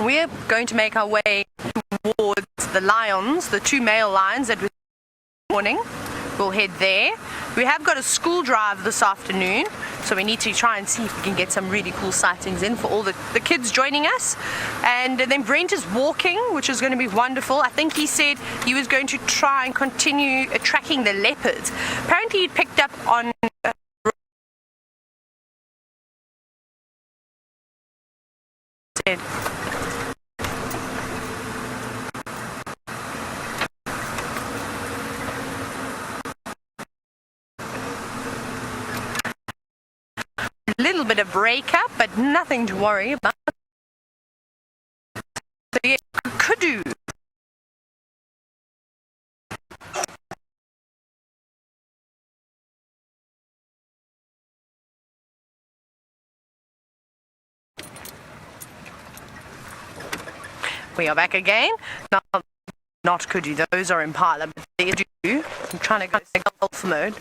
we're going to make our way towards the lions, the 2 male lions that we're this morning. We'll head there. We have got a school drive this afternoon, so we need to try and see if we can get some really cool sightings in for all the kids joining us. And then Brent is walking, which is going to be wonderful. I think he said he was going to try and continue tracking the leopards. Apparently he picked up on a little bit of breakup, but nothing to worry about. So yeah, kudu. We are back again. Now, not kudu, those are impala, but they do. I'm trying to go golf mode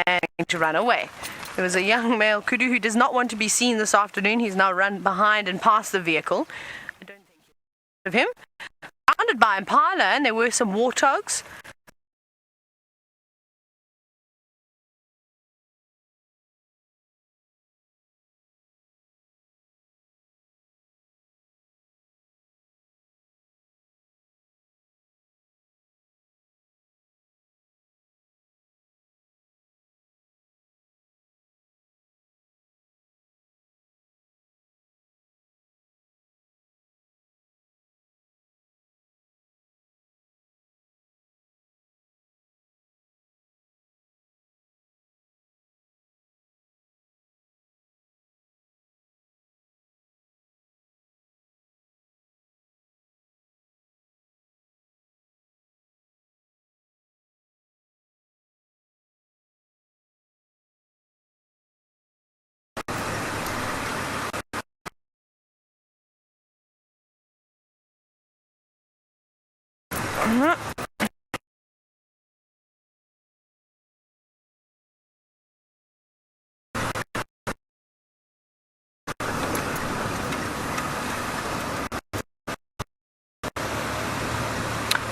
and to run away. There was a young male kudu who does not want to be seen this afternoon. He's now run behind and past the vehicle. I don't think of him. Surrounded by impala, and there were some warthogs.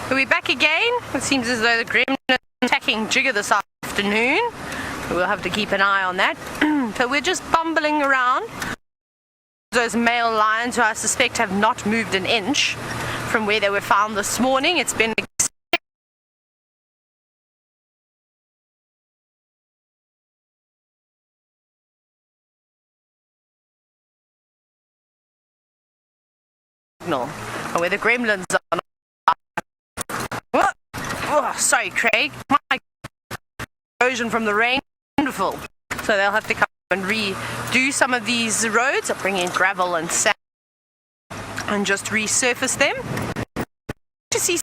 We're back again. It seems as though the gremlin is attacking Jigger this afternoon. We'll have to keep an eye on that. So we're just bumbling around. Those male lions, who I suspect have not moved an inch from where they were found this morning. It's been signal where the gremlins are. Oh, sorry, Craig. My erosion from the rain, wonderful. So they'll have to come and redo some of these roads. I'll bring in gravel and sand and just resurface them. To see.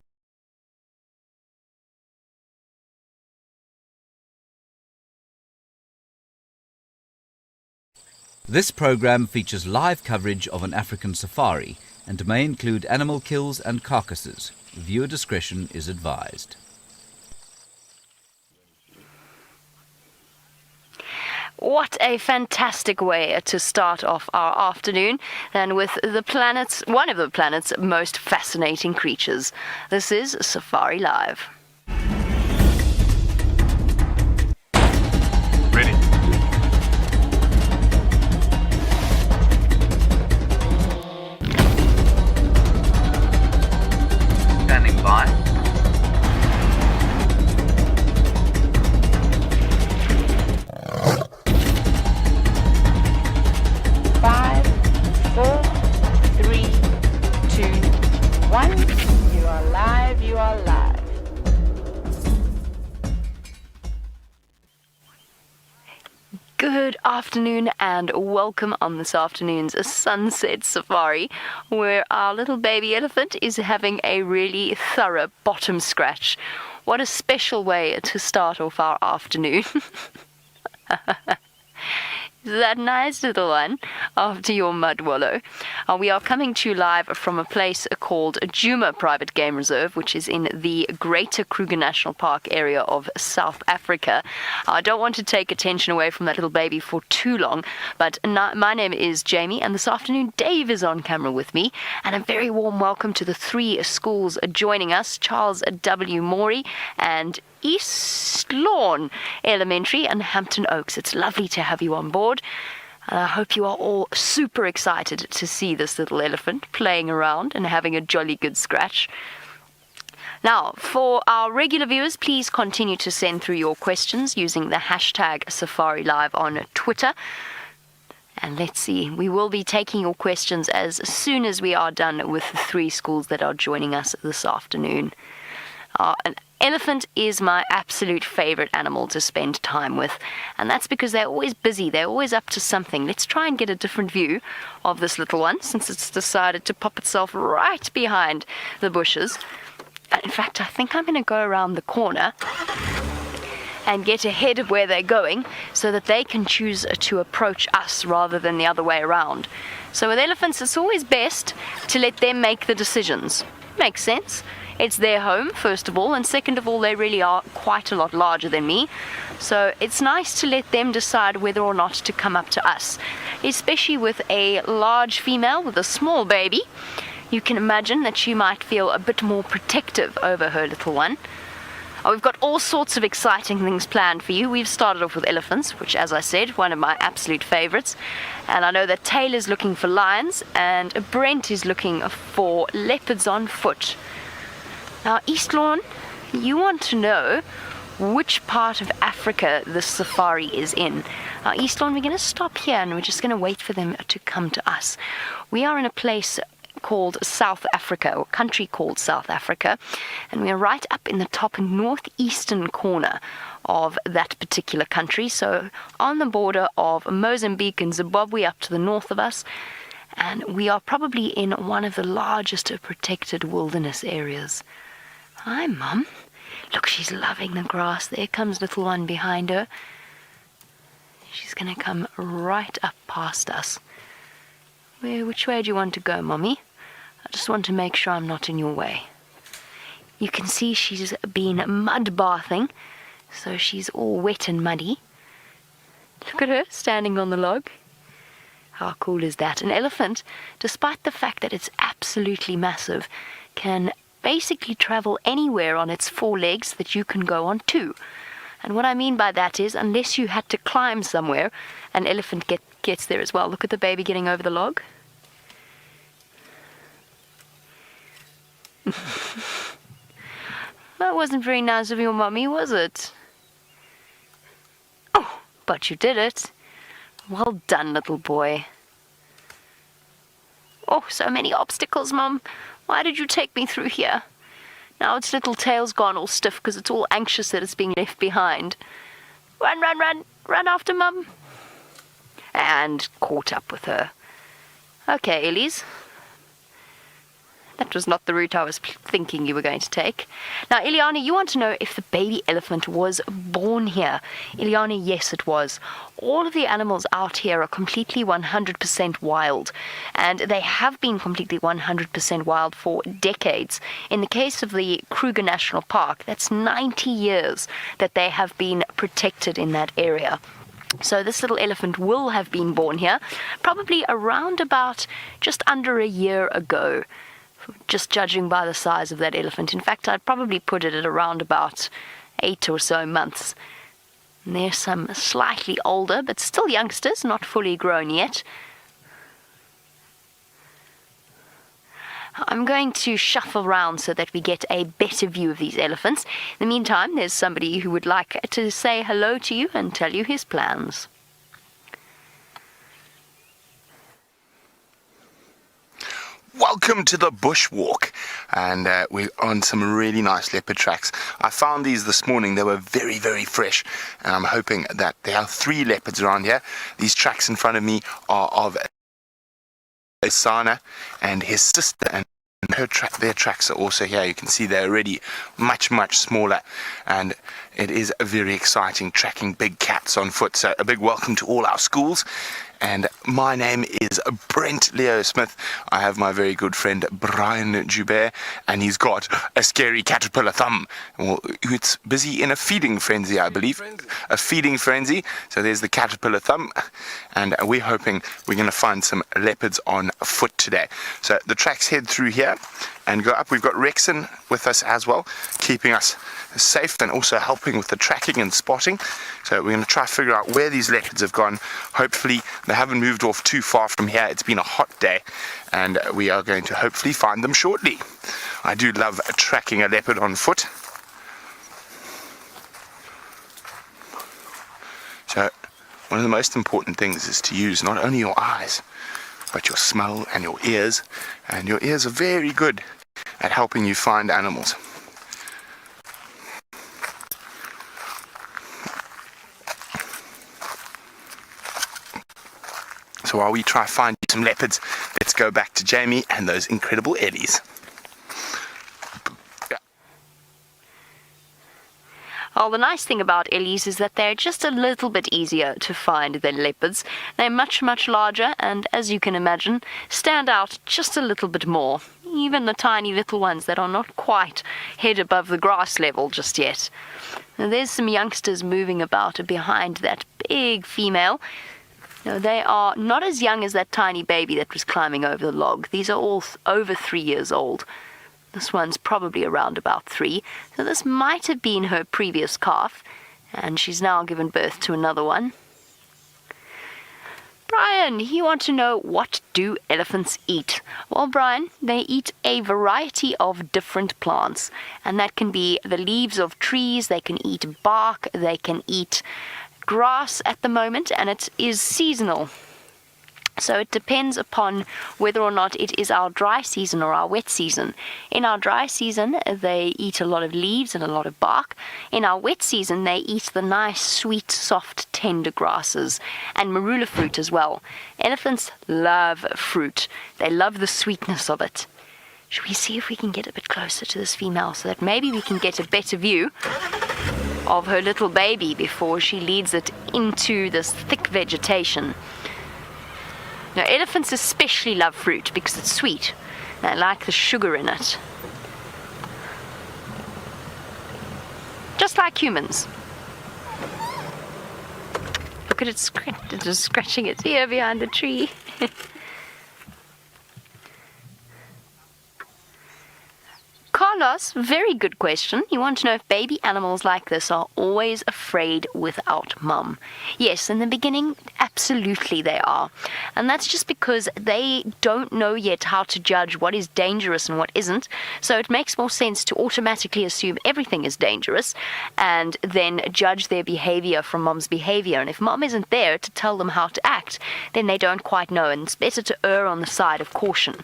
This program features live coverage of an African safari and may include animal kills and carcasses. Viewer discretion is advised. What a fantastic way to start off our afternoon, and with one of the planet's most fascinating creatures. This is Safari Live. Ready. Standing by. You are live. Good afternoon and welcome on this afternoon's Sunset Safari, where our little baby elephant is having a really thorough bottom scratch. What a special way to start off our afternoon. Is that nice, little one, after your mud wallow? We are coming to you live from a place called Djuma Private Game Reserve, which is in the Greater Kruger National Park area of South Africa. I don't want to take attention away from that little baby for too long, but my name is Jamie, and this afternoon Dave is on camera with me, and a very warm welcome to the 3 schools joining us: Charles W. Morey and East Lawn Elementary and Hampton Oaks. It's lovely to have you on board, and I hope you are all super excited to see this little elephant playing around and having a jolly good scratch. Now, for our regular viewers, please continue to send through your questions using the hashtag #SafariLive on Twitter. And let's see, we will be taking your questions as soon as we are done with the 3 schools that are joining us this afternoon. An elephant is my absolute favorite animal to spend time with, and that's because they're always busy, they're always up to something. Let's try and get a different view of this little one, since it's decided to pop itself right behind the bushes. In fact, I think I'm going to go around the corner and get ahead of where they're going so that they can choose to approach us rather than the other way around. So with elephants, it's always best to let them make the decisions. Makes sense. It's their home, first of all, and second of all, they really are quite a lot larger than me. So it's nice to let them decide whether or not to come up to us, especially with a large female with a small baby. You can imagine that she might feel a bit more protective over her little one. We've got all sorts of exciting things planned for you. We've started off with elephants, which, as I said, one of my absolute favorites. And I know that Tayla's looking for lions, and Brent is looking for leopards on foot. Now, East Lawn, you want to know which part of Africa this safari is in. Now, East Lawn, we're going to stop here, and we're just going to wait for them to come to us. We are in a place called South Africa, or country called South Africa, and we are right up in the top northeastern corner of that particular country, so on the border of Mozambique and Zimbabwe up to the north of us, and we are probably in one of the largest protected wilderness areas. Hi, Mum. Look, she's loving the grass. There comes little one behind her. She's going to come right up past us. Which way do you want to go, Mommy? I just want to make sure I'm not in your way. You can see she's been mud bathing, so she's all wet and muddy. Look at her standing on the log. How cool is that? An elephant, despite the fact that it's absolutely massive, can basically travel anywhere on its 4 legs that you can go on 2. And what I mean by that is, unless you had to climb somewhere, an elephant gets there as well. Look at the baby getting over the log. That wasn't very nice of your Mummy, was it? Oh, but you did it. Well done, little boy. Oh, so many obstacles, Mum. Why did you take me through here? Now its little tail's gone all stiff because it's all anxious that it's being left behind. Run, run, run. Run after Mum. And caught up with her. Okay, Ellies. That was not the route I was thinking you were going to take. Now, Ileana, you want to know if the baby elephant was born here. Ileana, yes, it was. All of the animals out here are completely 100% wild, and they have been completely 100% wild for decades. In the case of the Kruger National Park, that's 90 years that they have been protected in that area. So this little elephant will have been born here, probably around about just under a year ago, just judging by the size of that elephant. In fact, I'd probably put it at around about 8 or so months. And there's some slightly older, but still youngsters, not fully grown yet. I'm going to shuffle around so that we get a better view of these elephants. In the meantime, there's somebody who would like to say hello to you and tell you his plans. Welcome to the bushwalk, and we're on some really nice leopard tracks. I found these this morning. They were very, very fresh, and I'm hoping that there are 3 leopards around here. These tracks in front of me are of Sana and his sister, and their tracks are also here. You can see they're already much, much smaller, and it is very exciting tracking big cats on foot. So a big welcome to all our schools. And my name is Brent Leo Smith. I have my very good friend Brian Joubert, and he's got a scary caterpillar thumb. Well, it's busy in a feeding frenzy, I believe. A feeding frenzy. So there's the caterpillar thumb, and we're hoping we're going to find some leopards on foot today. So the tracks head through here and go up. We've got Rexon with us as well, keeping us safe and also helping with the tracking and spotting. So we're going to try to figure out where these leopards have gone. Hopefully they haven't moved off too far from here. It's been a hot day, and we are going to hopefully find them shortly. I do love tracking a leopard on foot. So one of the most important things is to use not only your eyes, but your smell and your ears. And your ears are very good at helping you find animals. So while we try to find some leopards, let's go back to Jamie and those incredible ellies. Well, the nice thing about ellies is that they're just a little bit easier to find than leopards. They're much, much larger and, as you can imagine, stand out just a little bit more. Even the tiny little ones that are not quite head above the grass level just yet. Now, there's some youngsters moving about behind that big female. Now, they are not as young as that tiny baby that was climbing over the log. These are all over 3 years old. This one's probably around about 3. So this might have been her previous calf, and she's now given birth to another one. Brian, you want to know, what do elephants eat? Well, Brian, they eat a variety of different plants, and that can be the leaves of trees, they can eat bark, they can eat grass at the moment, and it is seasonal. So it depends upon whether or not it is our dry season or our wet season. In our dry season, they eat a lot of leaves and a lot of bark. In our wet season, they eat the nice, sweet, soft, tender grasses and marula fruit as well. Elephants love fruit. They love the sweetness of it. Should we see if we can get a bit closer to this female so that maybe we can get a better view of her little baby before she leads it into this thick vegetation? Now, elephants especially love fruit because it's sweet. They like the sugar in it. Just like humans. Look at it, just scratching its ear behind the tree. Carlos, very good question. You want to know if baby animals like this are always afraid without mum. Yes, in the beginning, absolutely they are. And that's just because they don't know yet how to judge what is dangerous and what isn't. So it makes more sense to automatically assume everything is dangerous and then judge their behavior from mum's behavior. And if mum isn't there to tell them how to act, then they don't quite know. And it's better to err on the side of caution.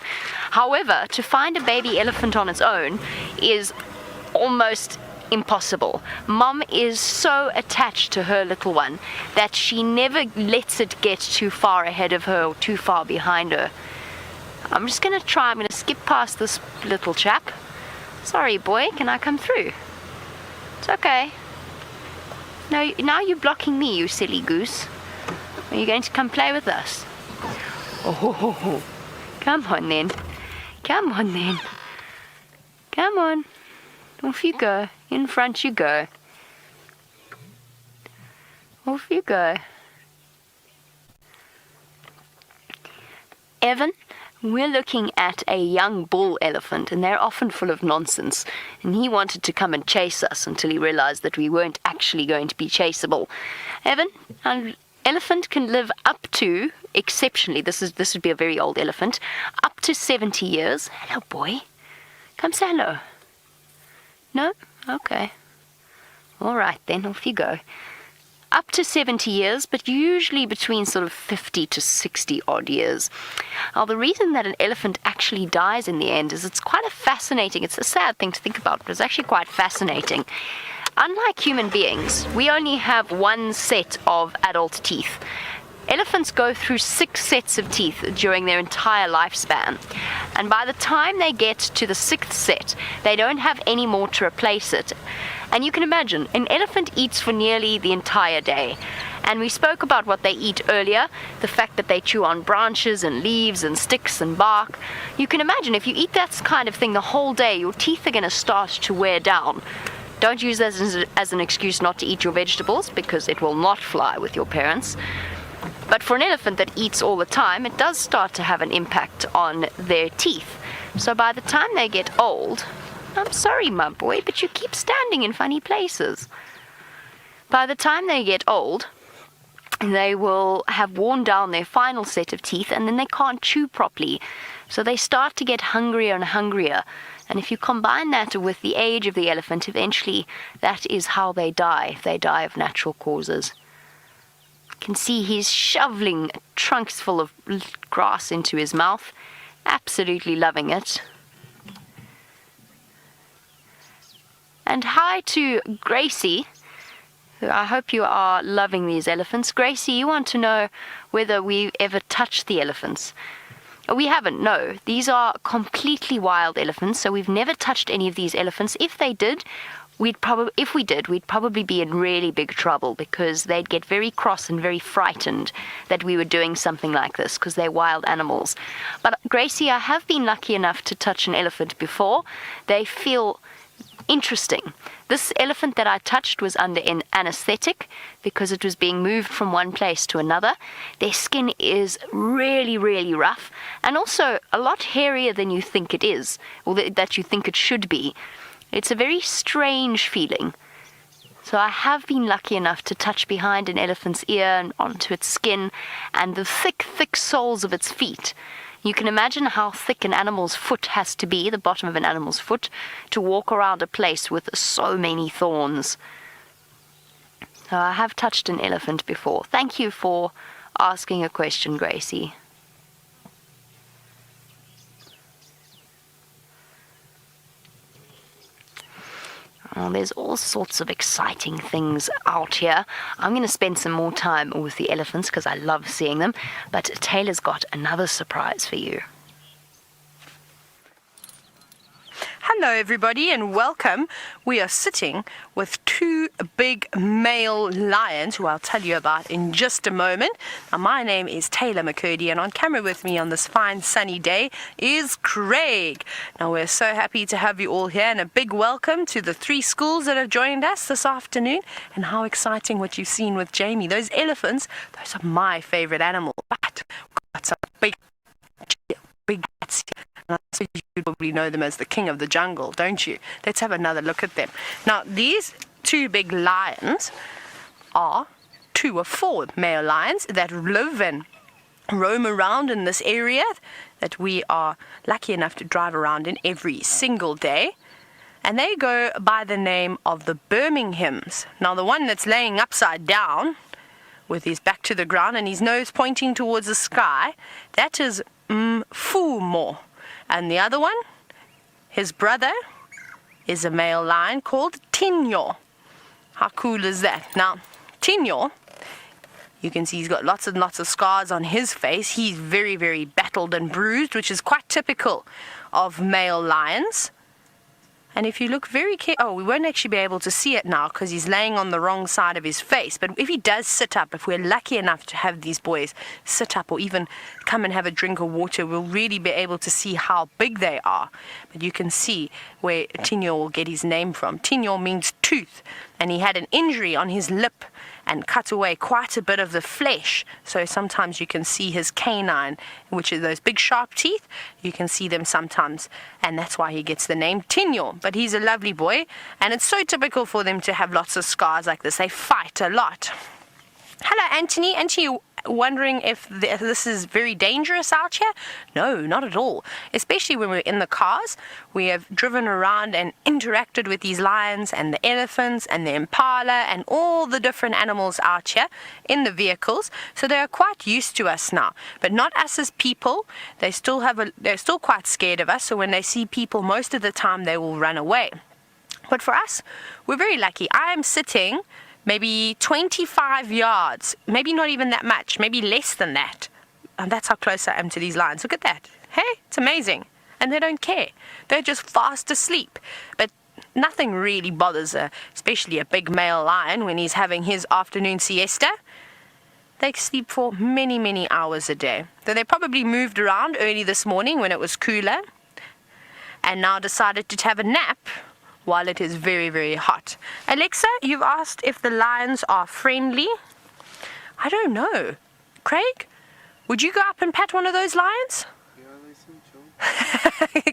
However, to find a baby elephant on its own is almost impossible. Mum is so attached to her little one that she never lets it get too far ahead of her or too far behind her. I'm just going to skip past this little chap. Sorry, boy, can I come through? It's okay. No, now you're blocking me, you silly goose. Are you going to come play with us? Oh, come on then. Come on then. Come on. Off you go. In front you go. Off you go. Evan, we're looking at a young bull elephant, and they're often full of nonsense. And he wanted to come and chase us until he realized that we weren't actually going to be chaseable. Evan, an elephant can live up to, exceptionally, this would be a very old elephant, up to 70 years. Hello, boy. Come say hello. No? Okay. All right, then, off you go. Up to 70 years, but usually between sort of 50 to 60 odd years. Now, the reason that an elephant actually dies in the end is it's quite it's a sad thing to think about, but it's actually quite fascinating. Unlike human beings, we only have one set of adult teeth. Elephants go through 6 sets of teeth during their entire lifespan, and by the time they get to the 6th set, they don't have any more to replace it. And you can imagine, an elephant eats for nearly the entire day. And we spoke about what they eat earlier, the fact that they chew on branches and leaves and sticks and bark. You can imagine if you eat that kind of thing the whole day, your teeth are going to start to wear down. Don't use that as an excuse not to eat your vegetables, because it will not fly with your parents. But for an elephant that eats all the time, it does start to have an impact on their teeth. So by the time they get old, I'm sorry, my boy, but you keep standing in funny places. By the time they get old, they will have worn down their final set of teeth, and then they can't chew properly. So they start to get hungrier and hungrier. And if you combine that with the age of the elephant, eventually that is how they die. They die of natural causes. You can see he's shoveling trunks full of grass into his mouth, absolutely loving it. And hi to Gracie. I hope you are loving these elephants. Gracie, you want to know whether we ever touched the elephants. We haven't, no. These are completely wild elephants, so we've never touched any of these elephants. If we did, we'd probably be in really big trouble, because they'd get very cross and very frightened that we were doing something like this, because they're wild animals. But Gracie, I have been lucky enough to touch an elephant before. They feel interesting. This elephant that I touched was under an anesthetic because it was being moved from one place to another. Their skin is really, really rough, and also a lot hairier than you think it is, or that you think it should be. It's a very strange feeling. So I have been lucky enough to touch behind an elephant's ear and onto its skin and the thick, thick soles of its feet. You can imagine how thick an animal's foot has to be, the bottom of an animal's foot, to walk around a place with so many thorns. So I have touched an elephant before. Thank you for asking a question, Gracie. Oh, there's all sorts of exciting things out here. I'm going to spend some more time with the elephants because I love seeing them. But Taylor's got another surprise for you. Hello everybody and welcome. We are sitting with 2 big male lions who I'll tell you about in just a moment. Now, my name is Tayla McCurdy, and on camera with me on this fine sunny day is Craig. Now, we're so happy to have you all here, and a big welcome to the 3 schools that have joined us this afternoon. And how exciting what you've seen with Jamie. Those elephants, those are my favorite animals. But we've got some big cats here. So you probably know them as the king of the jungle, don't you? Let's have another look at them. Now, these 2 big lions are 2 of 4 male lions that live and roam around in this area that we are lucky enough to drive around in every single day. And they go by the name of the Birminghams. Now, the one that's laying upside down with his back to the ground and his nose pointing towards the sky, that is Fumo. And the other one, his brother, is a male lion called Tinyo. How cool is that? Now, Tinyo, you can see he's got lots and lots of scars on his face. He's very, very battled and bruised, which is quite typical of male lions. And if you look very carefully, we won't actually be able to see it now because he's laying on the wrong side of his face. But if he does sit up, if we're lucky enough to have these boys sit up or even come and have a drink of water, we'll really be able to see how big they are. But you can see where Tinyo will get his name from. Tinyo means tooth, and he had an injury on his lip and cut away quite a bit of the flesh. So sometimes you can see his canine, which is those big sharp teeth. You can see them sometimes, and that's why he gets the name Tinyo. But he's a lovely boy, and it's so typical for them to have lots of scars like this. They fight a lot. Hello, Anthony. Anthony, wondering if this is very dangerous out here? No, not at all. Especially when we're in the cars. We have driven around and interacted with these lions and the elephants and the impala and all the different animals out here in the vehicles. So they are quite used to us now. But not us as people. They're still quite scared of us. So when they see people, most of the time they will run away. But for us, we're very lucky. I am sitting maybe 25 yards, maybe not even that much, maybe less than that. And that's how close I am to these lions. Look at that. Hey, it's amazing. And they don't care. They're just fast asleep. But nothing really bothers especially a big male lion when he's having his afternoon siesta. They sleep for many, many hours a day. So they probably moved around early this morning when it was cooler and now decided to have a nap while it is very, very hot. Alexa, you've asked if the lions are friendly. I don't know. Craig, would you go up and pat one of those lions?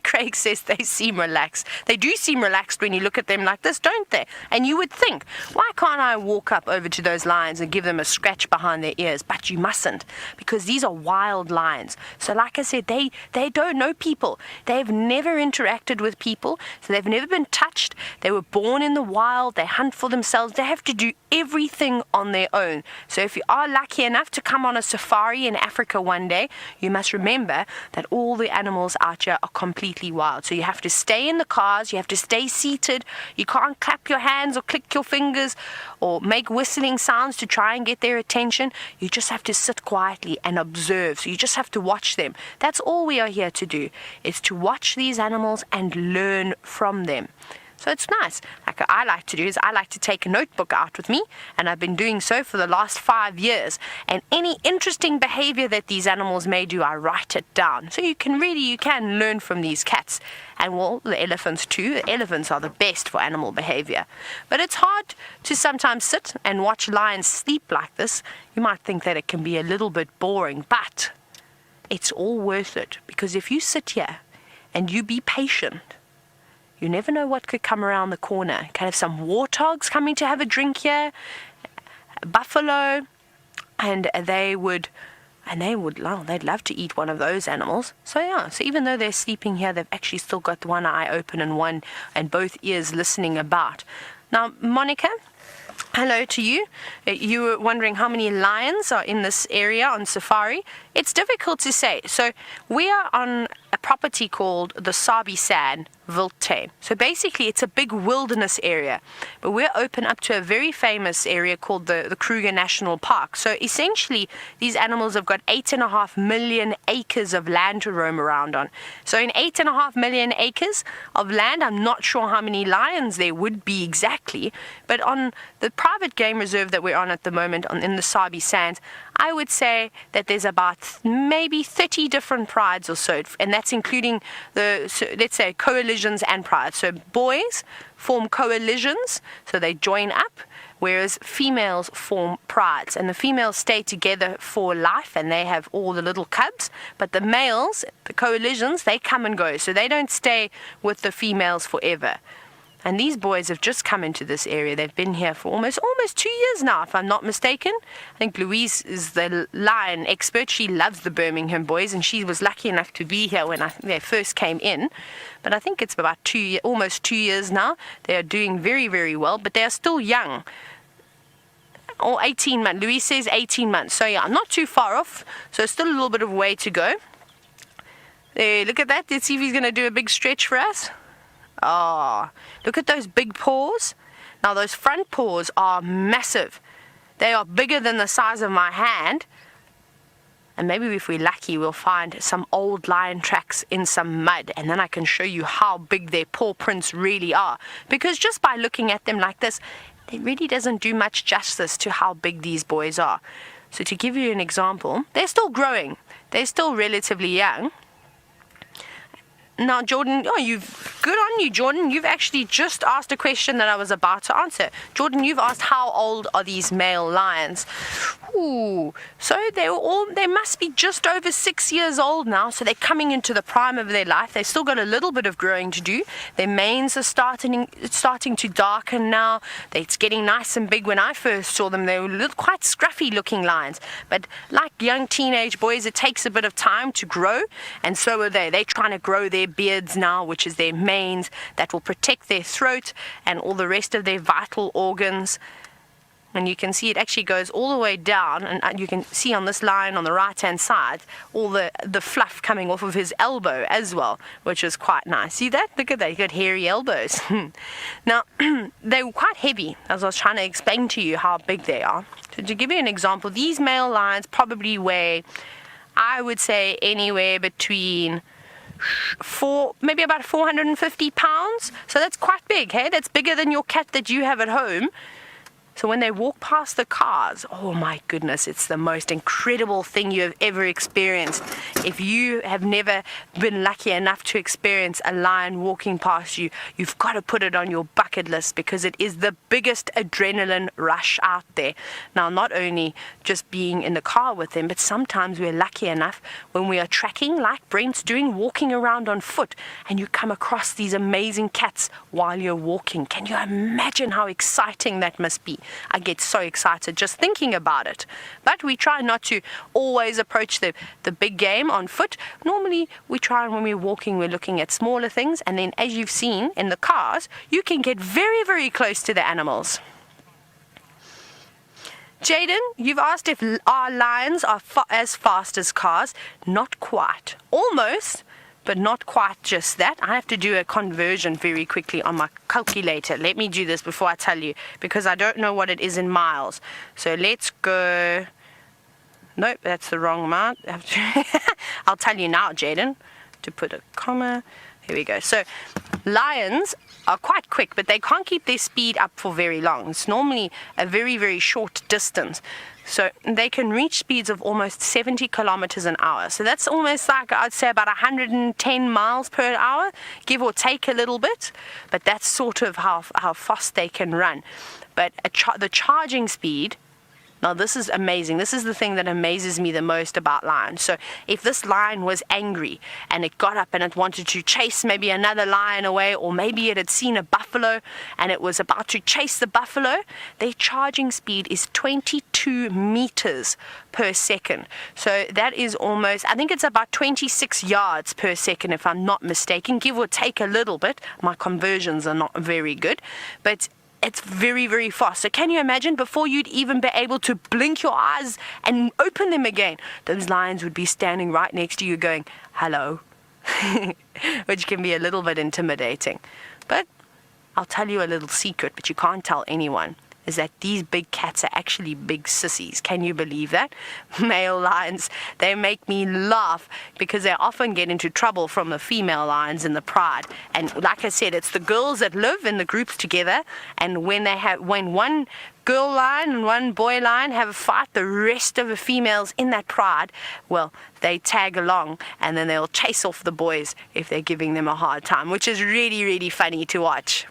Craig says they seem relaxed. They do seem relaxed when you look at them like this, don't they? And you would think, why can't I walk up over to those lions and give them a scratch behind their ears? But you mustn't, because these are wild lions. So like I said, they don't know people. They've never interacted with people, so they've never been touched. They were born in the wild. They hunt for themselves. They have to do everything on their own. So if you are lucky enough to come on a safari in Africa one day, you must remember that all the animals out here are completely wild. So you have to stay in the cars, you have to stay seated, you can't clap your hands or click your fingers or make whistling sounds to try and get their attention. You just have to sit quietly and observe. So you just have to watch them. That's all we are here to do, is to watch these animals and learn from them. So it's nice. Like I like to do is I like to take a notebook out with me, and I've been doing so for the last 5 years. And any interesting behavior that these animals may do, I write it down. So you can learn from these cats. And well, the elephants too. The elephants are the best for animal behavior. But it's hard to sometimes sit and watch lions sleep like this. You might think that it can be a little bit boring, but it's all worth it. Because if you sit here and you be patient, you never know what could come around the corner. Kind of some warthogs coming to have a drink here, buffalo, and they'd love to eat one of those animals. So yeah, so even though they're sleeping here, they've actually still got one eye open and both ears listening about. Now, Monica, hello to you. You were wondering how many lions are in this area on safari. It's difficult to say. So we are on a property called the Sabi Sands Ellies. So basically it's a big wilderness area, but we're open up to a very famous area called the Kruger National Park. So essentially these animals have got 8.5 million acres of land to roam around on. So in 8.5 million acres of land, I'm not sure how many lions there would be exactly, but on the private game reserve that we're on at the moment in the Sabi Sands, I would say that there's about maybe 30 different prides or so, and that's including let's say coalitions and prides. So boys form coalitions, so they join up, whereas females form prides, and the females stay together for life and they have all the little cubs, but the males, the coalitions, they come and go, so they don't stay with the females forever. And these boys have just come into this area. They've been here for almost 2 years now, if I'm not mistaken. I think Louise is the lion expert. She loves the Birmingham boys, and she was lucky enough to be here when they first came in. But I think it's about almost 2 years now. They are doing very, very well, but they are still young. Or 18 months. Louise says 18 months. So yeah, not too far off. So still a little bit of way to go. There, look at that. Let's see if he's going to do a big stretch for us. Oh, look at those big paws. Now those front paws are massive. They are bigger than the size of my hand. And maybe if we're lucky, we'll find some old lion tracks in some mud, and then I can show you how big their paw prints really are. Because just by looking at them like this, it really doesn't do much justice to how big these boys are. So to give you an example, they're still growing. They're still relatively young. Now, Jordan, good on you, Jordan. You've actually just asked a question that I was about to answer. Jordan, you've asked how old are these male lions? Ooh, so they must be just over 6 years old now, so they're coming into the prime of their life. They've still got a little bit of growing to do. Their manes are starting to darken now. It's getting nice and big. When I first saw them, they were quite scruffy looking lions. But like young teenage boys, it takes a bit of time to grow, and so are they. They're trying to grow their beards now, which is their manes that will protect their throat and all the rest of their vital organs. And you can see it actually goes all the way down, and you can see on this line on the right hand side all the fluff coming off of his elbow as well, which is quite nice. See that? Look at that, you got hairy elbows. Now they were quite heavy, as I was trying to explain to you how big they are. So to give you an example, these male lions probably weigh, I would say, anywhere between maybe about 450 pounds. So that's quite big, hey? That's bigger than your cat that you have at home. So when they walk past the cars, oh my goodness, it's the most incredible thing you have ever experienced. If you have never been lucky enough to experience a lion walking past you, you've got to put it on your bucket list, because it is the biggest adrenaline rush out there. Now, not only just being in the car with them, but sometimes we're lucky enough when we are tracking, like Brent's doing, walking around on foot, and you come across these amazing cats while you're walking. Can you imagine how exciting that must be? I get so excited just thinking about it. But we try not to always approach the big game on foot. Normally we try, when we're walking, we're looking at smaller things, and then as you've seen in the cars, you can get very, very close to the animals. Jaden, you've asked if our lions are as fast as cars. Not quite. Almost, but not quite just that. I have to do a conversion very quickly on my calculator. Let me do this before I tell you, because I don't know what it is in miles. So let's go. Nope, that's the wrong amount. I'll tell you now, Jaden, to put a comma. Here we go. So lions are quite quick, but they can't keep their speed up for very long. It's normally a very, very short distance. So they can reach speeds of almost 70 kilometers an hour. So that's almost like, I'd say, about 110 miles per hour, give or take a little bit. But that's sort of how fast they can run. But the charging speed, now this is amazing. This is the thing that amazes me the most about lions. So if this lion was angry and it got up and it wanted to chase maybe another lion away, or maybe it had seen a buffalo and it was about to chase the buffalo, their charging speed is 22 meters per second. So that is almost, I think it's about 26 yards per second, if I'm not mistaken, give or take a little bit. My conversions are not very good, but it's very, very fast. So can you imagine, before you'd even be able to blink your eyes and open them again, those lions would be standing right next to you going, hello, which can be a little bit intimidating. But I'll tell you a little secret, but you can't tell anyone, is that these big cats are actually big sissies. Can you believe that? Male lions, they make me laugh because they often get into trouble from the female lions in the pride. And like I said, it's the girls that live in the groups together, and when one girl lion and one boy lion have a fight, the rest of the females in that pride, well, they tag along, and then they'll chase off the boys if they're giving them a hard time, which is really, really funny to watch.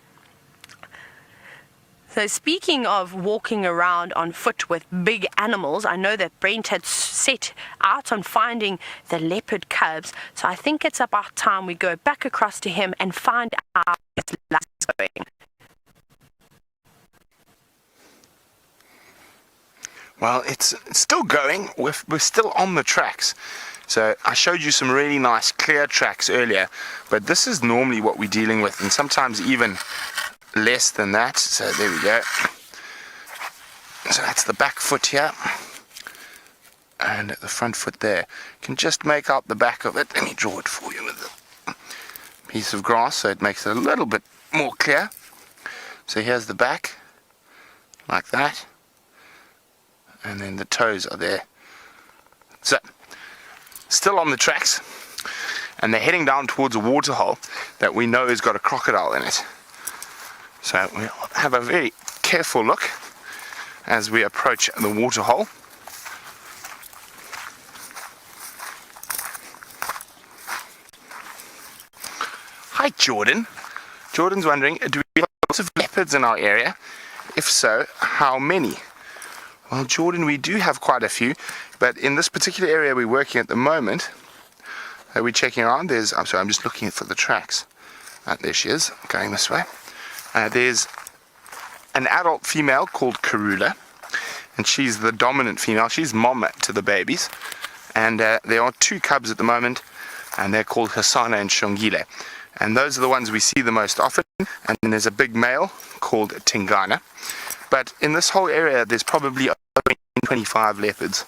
So speaking of walking around on foot with big animals, I know that Brent had set out on finding the leopard cubs. So I think it's about time we go back across to him and find out how his life is going. Well, it's still going. We're still on the tracks. So I showed you some really nice clear tracks earlier, but this is normally what we're dealing with, and sometimes even less than that. So there we go. So that's the back foot here, and the front foot there. You can just make out the back of it. Let me draw it for you with a piece of grass so it makes it a little bit more clear. So here's the back, like that, and then the toes are there. So still on the tracks, and they're heading down towards a waterhole that we know has got a crocodile in it. So we'll have a very careful look as we approach the waterhole. Hi, Jordan. Jordan's wondering, do we have lots of leopards in our area? If so, how many? Well, Jordan, we do have quite a few, but in this particular area we're working at the moment, we're checking around. I'm just looking for the tracks. There she is, going this way. There's an adult female called Karula, and she's the dominant female. She's mom to the babies, and there are 2 cubs at the moment, and they're called Hasana and Shongile, and those are the ones we see the most often. And then there's a big male called Tingana, But in this whole area, there's probably over 25 leopards.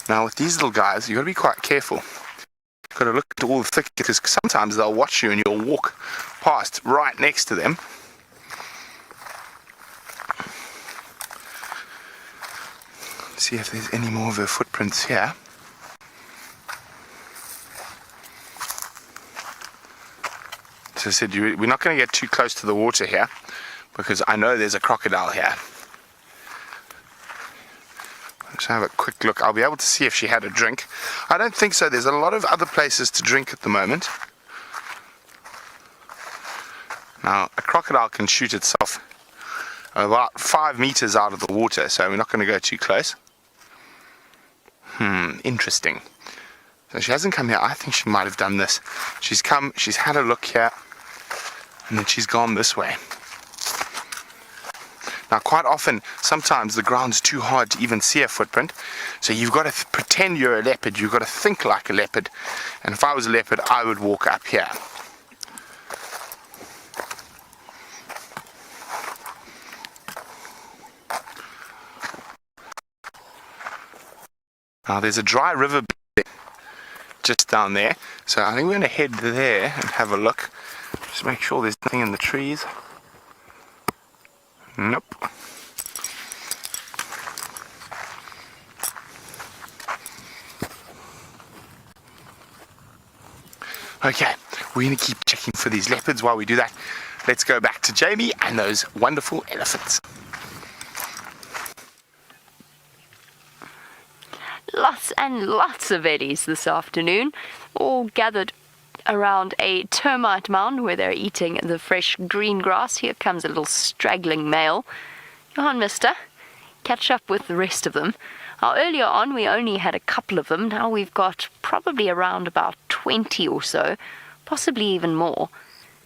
Now, with these little guys, you've got to be quite careful. You've got to look at all the thickets, because sometimes they'll watch you and you'll walk past right next to them. See if there's any more of her footprints here. So I said, we're not going to get too close to the water here, because I know there's a crocodile here. Let's have a quick look. I'll be able to see if she had a drink. I don't think so. There's a lot of other places to drink at the moment. Now, a crocodile can shoot itself about 5 meters out of the water, so we're not going to go too close. Interesting. So she hasn't come here. I think she might have done this. She's come, she's had a look here, and then she's gone this way. Now, quite often, sometimes the ground's too hard to even see a footprint, so you've got to pretend you're a leopard. You've got to think like a leopard, and if I was a leopard, I would walk up here. Now, there's a dry river just down there, so I think we're going to head there and have a look. Just make sure there's nothing in the trees. Nope. Okay, we're going to keep checking for these leopards. While we do that, let's go back to Jamie and those wonderful elephants. Lots and lots of eddies this afternoon, all gathered around a termite mound where they're eating the fresh green grass. Here comes a little straggling male. Johan, mister, catch up with the rest of them. Now, earlier on, we only had a couple of them. Now we've got probably around about 20 or so, possibly even more.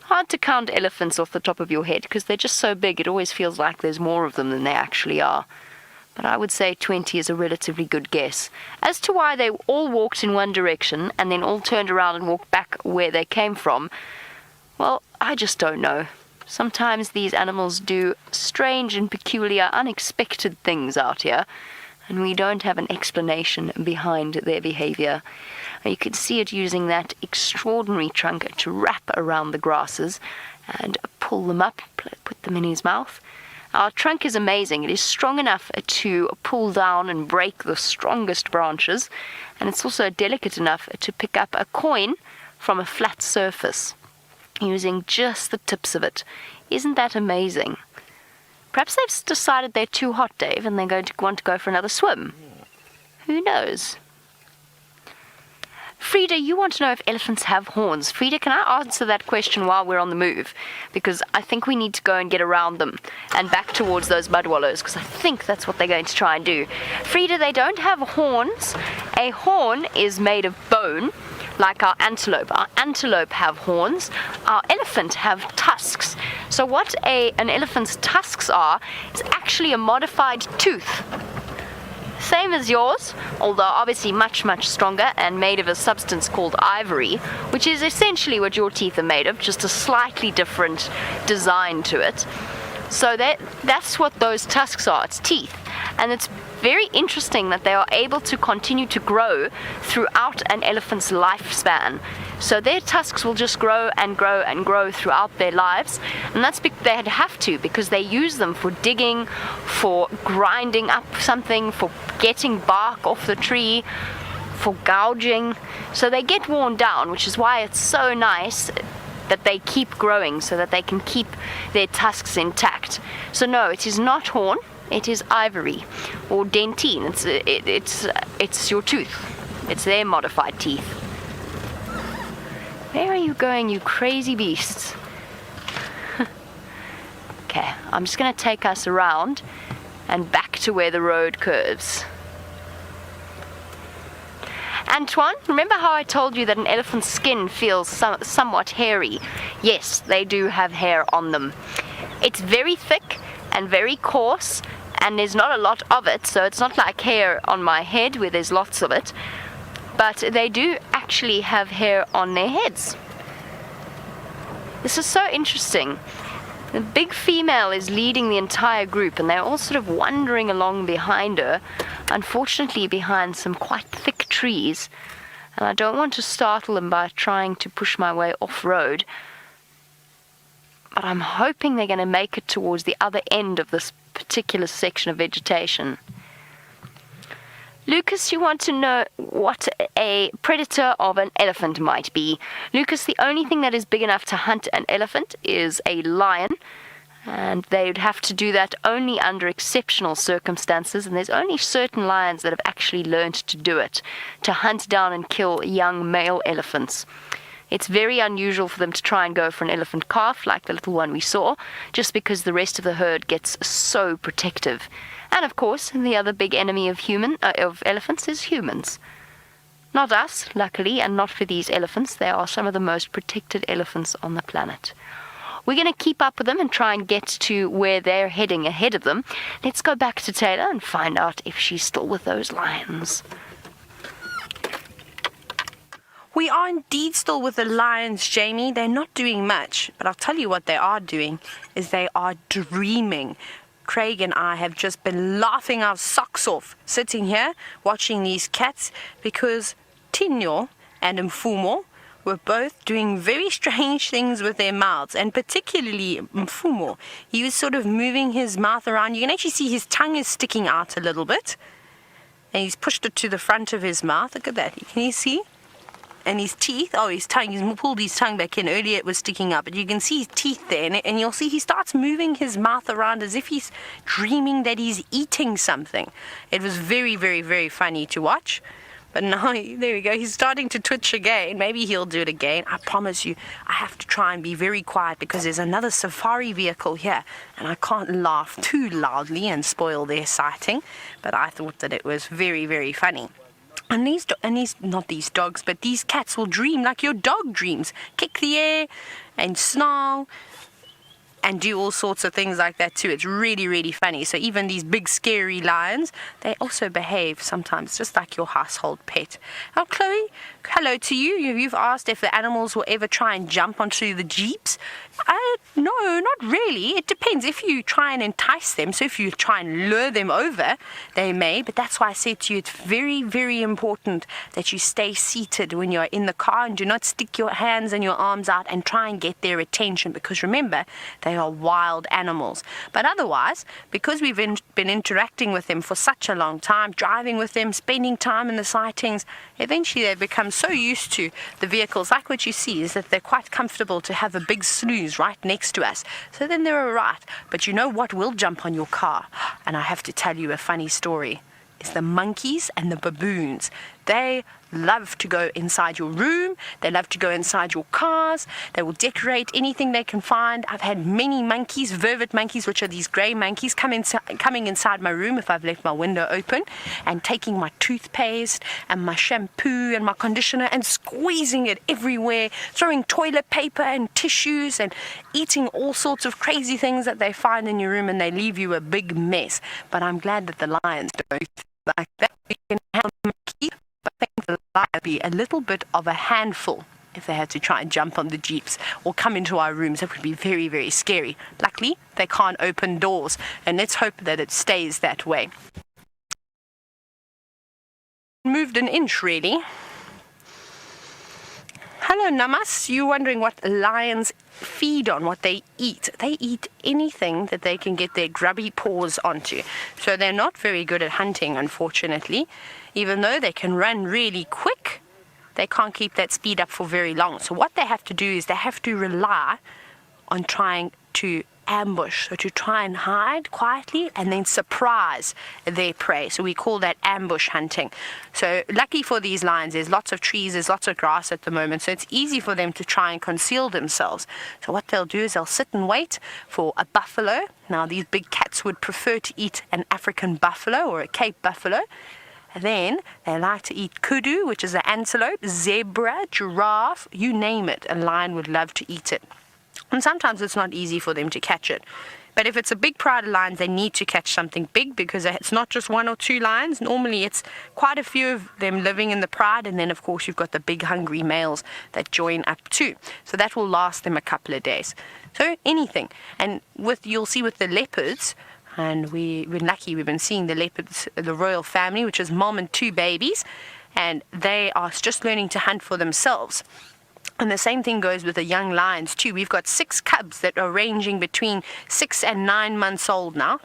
Hard to count elephants off the top of your head because they're just so big. It always feels like there's more of them than there actually are. But I would say 20 is a relatively good guess. As to why they all walked in one direction and then all turned around and walked back where they came from, well, I just don't know. Sometimes these animals do strange and peculiar, unexpected things out here, and we don't have an explanation behind their behavior. You could see it using that extraordinary trunk to wrap around the grasses and pull them up, put them in his mouth. Our trunk is amazing. It is strong enough to pull down and break the strongest branches, and it's also delicate enough to pick up a coin from a flat surface using just the tips of it. Isn't that amazing? Perhaps they've decided they're too hot, Dave, and they're going to want to go for another swim. Who knows? Frida, you want to know if elephants have horns. Frida, can I answer that question while we're on the move? Because I think we need to go and get around them and back towards those mud wallows, because I think that's what they're going to try and do. Frida, they don't have horns. A horn is made of bone, like our antelope. Our antelope have horns. Our elephant have tusks. So what an elephant's tusks are is actually a modified tooth. Same as yours, although obviously much, much stronger and made of a substance called ivory, which is essentially what your teeth are made of, just a slightly different design to it. So that's what those tusks are. It's teeth. And it's very interesting that they are able to continue to grow throughout an elephant's lifespan. So their tusks will just grow and grow and grow throughout their lives, and that's they'd have to, because they use them for digging, for grinding up something, for getting bark off the tree, for gouging. So they get worn down, which is why it's so nice that they keep growing so that they can keep their tusks intact. So no, it is not horn, it is ivory or dentine. It's your tooth. It's their modified teeth. Where are you going, you crazy beasts? Okay, I'm just going to take us around and back to where the road curves. Antoine, remember how I told you that an elephant's skin feels somewhat hairy? Yes, they do have hair on them. It's very thick and very coarse, and there's not a lot of it, so it's not like hair on my head where there's lots of it. But they do actually have hair on their heads. This is so interesting. The big female is leading the entire group, and they're all sort of wandering along behind her, unfortunately behind some quite thick trees. And I don't want to startle them by trying to push my way off-road, but I'm hoping they're going to make it towards the other end of this particular section of vegetation. Lucas, you want to know what a predator of an elephant might be. Lucas, the only thing that is big enough to hunt an elephant is a lion, and they would have to do that only under exceptional circumstances, and there's only certain lions that have actually learned to do it, to hunt down and kill young male elephants. It's very unusual for them to try and go for an elephant calf like the little one we saw, just because the rest of the herd gets so protective. And of course, the other big enemy of elephants is humans. Not us, luckily, and not for these elephants. They are some of the most protected elephants on the planet. We're going to keep up with them and try and get to where they're heading ahead of them. Let's go back to Tayla and find out if she's still with those lions. We are indeed still with the lions, Jamie. They're not doing much, but I'll tell you what they are doing is they are dreaming. Craig and I have just been laughing our socks off sitting here watching these cats because Tinyo and Mfumo were both doing very strange things with their mouths, and particularly Mfumo. He was sort of moving his mouth around. You can actually see his tongue is sticking out a little bit, and he's pushed it to the front of his mouth. Look at that. Can you see? And his teeth, his tongue, he's pulled his tongue back in. Earlier it was sticking up, but you can see his teeth there, and you'll see he starts moving his mouth around as if he's dreaming that he's eating something. It was very, very, very funny to watch. But now, there we go, he's starting to twitch again. Maybe he'll do it again. I promise you, I have to try and be very quiet because there's another safari vehicle here, and I can't laugh too loudly and spoil their sighting. But I thought that it was very, very funny. And not these dogs, but these cats will dream like your dog dreams. Kick the air and snarl and do all sorts of things like that too. It's really, really funny. So even these big scary lions, they also behave sometimes just like your household pet. Now Chloe, hello to you. You've asked if the animals will ever try and jump onto the jeeps. No, not really. It depends. If you try and entice them, so if you try and lure them over, they may. But that's why I said to you, it's very, very important that you stay seated when you're in the car and do not stick your hands and your arms out and try and get their attention, because remember, they are wild animals. But otherwise, because we've been interacting with them for such a long time, driving with them, spending time in the sightings, eventually they become so used to the vehicles. Like what you see is that they're quite comfortable to have a big snooze right next to us. So then they're all right. But you know what will jump on your car? And I have to tell you a funny story. It's the monkeys and the baboons. They love to go inside your room. They love to go inside your cars. They will decorate anything they can find. I've had many monkeys, vervet monkeys, which are these grey monkeys, coming inside my room if I've left my window open and taking my toothpaste and my shampoo and my conditioner and squeezing it everywhere, throwing toilet paper and tissues and eating all sorts of crazy things that they find in your room, and they leave you a big mess. But I'm glad that the lions don't like that. We can handle monkeys. I think the lion would be a little bit of a handful if they had to try and jump on the jeeps or come into our rooms. That would be very, very scary. Luckily, they can't open doors, and let's hope that it stays that way. Moved an inch, really. Hello, Namas. You're wondering what lions feed on, what they eat. They eat anything that they can get their grubby paws onto. So they're not very good at hunting, unfortunately. Even though they can run really quick, they can't keep that speed up for very long. So what they have to do is they have to rely on trying to ambush, so to try and hide quietly and then surprise their prey. So we call that ambush hunting. So lucky for these lions, there's lots of trees, there's lots of grass at the moment, so it's easy for them to try and conceal themselves. So what they'll do is they'll sit and wait for a buffalo. Now these big cats would prefer to eat an African buffalo or a Cape buffalo. Then they like to eat kudu, which is an antelope, zebra, giraffe, you name it. A lion would love to eat it. And sometimes it's not easy for them to catch it But if it's a big pride of lions, they need to catch something big, because it's not just one or two lions. Normally it's quite a few of them living in the pride, and then of course you've got the big hungry males that join up too. So that will last them a couple of days. So anything. And you'll see with the leopards, and we're lucky, we've been seeing the leopards, the royal family, which is mom and two babies, and they are just learning to hunt for themselves. And the same thing goes with the young lions too. We've got 6 cubs that are ranging between 6 and 9 months old now,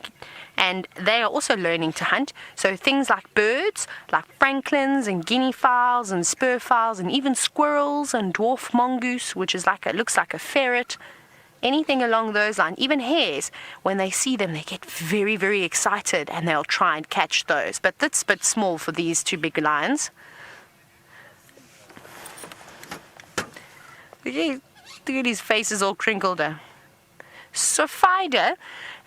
and they are also learning to hunt. So things like birds, like francolins and guinea fowls and spur fowls, and even squirrels and dwarf mongoose, which is looks like a ferret. Anything along those lines, even hares, when they see them, they get very, very excited, and they'll try and catch those. But that's a bit small for these 2 big lions. Look at his face is all crinkled. So Fider,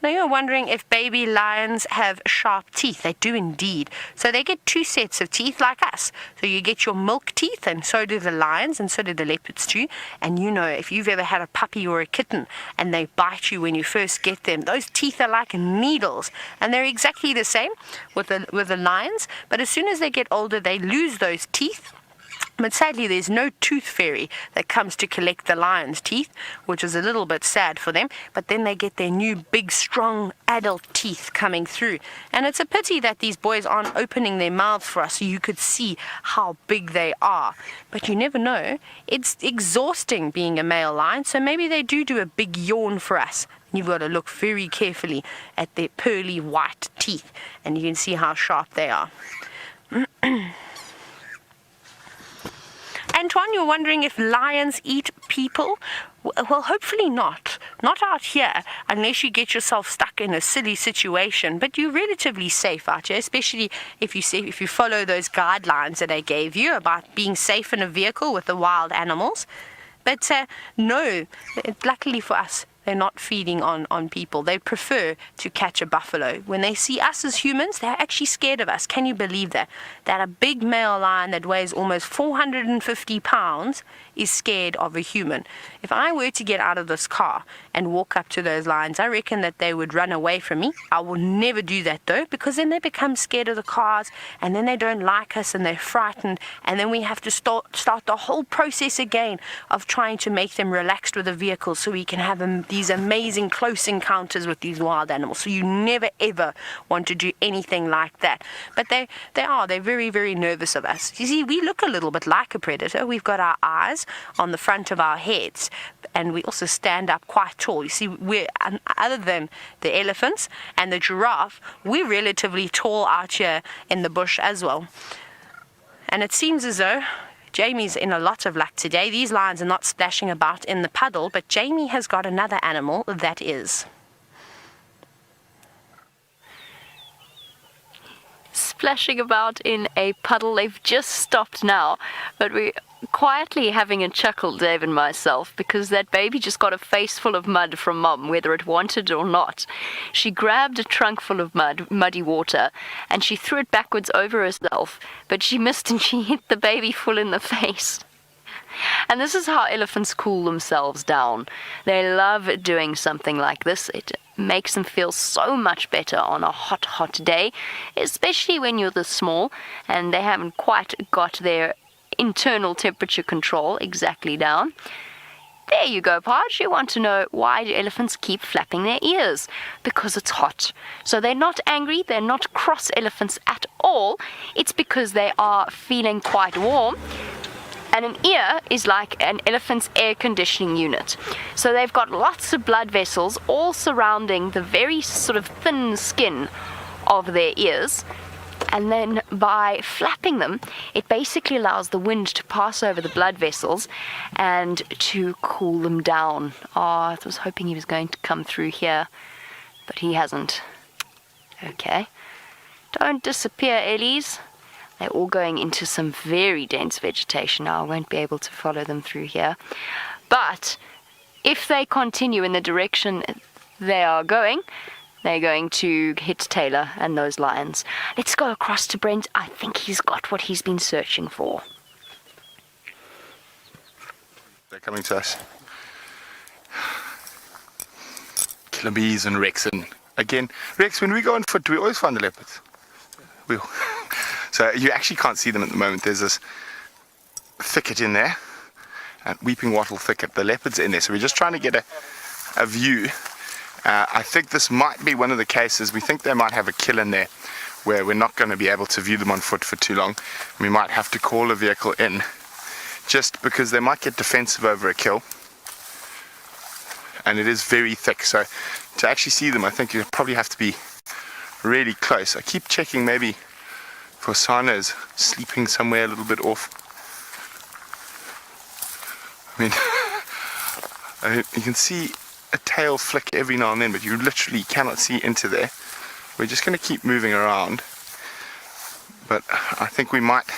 now you're wondering if baby lions have sharp teeth. They do indeed. So they get 2 sets of teeth like us. So you get your milk teeth, and so do the lions, and so do the leopards too. And you know, if you've ever had a puppy or a kitten and they bite you when you first get them, those teeth are like needles. And they're exactly the same with the lions. But as soon as they get older, they lose those teeth. But sadly, there's no tooth fairy that comes to collect the lion's teeth, which is a little bit sad for them. But then they get their new big, strong adult teeth coming through. And it's a pity that these boys aren't opening their mouths for us so you could see how big they are. But you never know. It's exhausting being a male lion, so maybe they do a big yawn for us. You've got to look very carefully at their pearly white teeth, and you can see how sharp they are. Antoine, you're wondering if lions eat people? Well, hopefully not. Not out here, unless you get yourself stuck in a silly situation. But you're relatively safe out here, especially if you follow those guidelines that I gave you about being safe in a vehicle with the wild animals. But no, luckily for us, they're not feeding on people. They prefer to catch a buffalo. When they see us as humans, they're actually scared of us. Can you believe that? That a big male lion that weighs almost 450 pounds is scared of a human. If I were to get out of this car and walk up to those lions, I reckon that they would run away from me. I will never do that though, because then they become scared of the cars, and then they don't like us and they're frightened, and then we have to start the whole process again of trying to make them relaxed with the vehicle so we can have these amazing close encounters with these wild animals. So you never ever want to do anything like that. But they're very, very nervous of us. You see, we look a little bit like a predator. We've got our eyes on the front of our heads, and we also stand up quite tall. You see, we're, other than the elephants and the giraffe, we're relatively tall out here in the bush as well. And it seems as though Jamie's in a lot of luck today. These lions are not splashing about in the puddle, but Jamie has got another animal that is. Splashing about in a puddle. They've just stopped now, but we're quietly having a chuckle, Dave and myself, because that baby just got a face full of mud from Mom, whether it wanted or not. She grabbed a trunk full of muddy water, and she threw it backwards over herself, but she missed and she hit the baby full in the face. And this is how elephants cool themselves down. They love doing something like this. It makes them feel so much better on a hot, hot day, especially when you're this small and they haven't quite got their internal temperature control exactly down. There you go, Podge. You want to know why do elephants keep flapping their ears? Because it's hot. So they're not angry, they're not cross elephants at all. It's because they are feeling quite warm. And an ear is like an elephant's air conditioning unit. So they've got lots of blood vessels all surrounding the very sort of thin skin of their ears. And then by flapping them, it basically allows the wind to pass over the blood vessels and to cool them down. Oh, I was hoping he was going to come through here, but he hasn't. Okay. Don't disappear, Ellies. They're all going into some very dense vegetation now. I won't be able to follow them through here. But if they continue in the direction they are going, they're going to hit Tayla and those lions. Let's go across to Brent. I think he's got what he's been searching for. They're coming to us. killer bees and Rex. And again, Rex, when we go on foot, do we always find the leopards? So you actually can't see them at the moment. There's this thicket in there, and weeping wattle thicket. The leopards are in there, so we're just trying to get a view. I think this might be one of the cases. We think they might have a kill in there where we're not going to be able to view them on foot for too long. We might have to call a vehicle in just because they might get defensive over a kill. And it is very thick, so to actually see them, I think you probably have to be really close. I keep checking maybe Sana is sleeping somewhere a little bit off. I mean, you can see a tail flick every now and then, but you literally cannot see into there. We're just going to keep moving around, but I think we might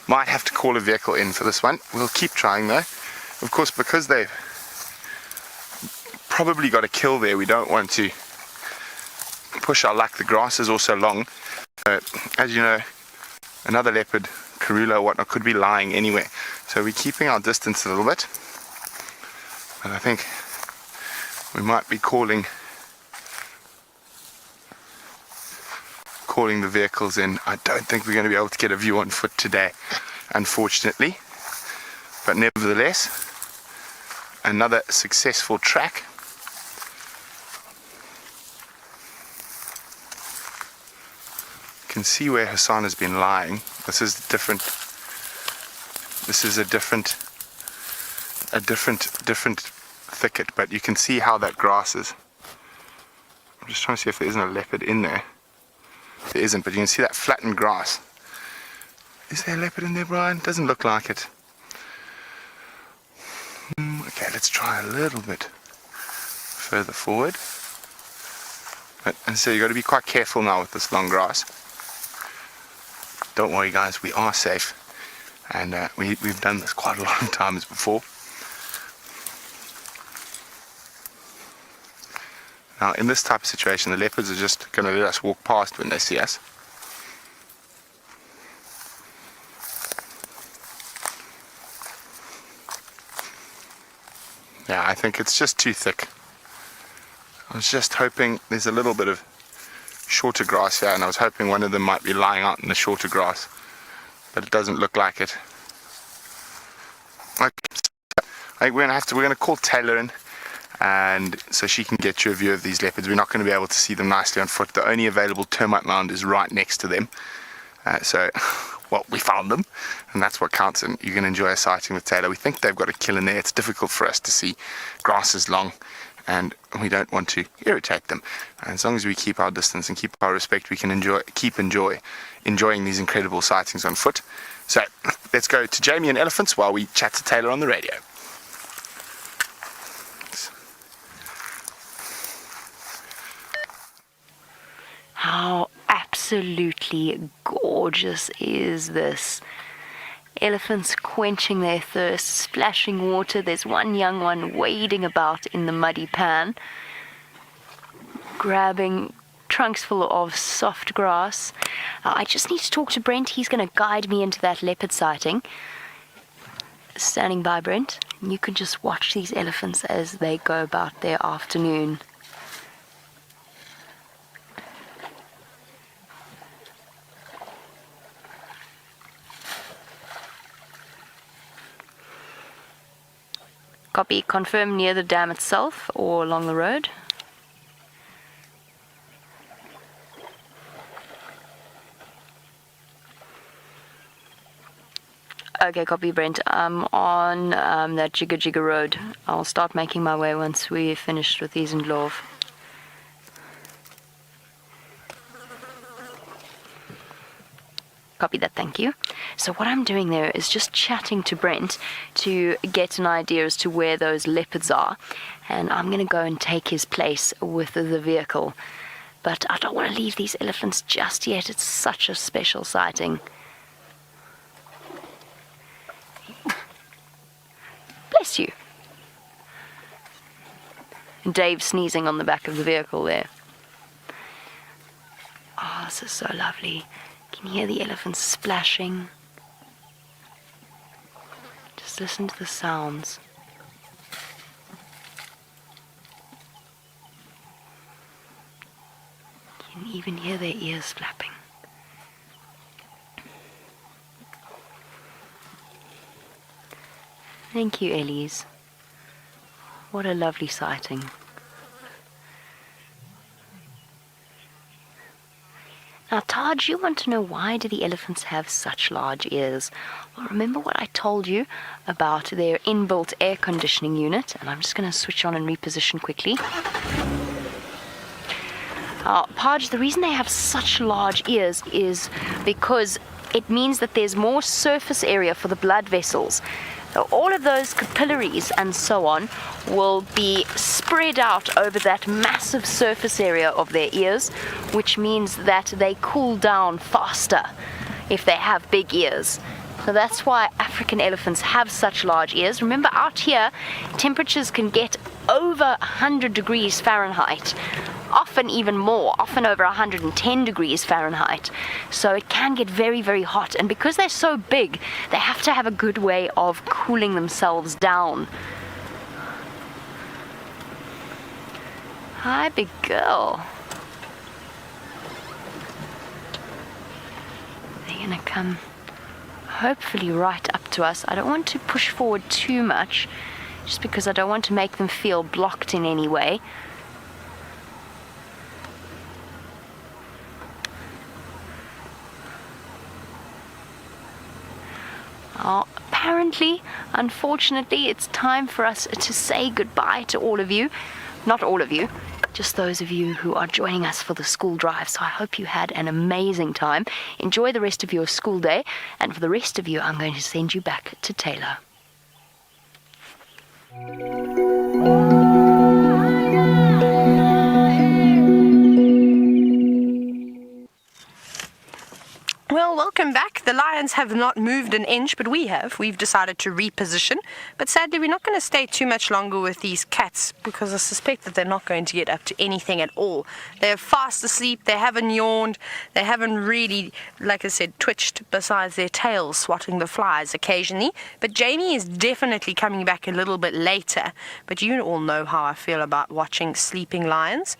have to call a vehicle in for this one. We'll keep trying though. Of course, because they've probably got a kill there, we don't want to push our luck. The grass is also long. As you know, another leopard, Karula or whatnot, could be lying anywhere. So we're keeping our distance a little bit. But I think we might be calling the vehicles in. I don't think we're going to be able to get a view on foot today, unfortunately. But nevertheless, another successful track. You can see where Hassan has been lying. This is different. This is a different thicket, but you can see how that grass is. I'm just trying to see if there isn't a leopard in there. There isn't, but you can see that flattened grass. Is there a leopard in there, Brian? Doesn't look like it. Okay, let's try a little bit further forward. And so you've got to be quite careful now with this long grass. Don't worry guys, we are safe. And we've done this quite a lot of times before. Now in this type of situation, the leopards are just going to let us walk past when they see us. Yeah, I think it's just too thick. I was just hoping there's a little bit of shorter grass here, and I was hoping one of them might be lying out in the shorter grass, but it doesn't look like it. I think we're going to call Tayla in, and so she can get you a view of these leopards. We're not going to be able to see them nicely on foot. The only available termite mound is right next to them. Well, we found them, and that's what counts, and you can enjoy a sighting with Tayla. We think they've got a kill in there. It's difficult for us to see. Grass is long, and we don't want to irritate them. And as long as we keep our distance and keep our respect, we can enjoying these incredible sightings on foot. So let's go to Jamie and elephants while we chat to Tayla on the radio. How absolutely gorgeous is this? Elephants quenching their thirst, splashing water. There's one young one wading about in the muddy pan, grabbing trunks full of soft grass. I just need to talk to Brent. He's going to guide me into that leopard sighting. Standing by, Brent. You can just watch these elephants as they go about their afternoon. Copy. Confirm near the dam itself or along the road. Okay, copy, Brent. I'm on that Jigga Jigga road. I'll start making my way once we're finished with these in Glove. Copy that, thank you. So what I'm doing there is just chatting to Brent to get an idea as to where those leopards are, and I'm going to go and take his place with the vehicle. But I don't want to leave these elephants just yet. It's such a special sighting. Bless you. And Dave sneezing on the back of the vehicle there. Oh, this is so lovely. Can you hear the elephants splashing? Just listen to the sounds. You can even hear their ears flapping. Thank you, Ellies. What a lovely sighting. Now, Taj, you want to know why do the elephants have such large ears? Well, remember what I told you about their inbuilt air conditioning unit? And I'm just going to switch on and reposition quickly. Taj, the reason they have such large ears is because it means that there's more surface area for the blood vessels. So all of those capillaries and so on will be spread out over that massive surface area of their ears, which means that they cool down faster if they have big ears. So that's why African elephants have such large ears. Remember, out here, temperatures can get over 100 degrees Fahrenheit. Often even more, often over 110 degrees Fahrenheit. So it can get very, very hot. And because they're so big, they have to have a good way of cooling themselves down. Hi, big girl. They're gonna come hopefully right up to us. I don't want to push forward too much, just because I don't want to make them feel blocked in any way. Apparently, unfortunately, it's time for us to say goodbye to all of you. Not all of you, just those of you who are joining us for the school drive. So I hope you had an amazing time. Enjoy the rest of your school day. And for the rest of you, I'm going to send you back to Tayla. Well, welcome back. The lions have not moved an inch, but we have. We've decided to reposition. But sadly, we're not going to stay too much longer with these cats because I suspect that they're not going to get up to anything at all. They're fast asleep. They haven't yawned. They haven't really, like I said, twitched besides their tails swatting the flies occasionally. But Jamie is definitely coming back a little bit later. But you all know how I feel about watching sleeping lions.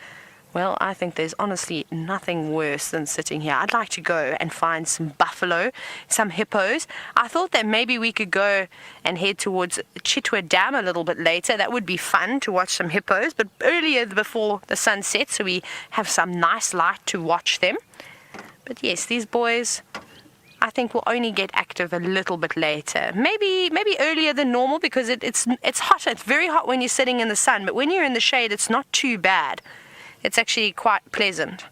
Well, I think there's honestly nothing worse than sitting here. I'd like to go and find some buffalo, some hippos. I thought that maybe we could go and head towards Chitwa Dam a little bit later. That would be fun to watch some hippos, but earlier before the sun sets, so we have some nice light to watch them. But yes, these boys, I think, will only get active a little bit later. Maybe earlier than normal because it's hot. It's very hot when you're sitting in the sun, but when you're in the shade, it's not too bad. It's actually quite pleasant.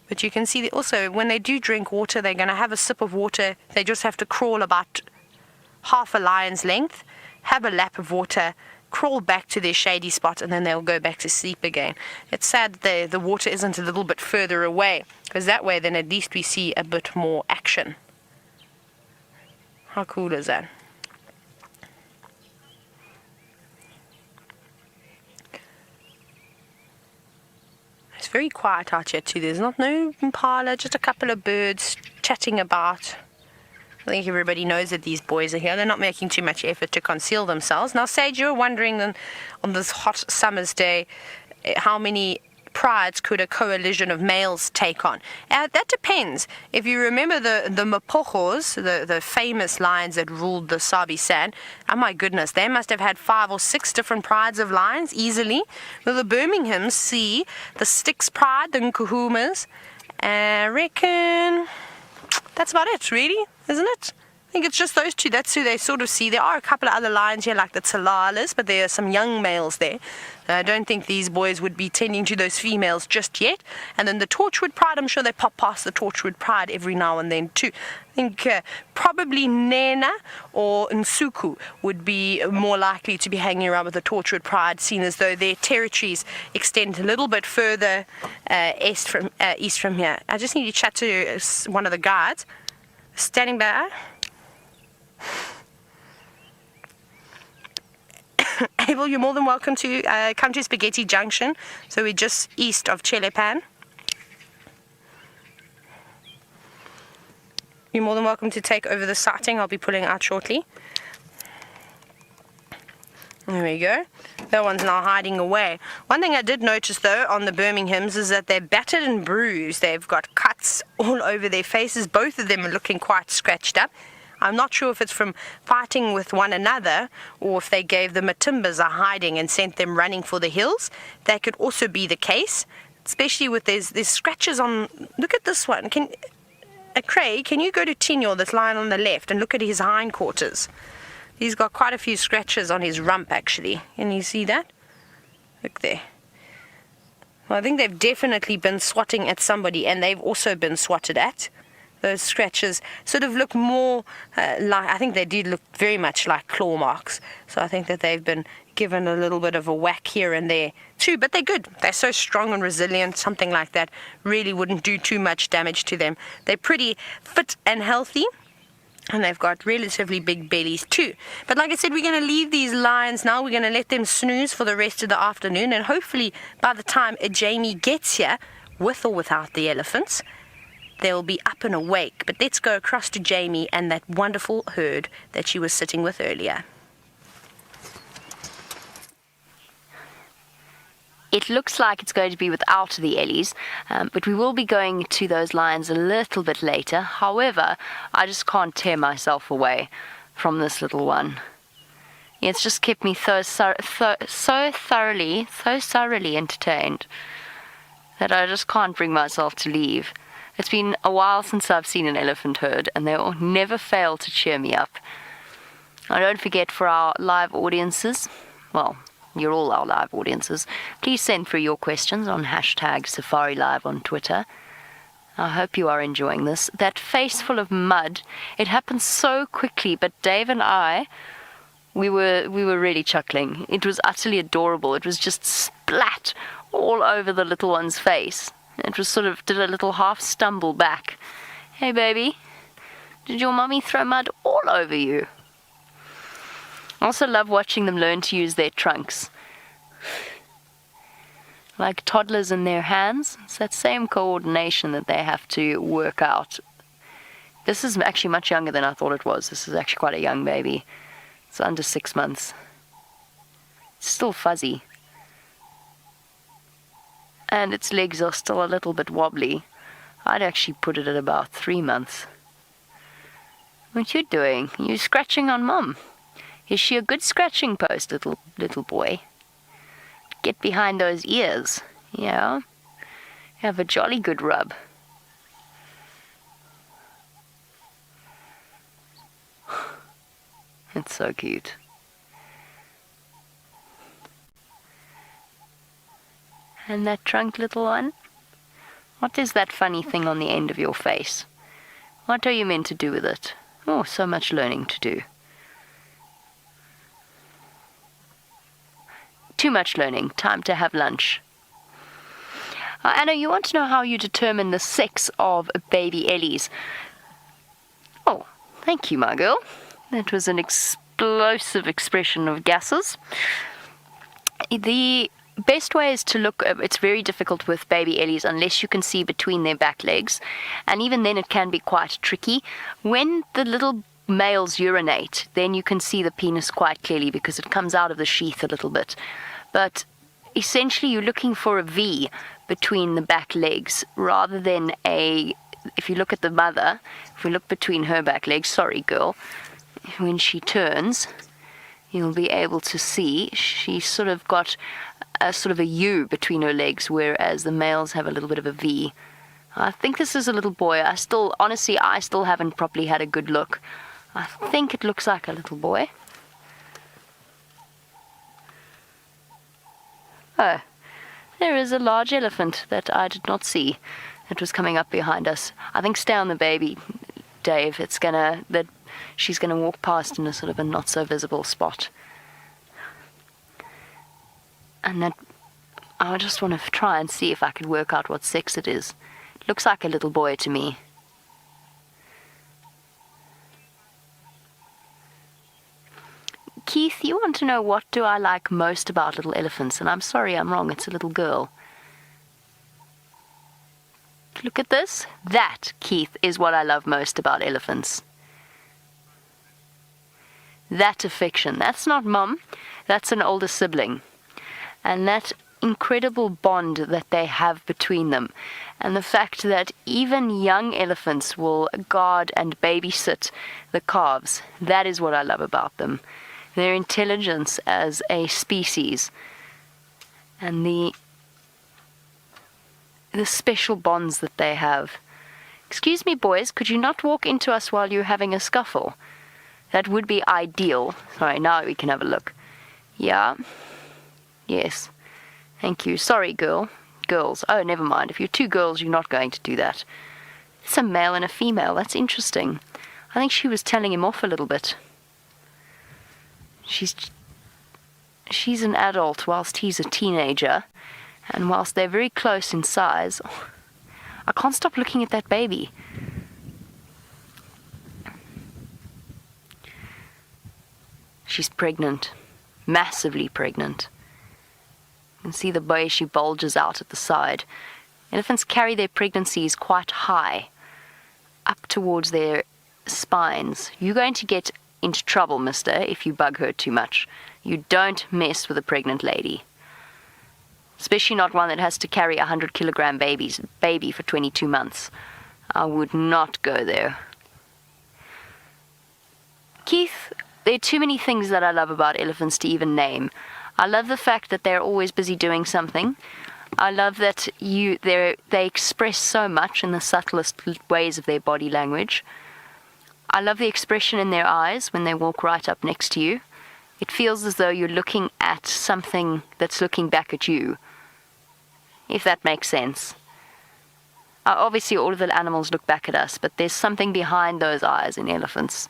But you can see that also when they do drink water, they're going to have a sip of water. They just have to crawl about half a lion's length, have a lap of water, crawl back to their shady spot, and then they'll go back to sleep again. It's sad that the water isn't a little bit further away, because that way then at least we see a bit more action. How cool is that? It's very quiet out here too. There's no impala, just a couple of birds chatting about. I think everybody knows that these boys are here. They're not making too much effort to conceal themselves. Now, Sage, you're wondering then, on this hot summer's day, how many prides could a coalition of males take on? That depends. If you remember the Mapojos, the famous lions that ruled the Sabi Sand, oh my goodness, they must have had 5 or 6 different prides of lions easily. Well, the Birminghams see the Styx pride, the Nkuhumas, I reckon that's about it, really, isn't it? I think it's just those two. That's who they sort of see. There are a couple of other lions here, like the Talalas, but there are some young males there. I don't think these boys would be tending to those females just yet. And then the Torchwood Pride, I'm sure they pop past the Torchwood Pride every now and then too. I think probably Nena or Nsuku would be more likely to be hanging around with the Torchwood Pride, seen as though their territories extend a little bit further east from here. I just need to chat to one of the guides. Standing by. Abel, you're more than welcome to come to Spaghetti Junction. So we're just east of Chelepan. You're more than welcome to take over the sighting. I'll be pulling out shortly. There we go. That one's now hiding away. One thing I did notice though on the Birminghams is that they're battered and bruised. They've got cuts all over their faces. Both of them are looking quite scratched up. I'm not sure if it's from fighting with one another or if they gave the Matimbas a hiding and sent them running for the hills. That could also be the case, especially with there's scratches on. Look at this one. Craig, can you go to Tino that's lying on the left and look at his hindquarters? He's got quite a few scratches on his rump, actually. Can you see that? Look there. Well, I think they've definitely been swatting at somebody, and they've also been swatted at. Those scratches sort of look more like, I think they did look very much like claw marks. So I think that they've been given a little bit of a whack here and there too, but they're good. They're so strong and resilient, something like that really wouldn't do too much damage to them. They're pretty fit and healthy. And they've got relatively big bellies too. But like I said, we're going to leave these lions now. We're going to let them snooze for the rest of the afternoon. And hopefully by the time Jamie gets here, with or without the elephants, they'll be up and awake. But let's go across to Jamie and that wonderful herd that she was sitting with earlier. It looks like it's going to be without the Ellies, but we will be going to those lions a little bit later. However, I just can't tear myself away from this little one. It's just kept me so thoroughly entertained that I just can't bring myself to leave. It's been a while since I've seen an elephant herd, and they never fail to cheer me up. Now, don't forget, for our live audiences, well, you're all our live audiences, please send through your questions on #SafariLive on Twitter. I hope you are enjoying this. That face full of mud, it happened so quickly, but Dave and I, we were really chuckling. It was utterly adorable. It was just splat all over the little one's face. It was sort of, did a little half stumble back. Hey baby, did your mummy throw mud all over you? I also love watching them learn to use their trunks. Like toddlers in their hands, it's that same coordination that they have to work out. This is actually much younger than I thought it was. This is actually quite a young baby. It's under 6 months. It's still fuzzy. And its legs are still a little bit wobbly. I'd actually put it at about 3 months. What you doing? You scratching on Mum? Is she a good scratching post, little boy? Get behind those ears, yeah? Have a jolly good rub. It's so cute. And that trunk, little one? What is that funny thing on the end of your face? What are you meant to do with it? Oh, so much learning to do. Too much learning. Time to have lunch. Anna, you want to know how you determine the sex of baby Ellies? Oh, thank you, my girl. That was an explosive expression of gases. The best way is to look, it's very difficult with baby Ellies unless you can see between their back legs, and even then it can be quite tricky. When the little males urinate, then you can see the penis quite clearly because it comes out of the sheath a little bit. But essentially you're looking for a V between the back legs rather than if you look at the mother, if we look between her back legs, sorry girl, when she turns, you'll be able to see she's sort of got a sort of a U between her legs, whereas the males have a little bit of a V. I think this is a little boy. I still haven't properly had a good look. I think it looks like a little boy. Oh, there is a large elephant that I did not see. It was coming up behind us. I think stay on the baby, Dave. She's gonna walk past in a sort of a not so visible spot. And I just want to try and see if I can work out what sex it is. It looks like a little boy to me. Keith, you want to know what do I like most about little elephants? And I'm sorry, I'm wrong. It's a little girl. Look at this. That, Keith, is what I love most about elephants. that affection. That's not mom, that's an older sibling. And that incredible bond that they have between them. And the fact that even young elephants will guard and babysit the calves, that is what I love about them. Their intelligence as a species and the special bonds that they have. Excuse me, boys, could you not walk into us while you're having a scuffle? That would be ideal. Sorry, now we can have a look. Yeah. Yes. Thank you. Sorry, girls. Oh, never mind. If you're two girls, you're not going to do that. It's a male and a female. That's interesting. I think she was telling him off a little bit. She's an adult whilst he's a teenager. And whilst they're very close in size, I can't stop looking at that baby. She's pregnant. Massively pregnant. You can see the way she bulges out at the side. Elephants carry their pregnancies quite high, up towards their spines. You're going to get into trouble, mister, if you bug her too much. You don't mess with a pregnant lady. Especially not one that has to carry a 100-kilogram baby for 22 months. I would not go there. Keith, there are too many things that I love about elephants to even name. I love the fact that they're always busy doing something. I love that they express so much in the subtlest ways of their body language. I love the expression in their eyes when they walk right up next to you. It feels as though you're looking at something that's looking back at you, if that makes sense. Obviously, all of the animals look back at us, but there's something behind those eyes in elephants.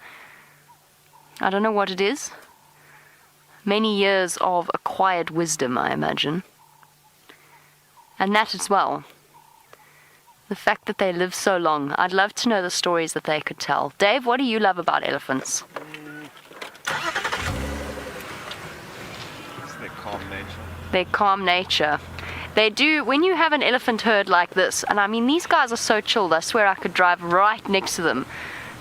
I don't know what it is. Many years of acquired wisdom, I imagine. And that as well. The fact that they live so long. I'd love to know the stories that they could tell. Dave, what do you love about elephants? It's their calm nature. Their calm nature. They do, when you have an elephant herd like this, and I mean, these guys are so chilled, I swear I could drive right next to them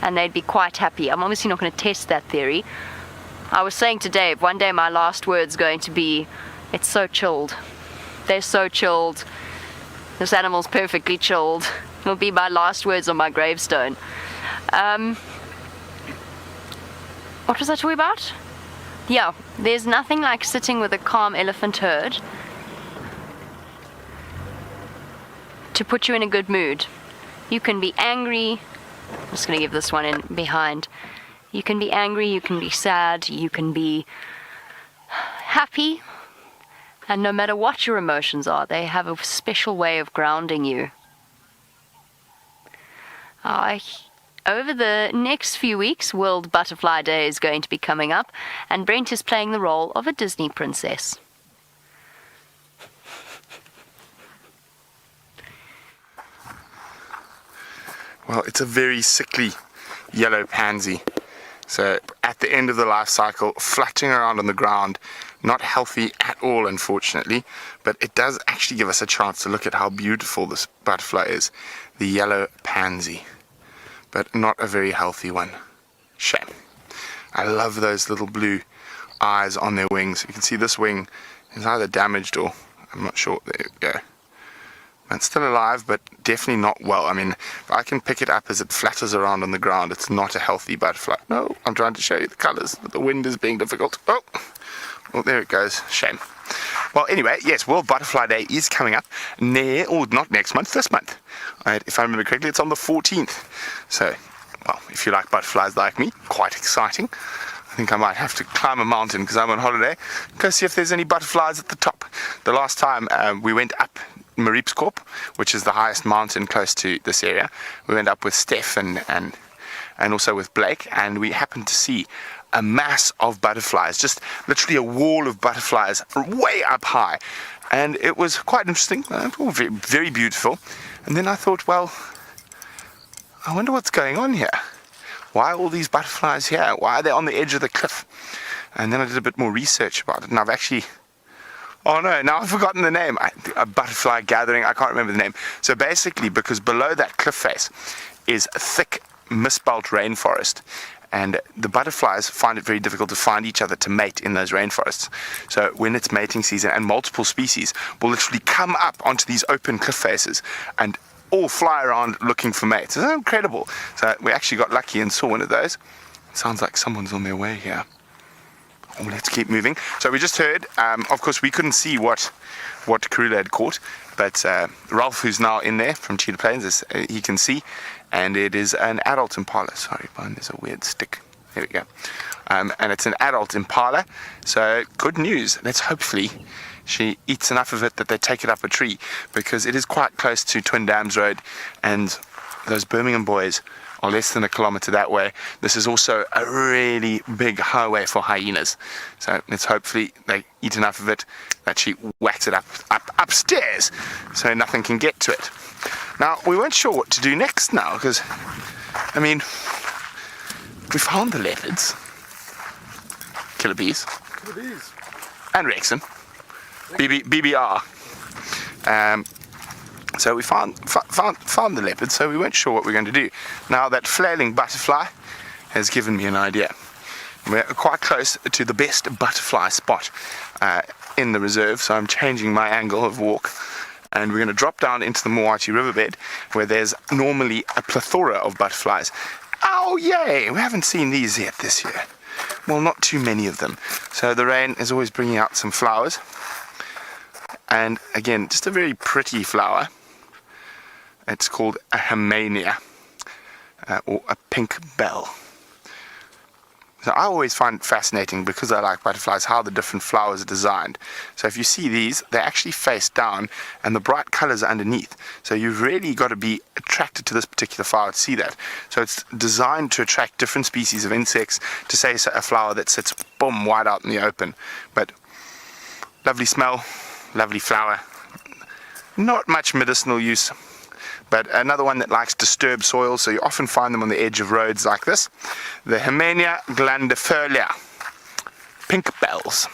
and they'd be quite happy. I'm obviously not going to test that theory. I was saying to Dave, one day my last word's going to be, it's so chilled. They're so chilled. This animal's perfectly chilled. It'll be my last words on my gravestone. What was I talking about? Yeah, there's nothing like sitting with a calm elephant herd to put you in a good mood. You can be angry. I'm just going to give this one in behind. You can be angry, you can be sad, you can be happy. And no matter what your emotions are, they have a special way of grounding you. Over the next few weeks, World Butterfly Day is going to be coming up, and Brent is playing the role of a Disney princess. Well, it's a very sickly yellow pansy. So at the end of the life cycle, fluttering around on the ground, not healthy at all, unfortunately, but it does actually give us a chance to look at how beautiful this butterfly is, the yellow pansy, but not a very healthy one. Shame. I love those little blue eyes on their wings. You can see this wing is either damaged or I'm not sure. There we go. It's still alive, but definitely not well. I mean, if I can pick it up as it flutters around on the ground, it's not a healthy butterfly. No, I'm trying to show you the colours, but the wind is being difficult. Oh, well, there it goes. Shame. Well, anyway, yes, World Butterfly Day is coming up. Not next month, this month. If I remember correctly, it's on the 14th. So, well, if you like butterflies like me, quite exciting. I think I might have to climb a mountain because I'm on holiday. Go see if there's any butterflies at the top. The last time we went up Mariepskorp, which is the highest mountain close to this area. We went up with Steph and also with Blake, and we happened to see a mass of butterflies, just literally a wall of butterflies way up high, and it was quite interesting, very, very beautiful. And then I thought, well, I wonder what's going on here. Why are all these butterflies here? Why are they on the edge of the cliff? And then I did a bit more research about it, and I've actually oh no, now I've forgotten the name. A butterfly gathering, I can't remember the name. So basically, because below that cliff face is thick misspelt rainforest, and the butterflies find it very difficult to find each other to mate in those rainforests. So when it's mating season, and multiple species will literally come up onto these open cliff faces and all fly around looking for mates. It's incredible. So we actually got lucky and saw one of those. It sounds like someone's on their way here. Oh, let's keep moving. So we just heard, of course we couldn't see what Karula had caught, but Ralph, who's now in there from Cheetah Plains, he can see, and it is an adult impala. Sorry, Brian, there's a weird stick. There we go. And it's an adult impala, so good news. Let's hopefully she eats enough of it that they take it up a tree, because it is quite close to Twin Dams Road, and those Birmingham boys are less than a kilometre that way. This is also a really big highway for hyenas, so let's hopefully they eat enough of it that she whacks it upstairs so nothing can get to it. Now, we weren't sure what to do next now, because I mean, we found the leopards, killer bees, and Rexon, BBR. So we found the leopard, so we weren't sure what we were going to do. Now that flailing butterfly has given me an idea. We're quite close to the best butterfly spot in the reserve, so I'm changing my angle of walk, and we're going to drop down into the Moati riverbed, where there's normally a plethora of butterflies. Oh yay! We haven't seen these yet this year. Well, not too many of them. So the rain is always bringing out some flowers. And again, just a very pretty flower. It's called a Hymania, or a pink bell. So I always find it fascinating, because I like butterflies, how the different flowers are designed. So if you see these, they actually face down and the bright colors are underneath. So you've really got to be attracted to this particular flower to see that. So it's designed to attract different species of insects, to say a flower that sits boom wide out in the open. But lovely smell, lovely flower, not much medicinal use. But another one that likes disturbed soil, so you often find them on the edge of roads like this. The Hymania glandifolia, pink bells.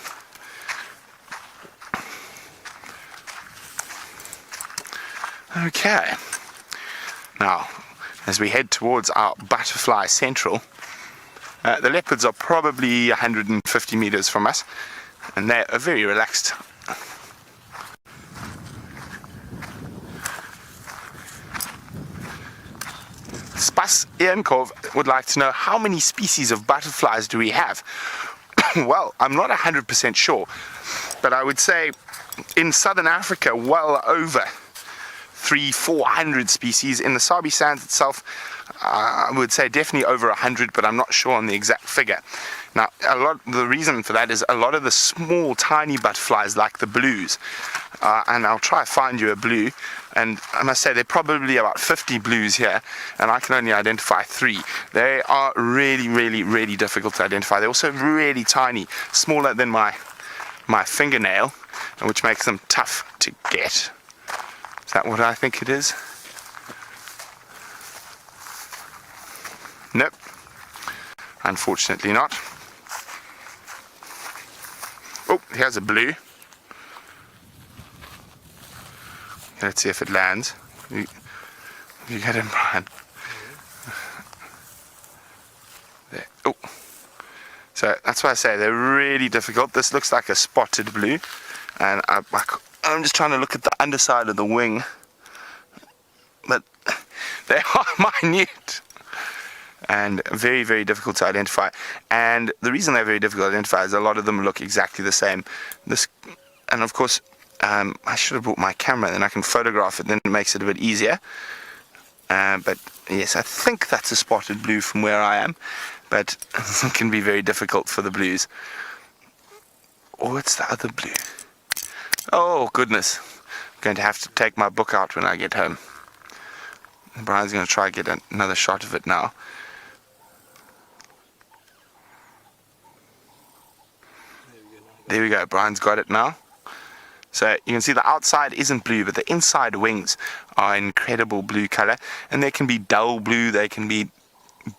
Okay, now as we head towards our butterfly central, the leopards are probably 150 meters from us, and they are very relaxed. Spas Iankov would like to know, how many species of butterflies do we have? Well, I'm not 100% sure, but I would say in southern Africa, well over 300-400 species. In the Sabi Sands itself, I would say definitely over 100, but I'm not sure on the exact figure. Now, the reason for that is a lot of the small, tiny butterflies, like the blues, and I'll try to find you a blue, and I must say there are probably about 50 blues here, and I can only identify 3. They are really, really, really difficult to identify. They're also really tiny, smaller than my fingernail, which makes them tough to get. Is that what I think it is? Nope. Unfortunately not. Oh, here's a blue. Let's see if it lands. You get him, Brian. There. Oh. So that's why I say they're really difficult. This looks like a spotted blue, and I'm just trying to look at the underside of the wing, but they are minute and very, very difficult to identify. And the reason they're very difficult to identify is a lot of them look exactly the same. And of course, I should have brought my camera, then I can photograph it, then it makes it a bit easier. But yes, I think that's a spotted blue from where I am, but it can be very difficult for the blues. Oh, it's the other blue. Oh goodness, I'm going to have to take my book out when I get home. Brian's going to try to get another shot of it now. There we go, Brian's got it now. So you can see the outside isn't blue, but the inside wings are incredible blue color, and they can be dull blue, they can be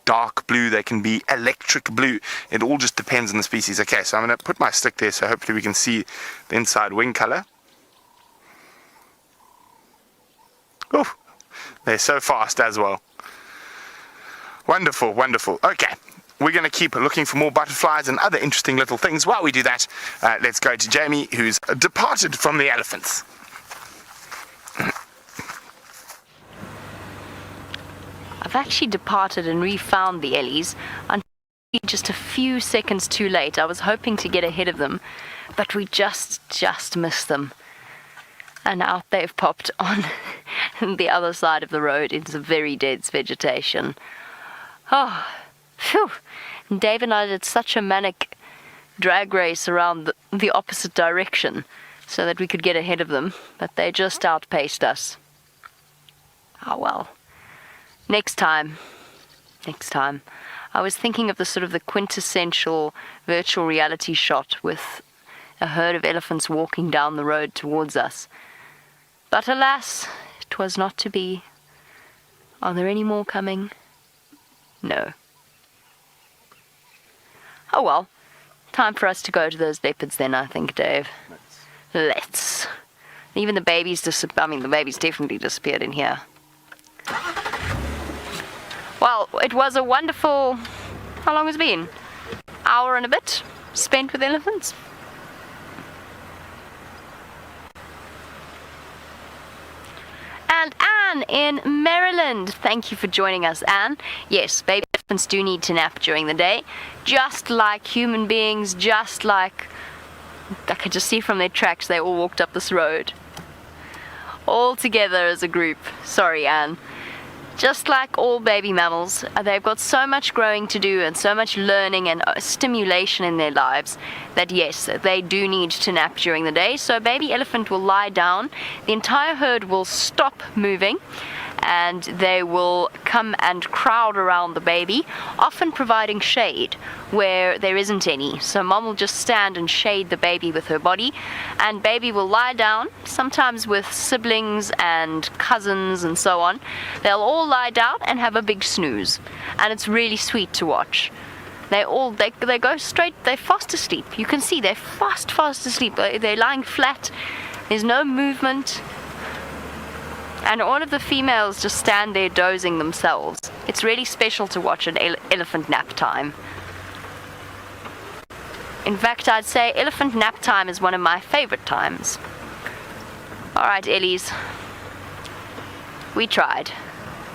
dark blue, they can be electric blue. It all just depends on the species. Okay, so I'm going to put my stick there so hopefully we can see the inside wing color. Oh, they're so fast as well. Wonderful, wonderful. Okay, we're going to keep looking for more butterflies and other interesting little things. While we do that, let's go to Jamie, who's departed from the elephants. I've actually departed and refound the Ellies. Just a few seconds too late. I was hoping to get ahead of them, but we just missed them. And out they've popped on the other side of the road into very dense vegetation. Oh, phew. Dave and I did such a manic drag race around the opposite direction so that we could get ahead of them, but they just outpaced us. Oh well. Next time. I was thinking of the quintessential virtual reality shot with a herd of elephants walking down the road towards us. But alas, it was not to be. Are there any more coming? No. Oh well, time for us to go to those leopards then, I think, Dave. Let's. Even the babies the babies definitely disappeared in here. Well, it was a wonderful, how long has it been? Hour and a bit spent with elephants. And Anne in Maryland. Thank you for joining us, Anne. Yes, baby elephants do need to nap during the day, just like human beings, just like, I could just see from their tracks, they all walked up this road. All together as a group. Sorry, Anne. Just like all baby mammals, they've got so much growing to do and so much learning and stimulation in their lives that yes, they do need to nap during the day. So a baby elephant will lie down, the entire herd will stop moving, and they will come and crowd around the baby, often providing shade where there isn't any. So mom will just stand and shade the baby with her body, and baby will lie down, sometimes with siblings and cousins and so on. They'll all lie down and have a big snooze, and it's really sweet to watch. They go straight, they're fast asleep. You can see they're fast asleep. They're lying flat, there's no movement. And all of the females just stand there dozing themselves. It's really special to watch an elephant nap time. In fact, I'd say elephant nap time is one of my favorite times. Alright, Ellies. We tried.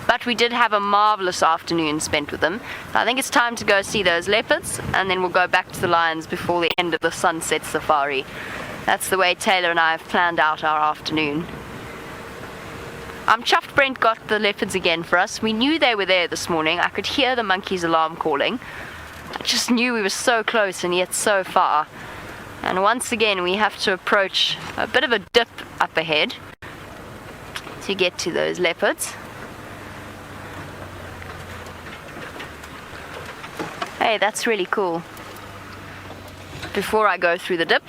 But we did have a marvelous afternoon spent with them. I think it's time to go see those leopards, and then we'll go back to the lions before the end of the sunset safari. That's the way Tayla and I have planned out our afternoon. I'm chuffed Brent got the leopards again for us. We knew they were there this morning. I could hear the monkey's alarm calling. I just knew we were so close and yet so far. And once again we have to approach a bit of a dip up ahead to get to those leopards. Hey, that's really cool. Before I go through the dip,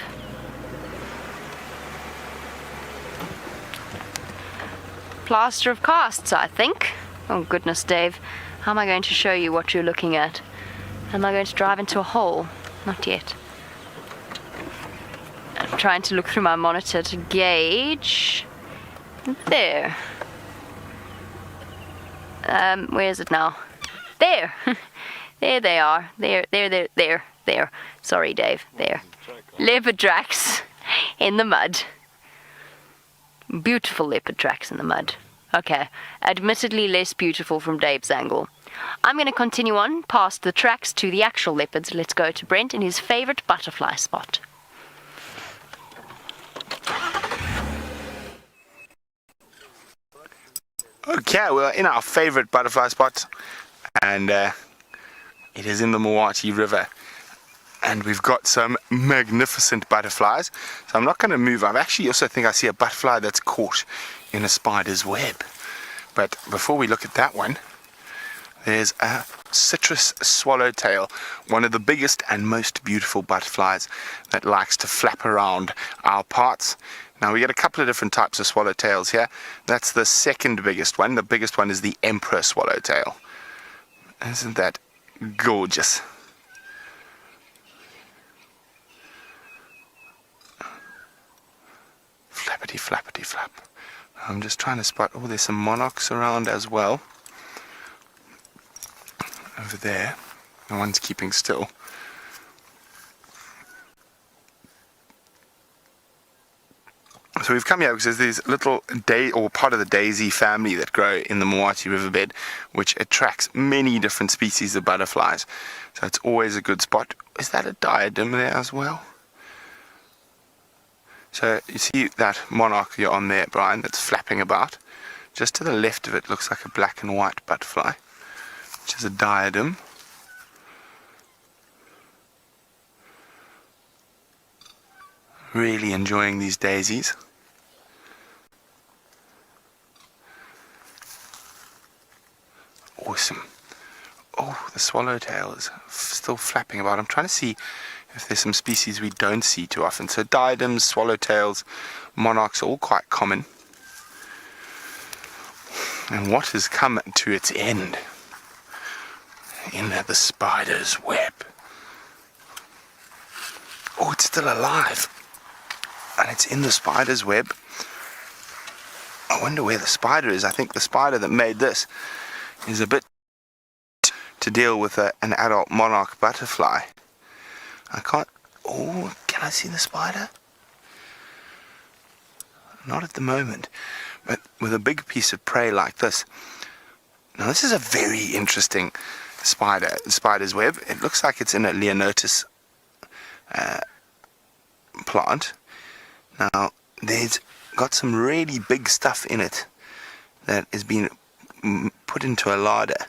plaster of casts, I think. Oh goodness, Dave. How am I going to show you what you're looking at? Am I going to drive into a hole? Not yet. I'm trying to look through my monitor to gauge. There. Where is it now? There. There they are. There. Sorry, Dave. There. Leopard tracks in the mud. Beautiful leopard tracks in the mud. Okay, admittedly less beautiful from Dave's angle. I'm going to continue on past the tracks to the actual leopards. Let's go to Brent in his favorite butterfly spot. Okay, we're in our favorite butterfly spot, and it is in the Moati River. And we've got some magnificent butterflies. So I'm not going to move. I actually also think I see a butterfly that's caught in a spider's web. But before we look at that one, there's a citrus swallowtail, one of the biggest and most beautiful butterflies that likes to flap around our parts. Now we get a couple of different types of swallowtails here. That's the second biggest one. The biggest one is the emperor swallowtail. Isn't that gorgeous? Flappity flappity flap. I'm just trying to spot, oh, there's some monarchs around as well. Over there. No one's keeping still. So we've come here because there's these little part of the daisy family that grow in the Moati riverbed, which attracts many different species of butterflies. So it's always a good spot. Is that a diadem there as well? So you see that monarch you're on there, Brian, that's flapping about. Just to the left of it looks like a black and white butterfly, which is a diadem. Really enjoying these daisies. Awesome. Oh, the swallowtail is still flapping about. I'm trying to see if there's some species we don't see too often. So diadems, swallowtails, monarchs are all quite common. And what has come to its end? In the spider's web. Oh, it's still alive. And it's in the spider's web. I wonder where the spider is. I think the spider that made this is a bit to deal with an adult monarch butterfly. I can't... Oh, can I see the spider? Not at the moment. But with a big piece of prey like this... Now this is a very interesting spider's web. It looks like it's in a Leonotis plant. Now, there's got some really big stuff in it that has been put into a larder.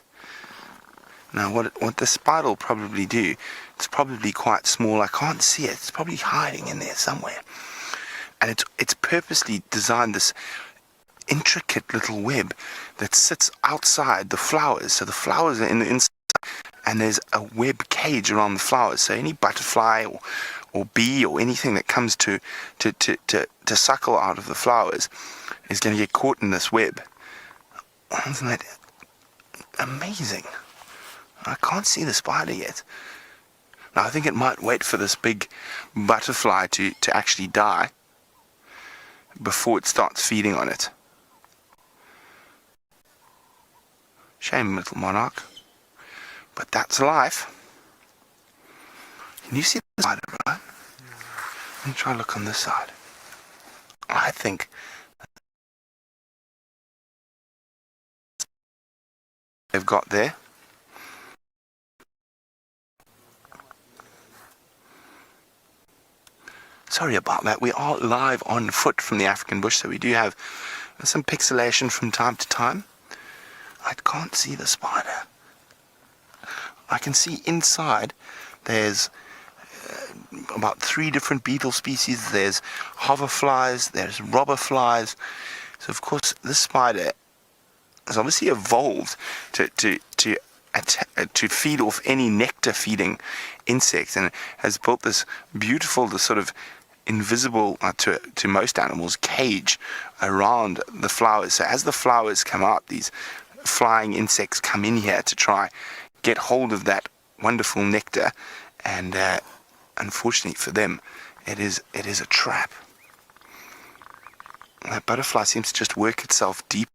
Now, what the spider will probably do, it's probably quite small. I can't see it. It's probably hiding in there somewhere. And it's purposely designed this intricate little web that sits outside the flowers. So the flowers are in the inside, and there's a web cage around the flowers. So any butterfly or bee or anything that comes to suckle out of the flowers is going to get caught in this web. Isn't that amazing? I can't see the spider yet. Now I think it might wait for this big butterfly to actually die before it starts feeding on it. Shame, little monarch. But that's life. Can you see the spider, right? Let me try to look on this side. I think they've got there. Sorry about that. We are live on foot from the African bush, so we do have some pixelation from time to time. I can't see the spider. I can see inside there's about 3 different beetle species. There's hoverflies, there's robberflies. So of course this spider has obviously evolved to feed off any nectar feeding insects, and has built this beautiful, this sort of invisible to most animals cage around the flowers. So as the flowers come out, these flying insects come in here to try get hold of that wonderful nectar, and unfortunately for them, it is a trap. That butterfly seems to just work itself deep.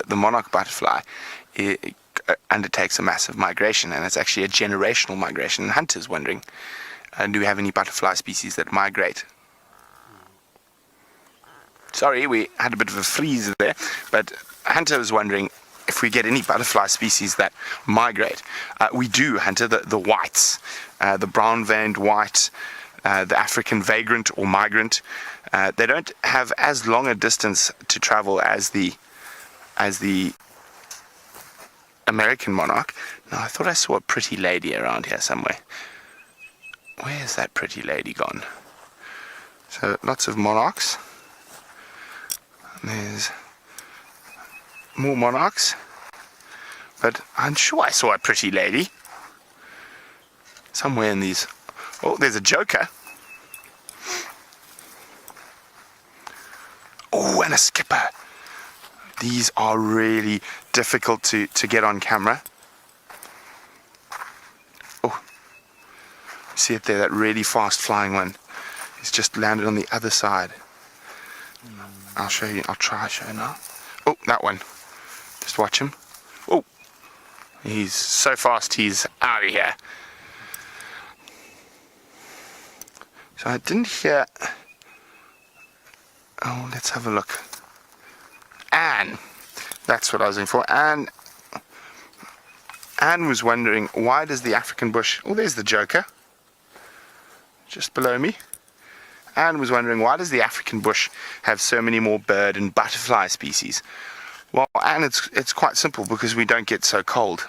The monarch butterfly undertakes a massive migration, and it's actually a generational migration. And Hunter's wondering, do we have any butterfly species that migrate? Sorry, we had a bit of a freeze there, but Hunter was wondering if we get any butterfly species that migrate. We do, Hunter, the whites, the brown-veined white, the African vagrant or migrant. They don't have as long a distance to travel as the American monarch. Now, I thought I saw a pretty lady around here somewhere. Where's that pretty lady gone? So, lots of monarchs. There's more monarchs. But I'm sure I saw a pretty lady somewhere in these. Oh, there's a joker. Oh, and a skipper. These are really difficult to get on camera. see it there, that really fast flying one. He's just landed on the other side. I'll show you. I'll try to show you now. Oh, that one. Just watch him. Oh, he's so fast, he's out of here. So I didn't hear... Oh, let's have a look. Anne. That's what I was looking for. Anne was wondering, why does the African bush... Oh, there's the joker. Just below me. Anne was wondering, why does the African bush have so many more bird and butterfly species? Well, Anne, it's quite simple, because we don't get so cold.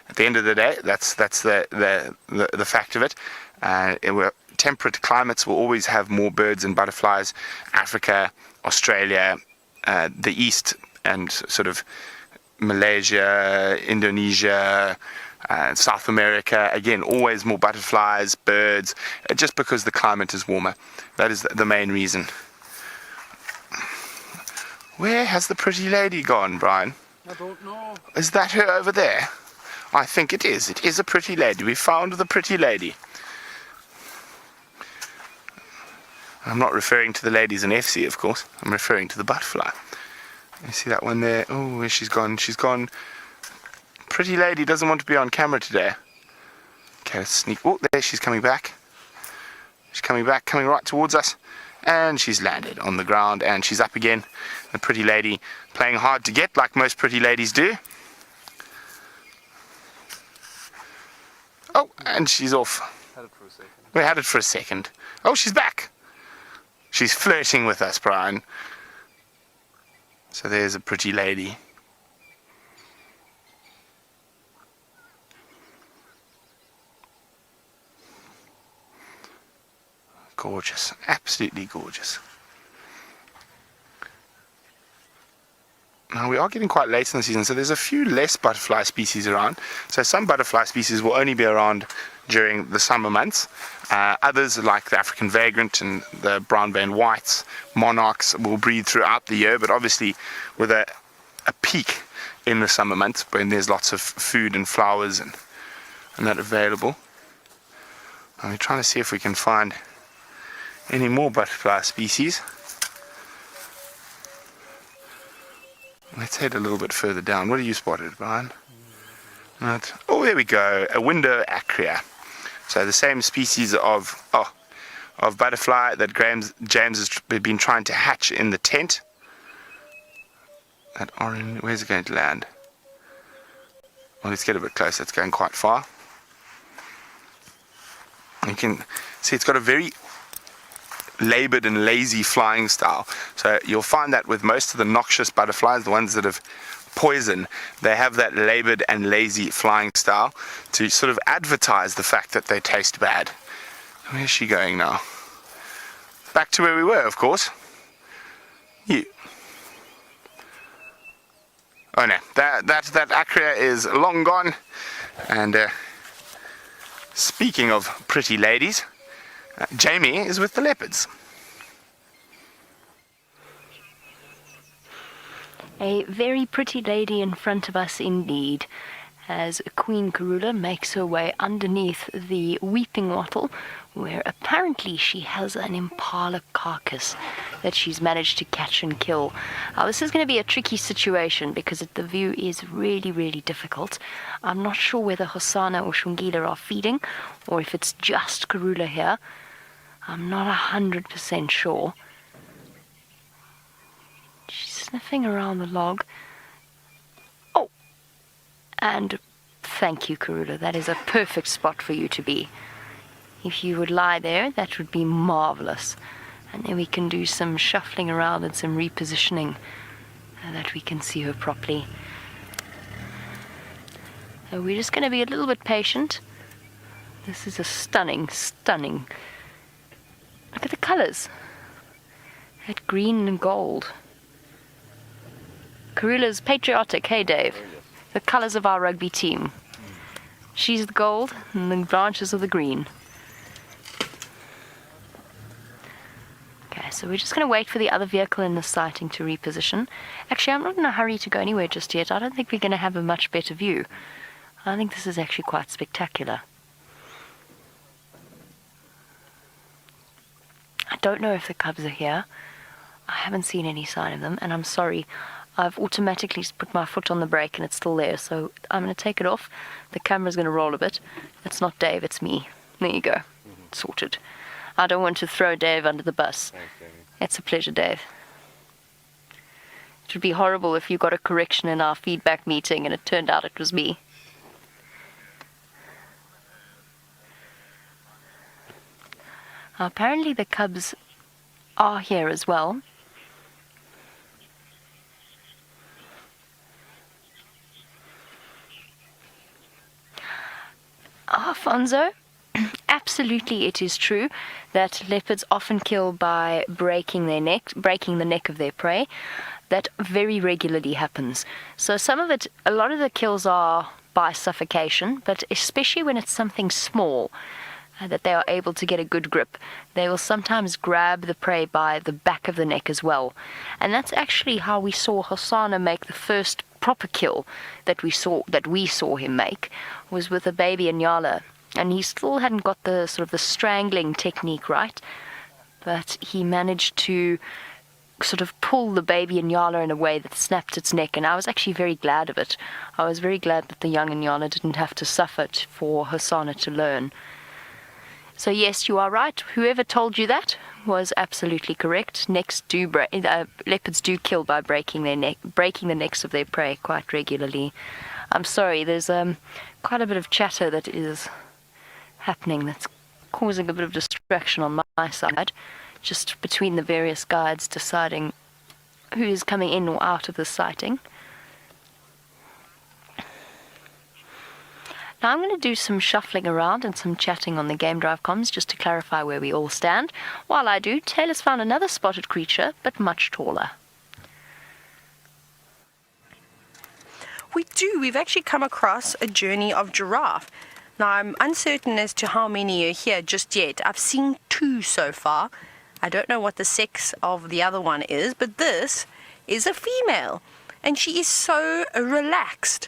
At the end of the day, that's the fact of it. Temperate climates will always have more birds and butterflies. Africa, Australia, the East, and sort of Malaysia, Indonesia, South America, again, always more butterflies, birds, just because the climate is warmer. That is the main reason. Where has the pretty lady gone, Brian? I don't know. Is that her over there? I think it is. It is a pretty lady. We found the pretty lady. I'm not referring to the ladies in FC, of course. I'm referring to the butterfly. You see that one there? Oh, where she's gone. She's gone. Pretty lady doesn't want to be on camera today. Okay, let's sneak. Oh, there she's coming back. She's coming back, coming right towards us. And she's landed on the ground, and she's up again. The pretty lady playing hard to get, like most pretty ladies do. Oh, and she's off. Had it for a second. We had it for a second. Oh, she's back. She's flirting with us, Brian. So there's a pretty lady. Gorgeous, absolutely gorgeous. Now we are getting quite late in the season, so there's a few less butterfly species around. So some butterfly species will only be around during the summer months. Others, like the African vagrant and the brown-veined whites, monarchs, will breed throughout the year, but obviously with a peak in the summer months when there's lots of food and flowers and that available. And we're trying to see if we can find any more butterfly species. Let's head a little bit further down. What have you spotted, Brian? Right. Oh, there we go. A window acrea. So the same species of butterfly that James has been trying to hatch in the tent. That orange, where's it going to land? Well, let's get a bit closer. It's going quite far. You can see it's got a very labored and lazy flying style. So you'll find that with most of the noxious butterflies, the ones that have poison, they have that labored and lazy flying style to sort of advertise the fact that they taste bad. Where's she going now? Back to where we were, of course. You. Oh no, that acrea is long gone. And speaking of pretty ladies, Jamie is with the leopards. A very pretty lady in front of us indeed, as Queen Karula makes her way underneath the weeping wattle, where apparently she has an impala carcass that she's managed to catch and kill. Now, this is going to be a tricky situation because the view is really, really difficult. I'm not sure whether Hosana or Shungila are feeding, or if it's just Karula here. I'm not 100% sure. She's sniffing around the log. Oh! And thank you, Karula. That is a perfect spot for you to be. If you would lie there, that would be marvelous. And then we can do some shuffling around and some repositioning so that we can see her properly. So we're just going to be a little bit patient. This is a stunning, stunning... Look at the colours. That green and gold. Karula's patriotic, hey Dave. The colours of our rugby team. She's the gold and the branches are the green. Okay, so we're just going to wait for the other vehicle in the sighting to reposition. Actually, I'm not in a hurry to go anywhere just yet. I don't think we're going to have a much better view. I think this is actually quite spectacular. don't know if the cubs are here. I haven't seen any sign of them, and I'm sorry. I've automatically put my foot on the brake and it's still there, so I'm going to take it off. The camera's going to roll a bit. It's not Dave, it's me. There you go. Sorted. I don't want to throw Dave under the bus. Thanks, Jamie. It's a pleasure, Dave. It would be horrible if you got a correction in our feedback meeting and it turned out it was me. Apparently the cubs are here as well. Alfonso, absolutely it is true that leopards often kill by breaking the neck of their prey. That very regularly happens. So a lot of the kills are by suffocation, but especially when it's something small that they are able to get a good grip, they will sometimes grab the prey by the back of the neck as well. And that's actually how we saw Hosanna make the first proper kill that we saw him make, was with a baby Inyala. And he still hadn't got the sort of the strangling technique right, but he managed to sort of pull the baby Inyala in a way that snapped its neck, and I was actually very glad of it. I was very glad that the young Inyala didn't have to suffer for Hosanna to learn. So yes, you are right. Whoever told you that was absolutely correct. Leopards do kill by breaking the necks of their prey quite regularly. I'm sorry, there's quite a bit of chatter that is happening that's causing a bit of distraction on my side, just between the various guides deciding who is coming in or out of the sighting. Now I'm going to do some shuffling around and some chatting on the Game Drive comms just to clarify where we all stand. While I do, Taylor's found another spotted creature, but much taller. We do. We've actually come across a journey of giraffe. Now, I'm uncertain as to how many are here just yet. I've seen 2 so far. I don't know what the sex of the other one is, but this is a female, and she is so relaxed.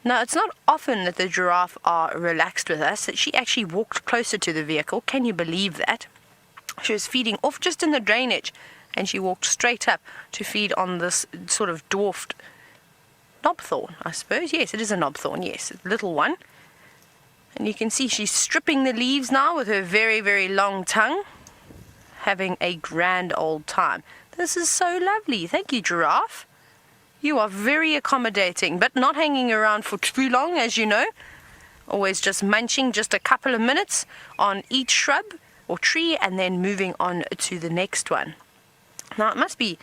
Now, it's not often that the giraffe are relaxed with us. She actually walked closer to the vehicle. Can you believe that? She was feeding off just in the drainage, and she walked straight up to feed on this sort of dwarfed knobthorn, I suppose. Yes, it is a knobthorn, yes, a little one. And you can see she's stripping the leaves now with her very, very long tongue, having a grand old time. This is so lovely. Thank you, giraffe. You are very accommodating, but not hanging around for too long, as you know. Always just munching just a couple of minutes on each shrub or tree and then moving on to the next one. Now, it must be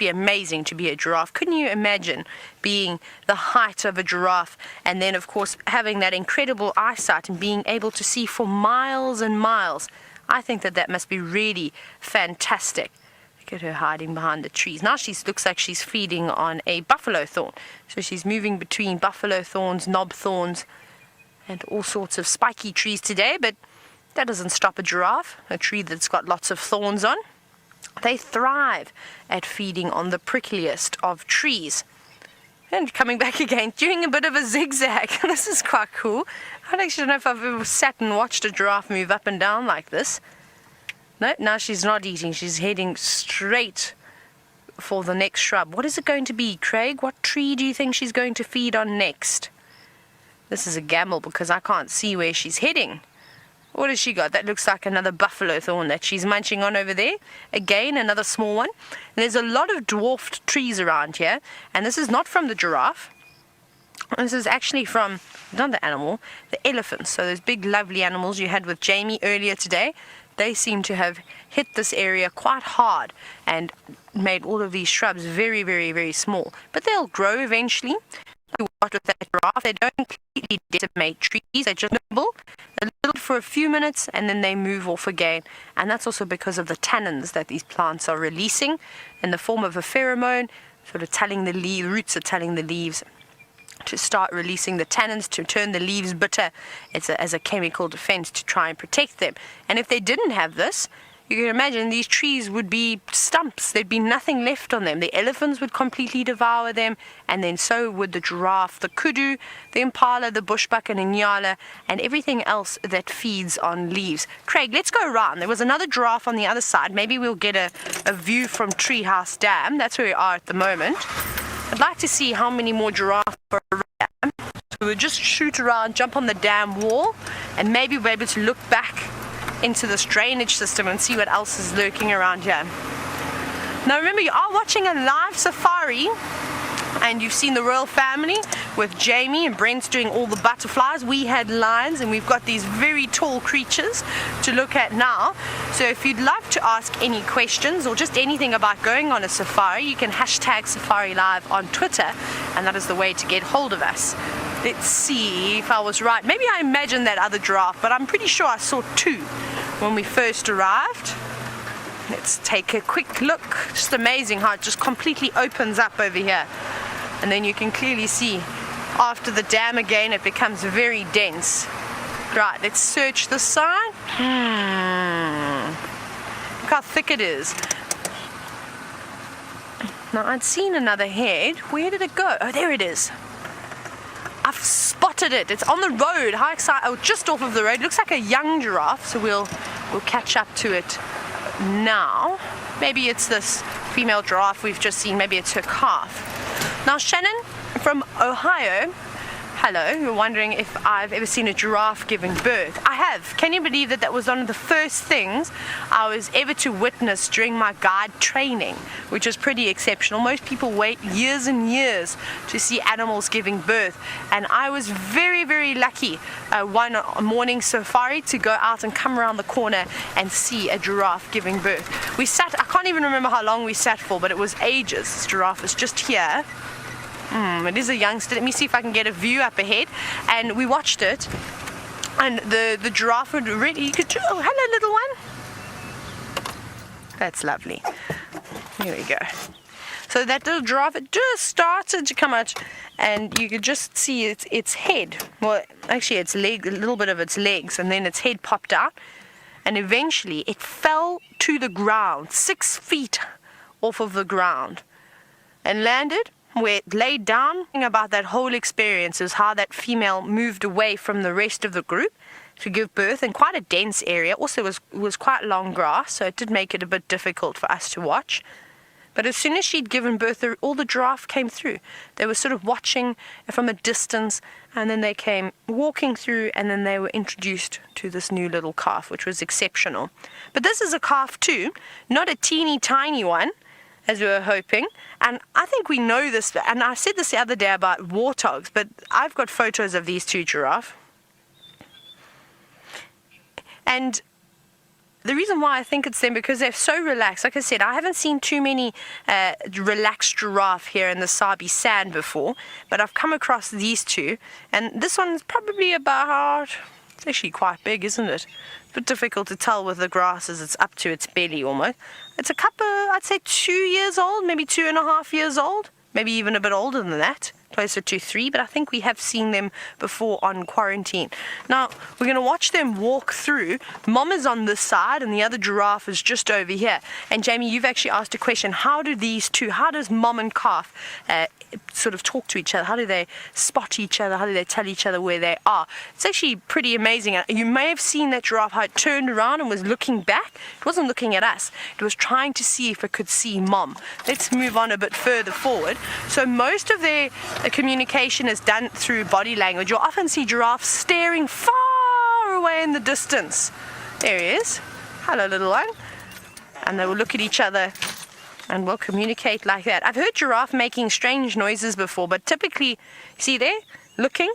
amazing to be a giraffe. Couldn't you imagine being the height of a giraffe and then, of course, having that incredible eyesight and being able to see for miles and miles? I think that must be really fantastic. Look at her hiding behind the trees. Now she looks like she's feeding on a buffalo thorn. So she's moving between buffalo thorns, knob thorns, and all sorts of spiky trees today. But that doesn't stop a giraffe, a tree that's got lots of thorns on. They thrive at feeding on the prickliest of trees. And coming back again, doing a bit of a zigzag. This is quite cool. I actually don't know if I've ever sat and watched a giraffe move up and down like this. No, now she's not eating. She's heading straight for the next shrub. What is it going to be, Craig? What tree do you think she's going to feed on next? This is a gamble because I can't see where she's heading. What has she got? That looks like another buffalo thorn that she's munching on over there. Again, another small one. And there's a lot of dwarfed trees around here. And this is not from the giraffe. This is actually from another animal, the elephants. So those big, lovely animals you had with Jamie earlier today, they seem to have hit this area quite hard and made all of these shrubs very, very, very small. But they'll grow eventually. What with that giraffe, they don't completely decimate trees. They just nibble a little for a few minutes and then they move off again. And that's also because of the tannins that these plants are releasing in the form of a pheromone, sort of telling the roots are telling the leaves to start releasing the tannins to turn the leaves bitter. It's as a chemical defense to try and protect them. And if they didn't have this, you can imagine these trees would be stumps. There'd be nothing left on them. The elephants would completely devour them, and then so would the giraffe, the kudu, the impala, the bushbuck and inyala, and everything else that feeds on leaves. Craig, let's go around. There was another giraffe on the other side. Maybe we'll get a view from Treehouse Dam. That's where we are at the moment. I'd like to see how many more giraffes are around. So we'll just shoot around, jump on the dam wall, and maybe we'll be able to look back into this drainage system and see what else is lurking around here. Now remember, you are watching a live safari, and you've seen the royal family with Jamie and Brent doing all the butterflies. We had lions, and we've got these very tall creatures to look at now. So if you'd like to ask any questions or just anything about going on a safari, you can hashtag Safari Live on Twitter, and that is the way to get hold of us. Let's see if I was right. Maybe I imagined that other giraffe, but I'm pretty sure I saw two when we first arrived. Let's take a quick look. Just amazing how it just completely opens up over here. And then you can clearly see after the dam again, it becomes very dense. Right, let's search the side. Look how thick it is. Now, I'd seen another head. Where did it go? Oh, there it is. I've spotted it. It's on the road. How exciting. Oh, just off of the road. It looks like a young giraffe, so we'll catch up to it now. Maybe it's this female giraffe we've just seen. Maybe it's her calf. Now, Shannon from Ohio, hello. You're wondering if I've ever seen a giraffe giving birth. I have. Can you believe that that was one of the first things I was ever to witness during my guide training, which is pretty exceptional. Most people wait years and years to see animals giving birth, and I was very, very lucky one morning safari to go out and come around the corner and see a giraffe giving birth. We sat, I can't even remember how long we sat for, but it was ages. This giraffe was just here. It is a youngster. Let me see if I can get a view up ahead. And we watched it, and the giraffe would really, you could, oh, hello little one. That's lovely. Here we go. So that little giraffe, it just started to come out, and you could just see its head. Well, actually its leg, a little bit of its legs, and then its head popped out, and eventually it fell to the ground, 6 feet off of the ground, and landed where it laid down. About that whole experience is how that female moved away from the rest of the group to give birth in quite a dense area. Also was quite long grass, so it did make it a bit difficult for us to watch. But as soon as she'd given birth, all the giraffe came through. They were sort of watching from a distance, and then they came walking through, and then they were introduced to this new little calf, which was exceptional. But this is a calf too, not a teeny tiny one, as we were hoping. And I think we know this, and I said this the other day about warthogs, but I've got photos of these two giraffes. And the reason why I think it's them, because they're so relaxed. Like I said, I haven't seen too many relaxed giraffe here in the Sabi Sand before, but I've come across these two, and this one's probably about, it's actually quite big, isn't it? A bit difficult to tell with the grasses. It's up to its belly almost. It's a couple, I'd say 2 years old, maybe 2.5 years old, maybe even a bit older than that, closer to 3, but I think we have seen them before on quarantine. Now, we're going to watch them walk through. Mom is on this side, and the other giraffe is just over here. And Jamie, you've actually asked a question. How does mom and calf sort of talk to each other? How do they spot each other? How do they tell each other where they are? It's actually pretty amazing. You may have seen that giraffe, how it turned around and was looking back. It wasn't looking at us. It was trying to see if it could see mom. Let's move on a bit further forward. So most of their communication is done through body language. You'll often see giraffes staring far away in the distance. There he is. Hello, little one. And they will look at each other and will communicate like that. I've heard giraffe making strange noises before, but typically, see there, looking,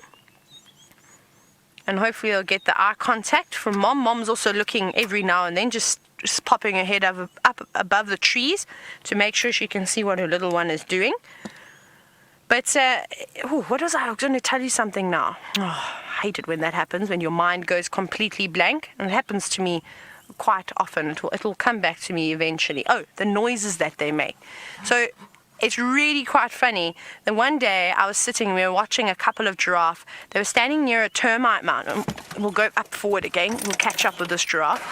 and hopefully they'll get the eye contact from mom. Mom's also looking every now and then, just popping her head up above the trees to make sure she can see what her little one is doing. But what was I going to tell you something now? Oh, I hate it when that happens, when your mind goes completely blank, and it happens to me quite often. It'll come back to me eventually. Oh, the noises that they make. So it's really quite funny. Then one day I was sitting, we were watching a couple of giraffe. They were standing near a termite mound. We'll go up forward again. We'll catch up with this giraffe.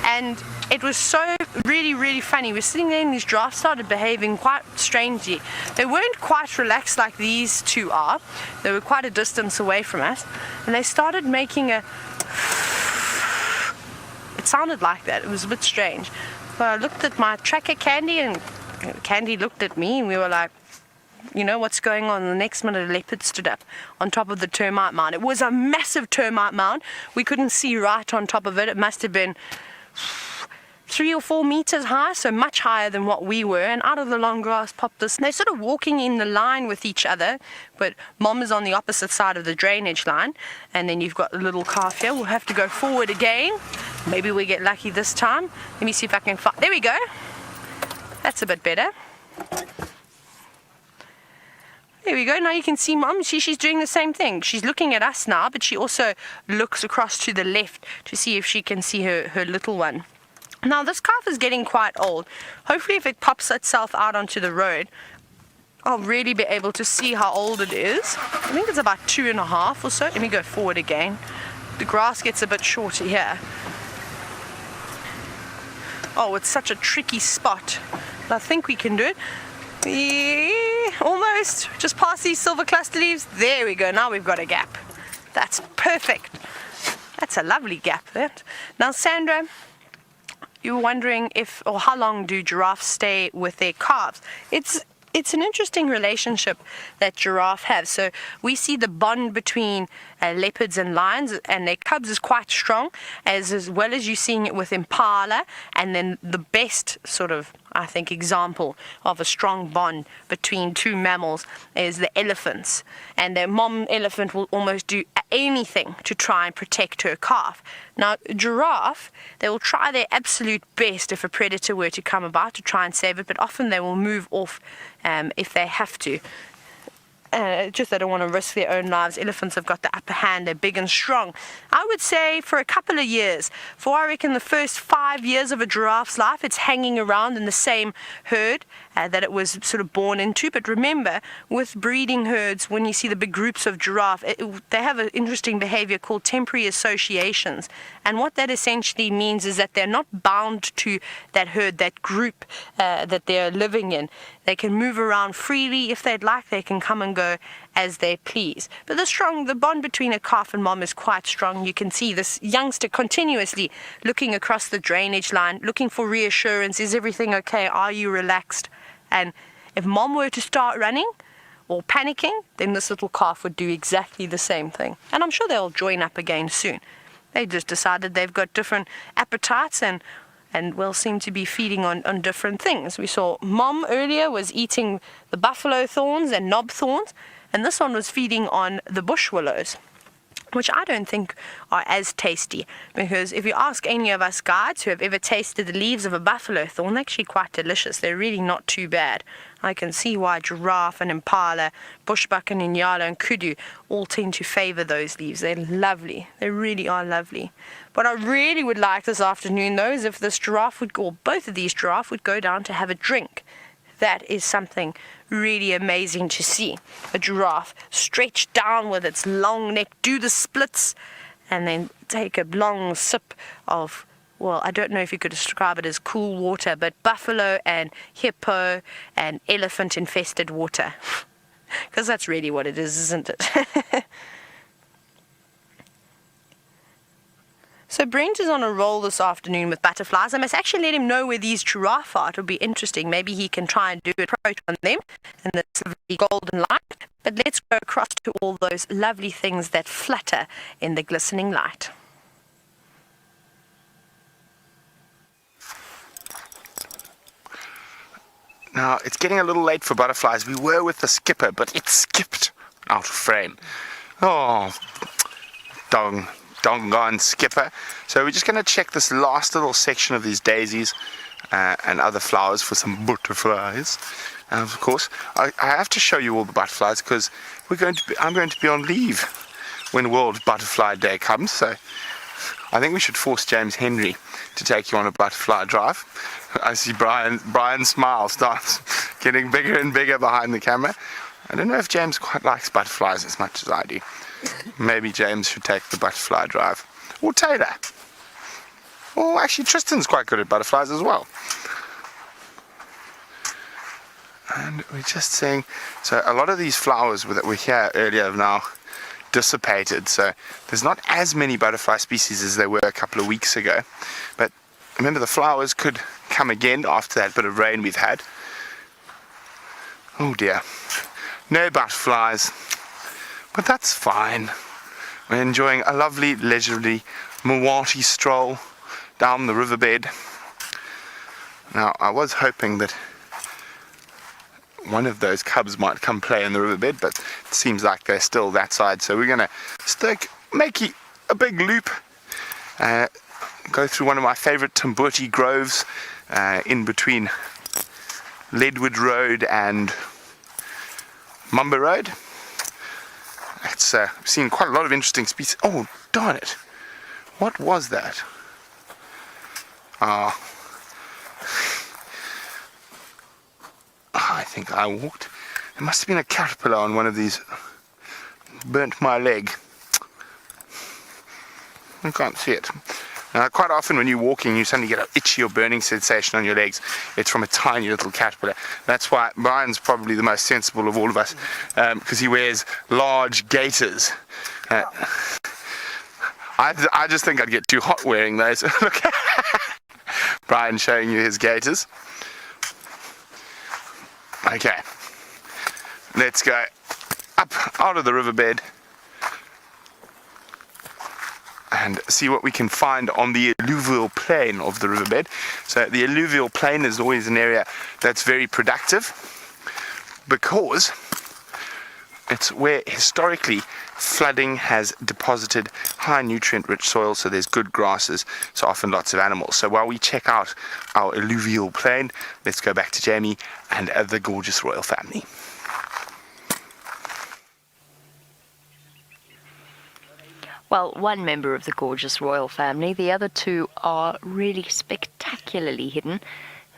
And it was so really funny. We were sitting there and these giraffes started behaving quite strangely. They weren't quite relaxed like these two are. They were quite a distance away from us. And they started making a... It sounded like that. It was a bit strange. But I looked at my tracker Candy, and Candy looked at me, and we were like, you know what's going on? The next minute a leopard stood up on top of the termite mound. It was a massive termite mound. We couldn't see right on top of it. It must have been 3 or 4 meters high, so much higher than what we were, and out of the long grass popped this. They're sort of walking in the line with each other, but Mom is on the opposite side of the drainage line, and then you've got the little calf here. We'll have to go forward again. Maybe we get lucky this time. Let me see if I can find... There we go. That's a bit better. There we go. Now you can see Mom. She's doing the same thing. She's looking at us now, but she also looks across to the left to see if she can see her little one. Now this calf is getting quite old. Hopefully if it pops itself out onto the road, I'll really be able to see how old it is. I think it's about 2.5 or so. Let me go forward again. The grass gets a bit shorter here. Oh, it's such a tricky spot. But I think we can do it. Yeah, almost. Just past these silver cluster leaves. There we go. Now we've got a gap. That's perfect. That's a lovely gap there. Now, Sandra, you were wondering if or how long do giraffes stay with their calves? It's an interesting relationship that giraffe have. So we see the bond between leopards and lions, and their cubs is quite strong, as well as you're seeing it with impala. And then the best sort of, I think, example of a strong bond between two mammals is the elephants. And their mom elephant will almost do anything to try and protect her calf. Now, giraffe, they will try their absolute best if a predator were to come about to try and save it, but often they will move off if they have to. Just they don't want to risk their own lives. Elephants have got the upper hand. They're big and strong. I would say for a couple of years, for I reckon the first 5 years of a giraffe's life, it's hanging around in the same herd that it was sort of born into. But remember, with breeding herds, when you see the big groups of giraffe, they have an interesting behavior called temporary associations. And what that essentially means is that they're not bound to that herd, that group that they're living in. They can move around freely if they'd like. They can come and go as they please. But the bond between a calf and mom is quite strong. You can see this youngster continuously looking across the drainage line, looking for reassurance. Is everything okay? Are you relaxed? And if mom were to start running or panicking, then this little calf would do exactly the same thing. And I'm sure they'll join up again soon. They just decided they've got different appetites and will seem to be feeding on different things. We saw mom earlier was eating the buffalo thorns and knob thorns, and this one was feeding on the bush willows, which I don't think are as tasty, because if you ask any of us guides who have ever tasted the leaves of a buffalo thorn, they're actually quite delicious. They're really not too bad. I can see why giraffe and impala, bushbuck and inyala and kudu all tend to favor those leaves. They're lovely. They really are lovely. What I really would like this afternoon, though, is if this giraffe or both of these giraffe would go down to have a drink. That is something really amazing to see. A giraffe stretched down with its long neck, do the splits, and then take a long sip of, well, I don't know if you could describe it as cool water, but buffalo and hippo and elephant infested water. Because that's really what it is, isn't it? So Brent is on a roll this afternoon with butterflies. I must actually let him know where these giraffe are. It'll be interesting. Maybe he can try and do a approach on them in the silvery golden light. But let's go across to all those lovely things that flutter in the glistening light. Now, it's getting a little late for butterflies. We were with the skipper, but it skipped out of frame. Oh, doggone skipper. So we're just going to check this last little section of these daisies and other flowers for some butterflies. And of course, I have to show you all the butterflies because I'm going to be on leave when World Butterfly Day comes. So I think we should force James Henry to take you on a butterfly drive. I see Brian smile starts getting bigger and bigger behind the camera. I don't know if James quite likes butterflies as much as I do. Maybe James should take the butterfly drive. Or Taylor. Or actually Tristan's quite good at butterflies as well. And we're just seeing, so a lot of these flowers that were here earlier have now dissipated. So there's not as many butterfly species as there were a couple of weeks ago. But remember, the flowers could come again after that bit of rain we've had. Oh dear. No butterflies. But that's fine. We're enjoying a lovely, leisurely Mawati stroll down the riverbed. Now, I was hoping that one of those cubs might come play in the riverbed, but it seems like they're still that side. So we're going to make a big loop, go through one of my favorite Tambuti groves in between Leadwood Road and Mumba Road. It's seen quite a lot of interesting species. Oh, darn it. What was that? I think I walked. There must have been a caterpillar on one of these. Burnt my leg. I can't see it. Quite often when you're walking, you suddenly get an itchy or burning sensation on your legs. It's from a tiny little caterpillar. That's why Brian's probably the most sensible of all of us, because he wears large gaiters. I just think I'd get too hot wearing those. Look, Brian showing you his gaiters. Okay, let's go up out of the riverbed and see what we can find on the alluvial plain of the riverbed. So the alluvial plain is always an area that's very productive because it's where historically flooding has deposited high nutrient-rich soil, so there's good grasses, so often lots of animals. So while we check out our alluvial plain, let's go back to Jamie and the gorgeous royal family. Well, one member of the gorgeous royal family, the other two are really spectacularly hidden.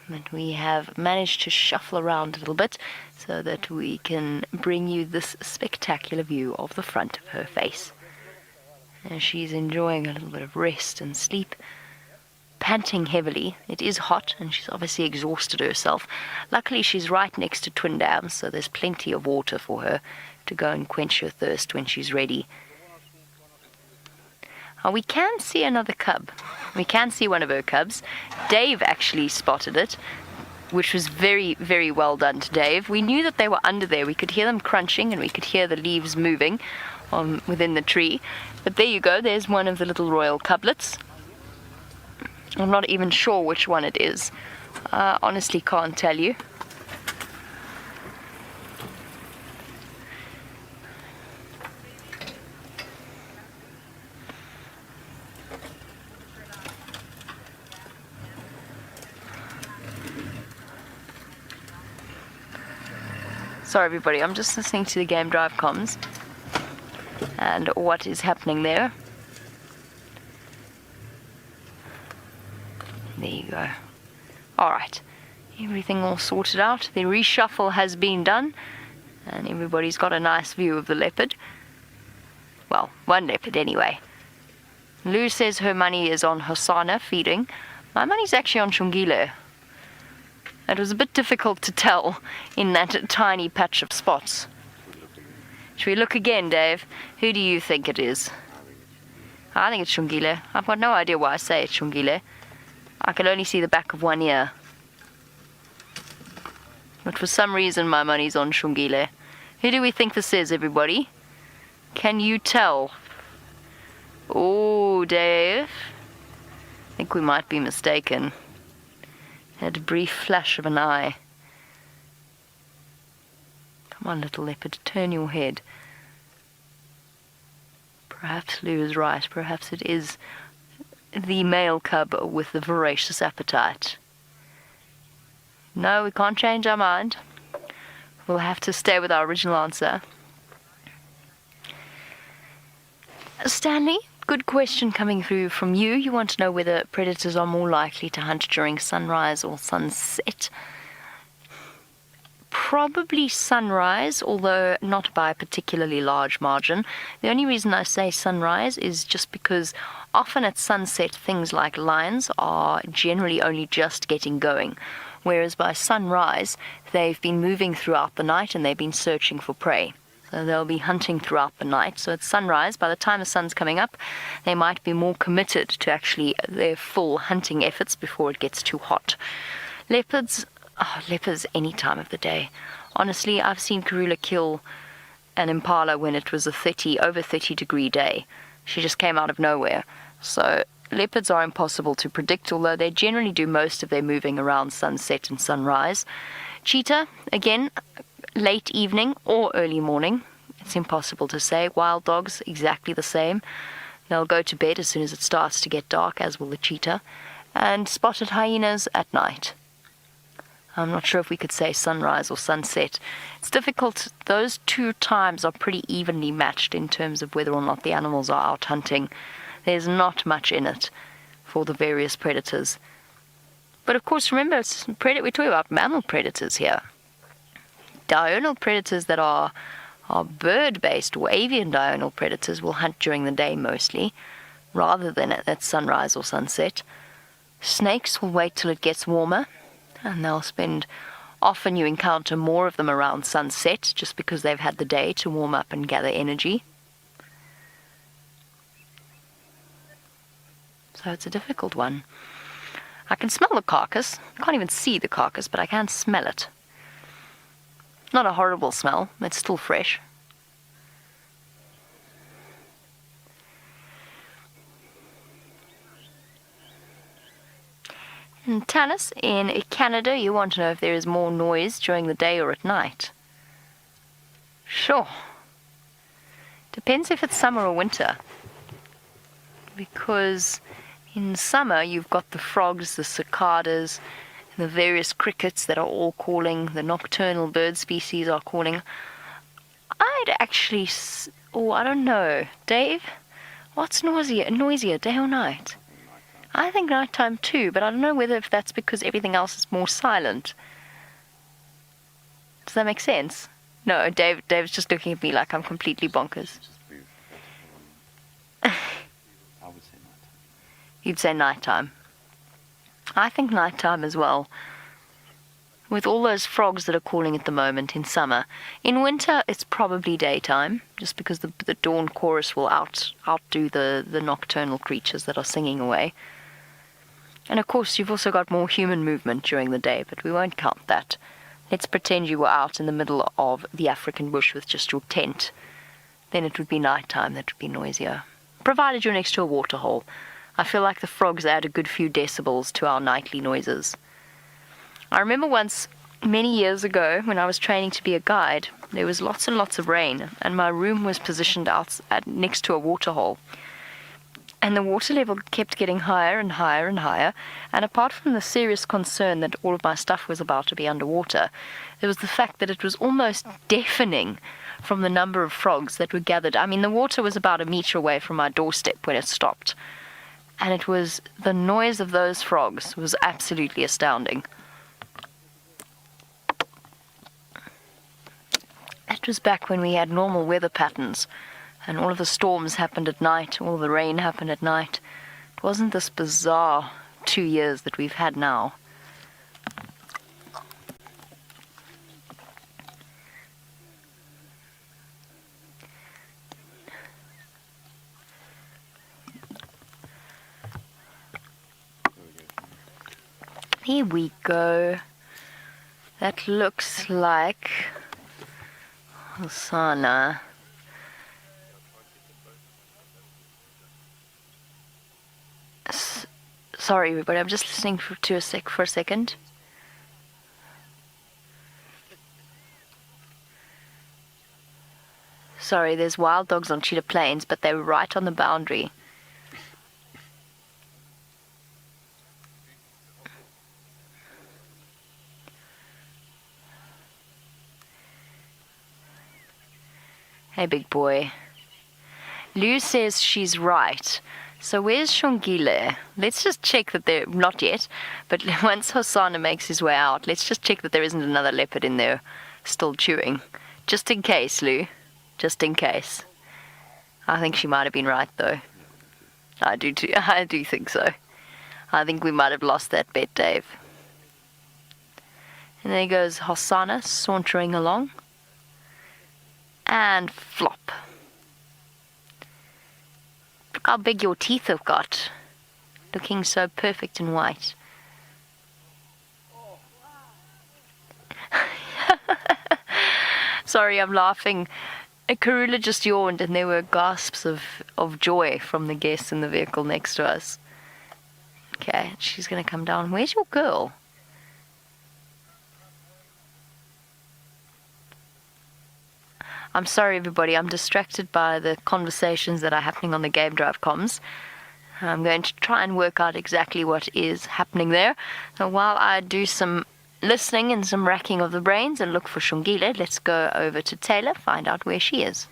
But we have managed to shuffle around a little bit so that we can bring you this spectacular view of the front of her face. And she's enjoying a little bit of rest and sleep, panting heavily. It is hot and she's obviously exhausted herself. Luckily she's right next to twin dams, so there's plenty of water for her to go and quench her thirst when she's ready. We can see another cub. We can see one of her cubs. Dave actually spotted it, which was very, very well done to Dave. We knew that they were under there. We could hear them crunching and we could hear the leaves moving within the tree. But there you go. There's one of the little royal cublets. I'm not even sure which one it is. Honestly can't tell you. Sorry everybody, I'm just listening to the Game Drive comms and what is happening there. There you go. Alright, everything all sorted out. The reshuffle has been done and everybody's got a nice view of the leopard. Well, one leopard anyway. Lou says her money is on Hosanna feeding. My money's actually on Shungile. It was a bit difficult to tell in that tiny patch of spots. Should we look again, Dave? Who do you think it is? I think it's Shungile. I've got no idea why I say it's Shungile. I can only see the back of one ear. But for some reason my money's on Shungile. Who do we think this is, everybody? Can you tell? Oh, Dave. I think we might be mistaken. Had a brief flash of an eye. Come on, little leopard, turn your head. Perhaps Lou is right. Perhaps it is the male cub with the voracious appetite. No, we can't change our mind. We'll have to stay with our original answer. Stanley? Good question coming through from you. You want to know whether predators are more likely to hunt during sunrise or sunset. Probably sunrise, although not by a particularly large margin. The only reason I say sunrise is just because often at sunset things like lions are generally only just getting going, whereas by sunrise they've been moving throughout the night and they've been searching for prey. So they'll be hunting throughout the night. So at sunrise, by the time the sun's coming up, they might be more committed to actually their full hunting efforts before it gets too hot. Leopards any time of the day. Honestly, I've seen Karula kill an impala when it was a over 30 degree day. She just came out of nowhere. So leopards are impossible to predict, although they generally do most of their moving around sunset and sunrise. Cheetah, again, late evening or early morning. It's impossible to say. Wild dogs, exactly the same. They'll go to bed as soon as it starts to get dark, as will the cheetah. And spotted hyenas at night. I'm not sure if we could say sunrise or sunset. It's difficult. Those two times are pretty evenly matched in terms of whether or not the animals are out hunting. There's not much in it for the various predators. But of course, remember, we're talking about mammal predators here. Diurnal predators that are bird-based or avian diurnal predators will hunt during the day mostly, rather than at sunrise or sunset. Snakes will wait till it gets warmer, and often you encounter more of them around sunset, just because they've had the day to warm up and gather energy. So it's a difficult one. I can smell the carcass. I can't even see the carcass, but I can smell it. Not a horrible smell. It's still fresh. And Tanis, in Canada, you want to know if there is more noise during the day or at night. Sure. Depends if it's summer or winter. Because in summer you've got the frogs, the cicadas, the various crickets that are all calling, the nocturnal bird species are calling. I'd actually, I don't know. Dave, what's noisier, day or night? I think nighttime too, but I don't know if that's because everything else is more silent. Does that make sense? No, Dave's just looking at me like I'm completely bonkers. I would say nighttime. You'd say nighttime. I think nighttime as well. With all those frogs that are calling at the moment in summer. In winter, it's probably daytime, just because the dawn chorus will outdo the nocturnal creatures that are singing away. And of course, you've also got more human movement during the day, but we won't count that. Let's pretend you were out in the middle of the African bush with just your tent. Then it would be nighttime that would be noisier. Provided you're next to a waterhole. I feel like the frogs add a good few decibels to our nightly noises. I remember once, many years ago, when I was training to be a guide, there was lots and lots of rain, and my room was positioned next to a waterhole. And the water level kept getting higher and higher and higher, and apart from the serious concern that all of my stuff was about to be underwater, there was the fact that it was almost deafening from the number of frogs that were gathered. I mean, the water was about a meter away from my doorstep when it stopped. And the noise of those frogs was absolutely astounding. It was back when we had normal weather patterns, and all of the storms happened at night, all the rain happened at night. It wasn't this bizarre 2 years that we've had now. Here we go. That looks like Hosanna. Sorry, everybody, I'm just listening for a second. Sorry, there's wild dogs on Cheetah Plains, but they're right on the boundary. Hey, big boy. Lou says she's right. So where's Shongile? Let's just check that they're not yet, but once Hosanna makes his way out, let's just check that there isn't another leopard in there still chewing. Just in case, Lou. Just in case. I think she might have been right, though. I do too. I do think so. I think we might have lost that bet, Dave. And there goes Hosanna sauntering along. And flop. Look how big your teeth have got. Looking so perfect and white. Sorry, I'm laughing. Karula just yawned and there were gasps of joy from the guests in the vehicle next to us. Okay, she's going to come down. Where's your girl? I'm sorry, everybody. I'm distracted by the conversations that are happening on the Game Drive comms. I'm going to try and work out exactly what is happening there. So while I do some listening and some racking of the brains and look for Shungile, let's go over to Tayla, find out where she is.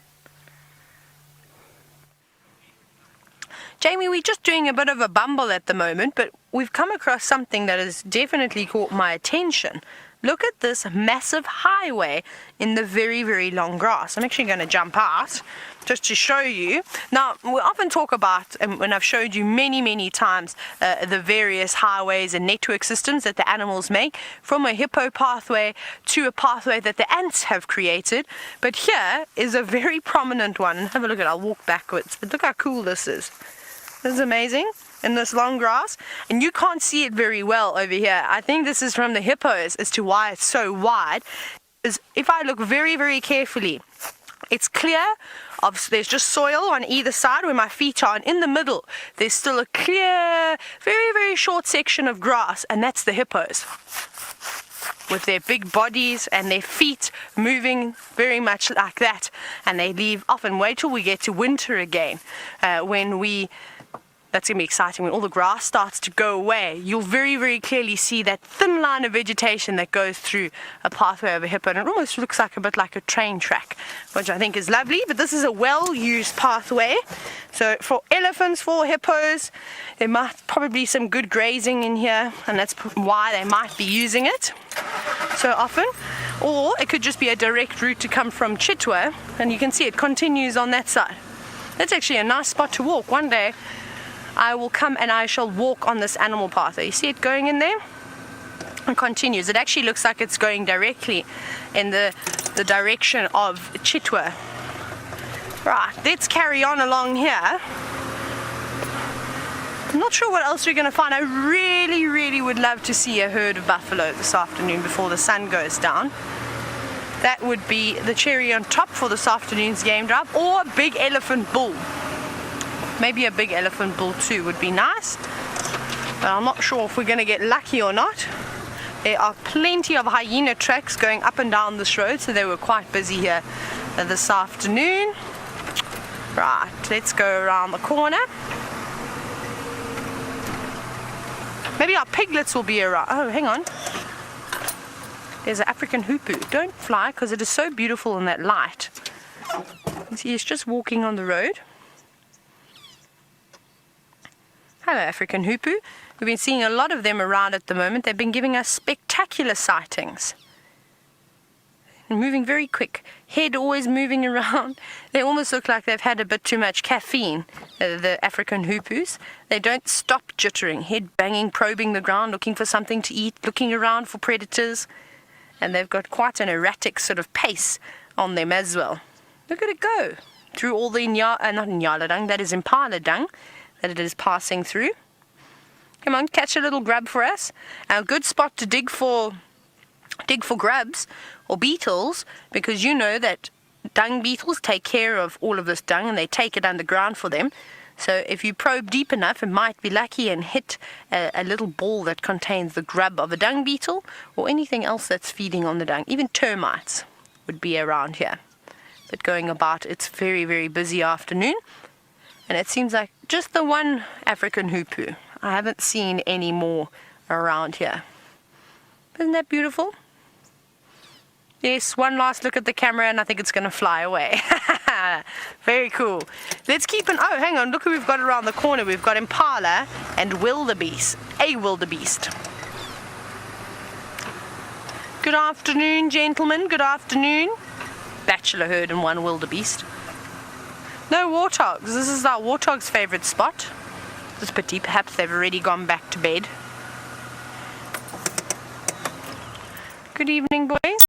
Jamie, we're just doing a bit of a bumble at the moment, but we've come across something that has definitely caught my attention. Look at this massive highway in the very, very long grass. I'm actually going to jump out just to show you. Now, we often talk about, and when I've showed you many, many times, the various highways and network systems that the animals make, from a hippo pathway to a pathway that the ants have created. But here is a very prominent one. Have a look at it. I'll walk backwards. But look how cool this is. This is amazing. In this long grass, and you can't see it very well over here. I think this is from the hippos as to why it's so wide. Is if I look very, very carefully, it's clear. There's just soil on either side where my feet are, and in the middle there's still a clear, very, very short section of grass, and that's the hippos with their big bodies and their feet moving very much like that. And they leave. Often wait till we get to winter again, that's going to be exciting when all the grass starts to go away. You'll very, very clearly see that thin line of vegetation that goes through a pathway of a hippo, and it almost looks like a bit like a train track, which I think is lovely. But this is a well-used pathway, so for elephants, for hippos, there might probably some good grazing in here, and that's why they might be using it so often. Or it could just be a direct route to come from Chitwa, and you can see it continues on that side. That's actually a nice spot to walk. One day I will come and I shall walk on this animal pathway. You see it going in there? It continues. It actually looks like it's going directly in the direction of Chitwa. Right, let's carry on along here. I'm not sure what else we're going to find. I really, really would love to see a herd of buffalo this afternoon before the sun goes down. That would be the cherry on top for this afternoon's game drive, or a big elephant bull. Maybe a big elephant bull too would be nice, but I'm not sure if we're going to get lucky or not. There are plenty of hyena tracks going up and down this road, so they were quite busy here this afternoon. Right, let's go around the corner. Maybe our piglets will be around. Oh, hang on. There's an African hoopoe. Don't fly, because it is so beautiful in that light. You see, he's just walking on the road. Hello, African hoopoe. We've been seeing a lot of them around at the moment. They've been giving us spectacular sightings. They're moving very quick. Head always moving around. They almost look like they've had a bit too much caffeine, the African hoopoes. They don't stop jittering, head banging, probing the ground, looking for something to eat, looking around for predators. And they've got quite an erratic sort of pace on them as well. Look at it go through all the not Nyala dung, that is Impala dung, that it is passing through. Come on, catch a little grub for us. A good spot to dig for grubs or beetles, because you know that dung beetles take care of all of this dung and they take it underground for them. So if you probe deep enough, it might be lucky and hit a little ball that contains the grub of a dung beetle or anything else that's feeding on the dung. Even termites would be around here. But going about, it's very, very busy afternoon. And it seems like just the one African hoopoe. I haven't seen any more around here. Isn't that beautiful? Yes, one last look at the camera and I think it's going to fly away. Very cool. Let's keep an... Oh, hang on. Look who we've got around the corner. We've got Impala and Wildebeest. A Wildebeest. Good afternoon, gentlemen. Good afternoon. Bachelor herd and one wildebeest. No warthogs. This is our warthog's favourite spot. It's pity. Perhaps they've already gone back to bed. Good evening, boys.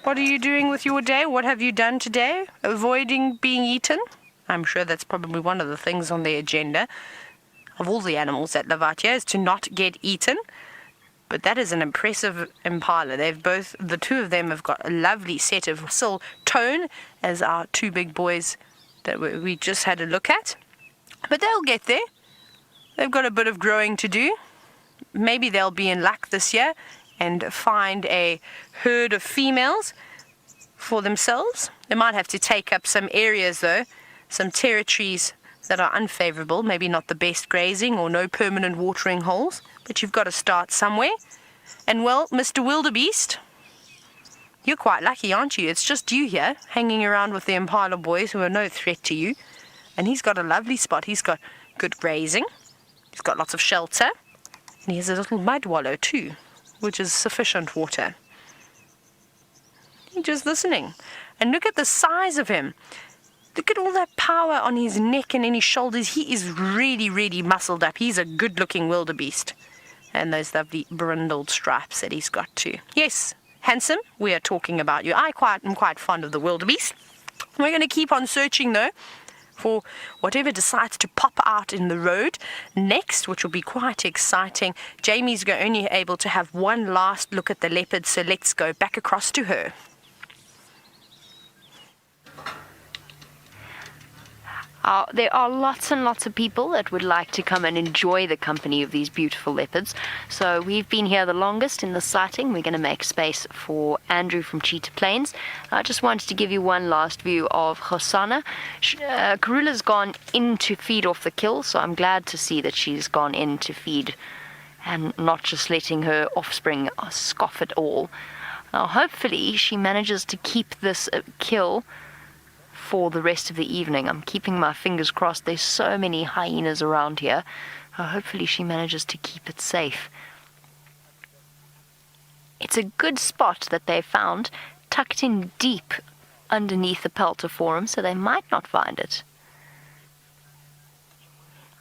What are you doing with your day? What have you done today? Avoiding being eaten? I'm sure that's probably one of the things on the agenda of all the animals that live out here, is to not get eaten. But that is an impressive impala. The two of them have got a lovely set of muscle tone, as our two big boys that we just had a look at. But they'll get there. They've got a bit of growing to do. Maybe they'll be in luck this year and find a herd of females for themselves. They might have to take up some areas though, some territories that are unfavorable, maybe not the best grazing or no permanent watering holes, but you've got to start somewhere. And well, Mr. Wildebeest, you're quite lucky, aren't you? It's just you here, hanging around with the impala boys who are no threat to you. And he's got a lovely spot. He's got good grazing, he's got lots of shelter, and he has a little mud wallow too, which is sufficient water. He's just listening. And look at the size of him. Look at all that power on his neck and in his shoulders. He is really, really muscled up. He's a good-looking wildebeest. And those lovely brindled stripes that he's got too. Yes, handsome, we are talking about you. I'm quite fond of the wildebeest. We're going to keep on searching, though, for whatever decides to pop out in the road next, which will be quite exciting. Jamie's only able to have one last look at the leopard, so let's go back across to her. There are lots and lots of people that would like to come and enjoy the company of these beautiful leopards. So we've been here the longest in the sighting. We're going to make space for Andrew from Cheetah Plains. I just wanted to give you one last view of Hosanna. Karula's gone in to feed off the kill, so I'm glad to see that she's gone in to feed and not just letting her offspring scoff at all. Now, hopefully she manages to keep this kill for the rest of the evening. I'm keeping my fingers crossed. There's so many hyenas around here. Hopefully she manages to keep it safe. It's a good spot that they found, tucked in deep underneath the peltiforum, so they might not find it.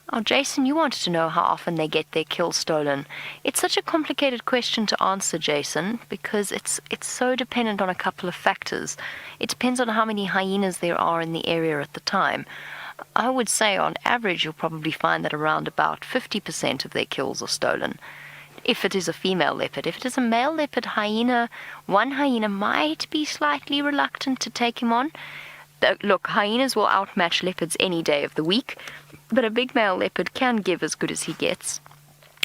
Oh, Jason, you wanted to know how often they get their kill stolen. It's such a complicated question to answer, Jason, because it's so dependent on a couple of factors. It depends on how many hyenas there are in the area at the time. I would say on average you'll probably find that around about 50% of their kills are stolen. If it is a female leopard. If it is a male leopard hyena, one hyena might be slightly reluctant to take him on. Look, hyenas will outmatch leopards any day of the week, but a big male leopard can give as good as he gets,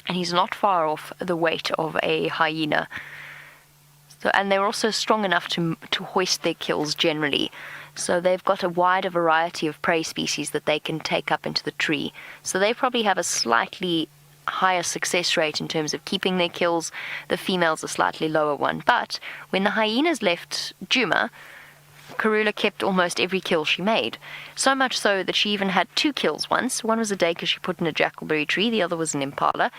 and he's not far off the weight of a hyena. So, and they're also strong enough to hoist their kills generally. So they've got a wider variety of prey species that they can take up into the tree. So they probably have a slightly higher success rate in terms of keeping their kills. The female's a slightly lower one. But when the hyenas left Djuma, Karula kept almost every kill she made. So much so that she even had 2 kills once. One was a dacre she put in a jackalberry tree, the other was an impala.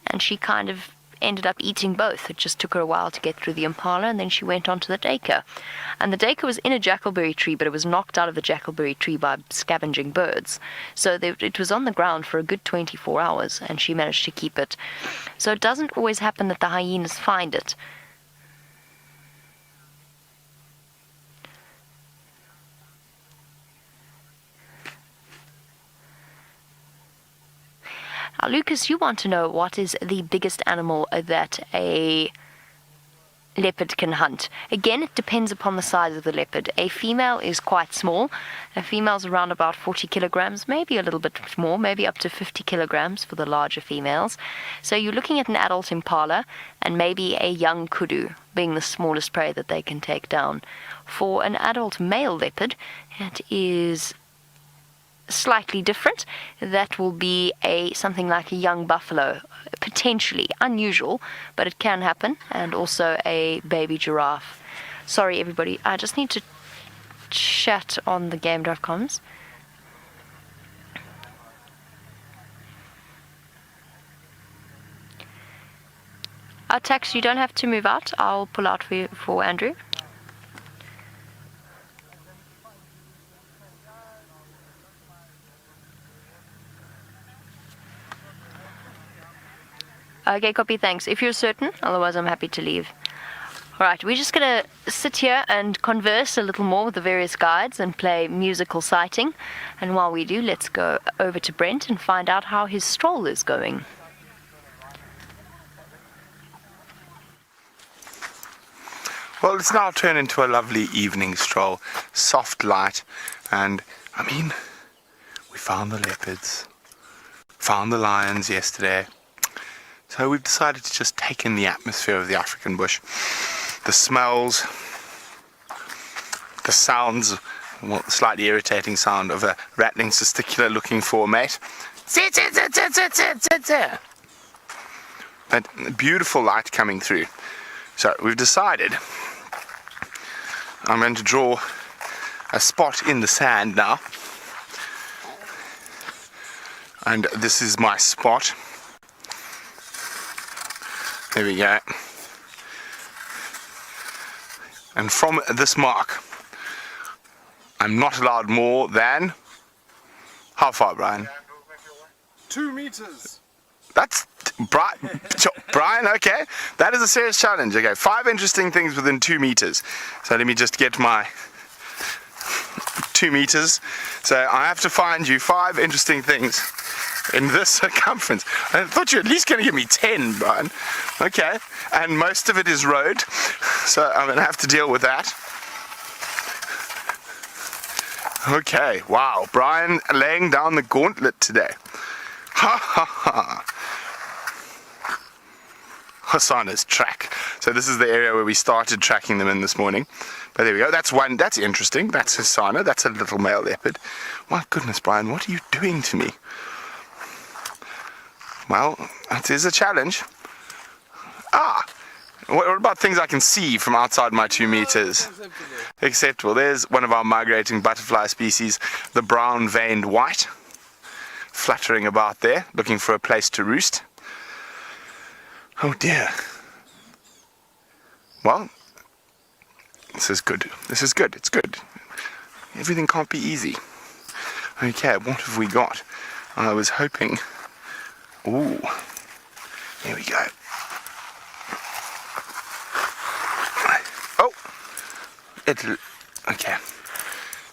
And she kind of ended up eating both. It just took her a while to get through the impala, and then she went on to the dacre. And the dacre was in a jackalberry tree, but it was knocked out of the jackalberry tree by scavenging birds. So it was on the ground for a good 24 hours, and she managed to keep it. So it doesn't always happen that the hyenas find it. Now, Lucas, you want to know what is the biggest animal that a leopard can hunt. Again, it depends upon the size of the leopard. A female is quite small. A female's around about 40 kilograms, maybe a little bit more, maybe up to 50 kilograms for the larger females. So you're looking at an adult impala and maybe a young kudu being the smallest prey that they can take down. For an adult male leopard, it is slightly different. That will be something like a young buffalo, potentially unusual, but it can happen, and also a baby giraffe. Sorry everybody, I just need to chat on the Game Drive comms. Tax, you don't have to move out. I'll pull out for Andrew. Okay, copy, thanks. If you're certain, otherwise I'm happy to leave. Alright, we're just going to sit here and converse a little more with the various guides and play musical sighting. And while we do, let's go over to Brent and find out how his stroll is going. Well, it's now turned into a lovely evening stroll, soft light, and I mean, we found the leopards, found the lions yesterday, so we've decided to just take in the atmosphere of the African bush, the smells, the sounds, well, slightly irritating sound of a rattling testicular looking for a mate. Sit, sit, sit, sit, sit, sit, sit, sit. That beautiful light coming through. So we've decided I'm going to draw a spot in the sand now, and this is my spot. There we go. And from this mark, I'm not allowed more than, how far, Brian? 2 meters. That's Brian, okay, that is a serious challenge. Okay, 5 interesting things within 2 meters. So let me just get my 2 meters. So I have to find you 5 interesting things in this circumference. I thought you were at least going to give me 10, Brian. Okay, and most of it is road, so I'm going to have to deal with that. Okay, wow, Brian laying down the gauntlet today. Ha ha ha. Hasana's track. So this is the area where we started tracking them in this morning. But there we go. That's one. That's interesting. That's Hasana. That's a little male leopard. My goodness, Brian, what are you doing to me? Well, it is a challenge. What about things I can see from outside my 2 meters? Acceptable. There's one of our migrating butterfly species, the brown-veined white, fluttering about there, looking for a place to roost. Oh dear. Well, this is good. This is good. It's good. Everything can't be easy. Okay, what have we got? I was hoping... Ooh. There we go. Oh! Okay.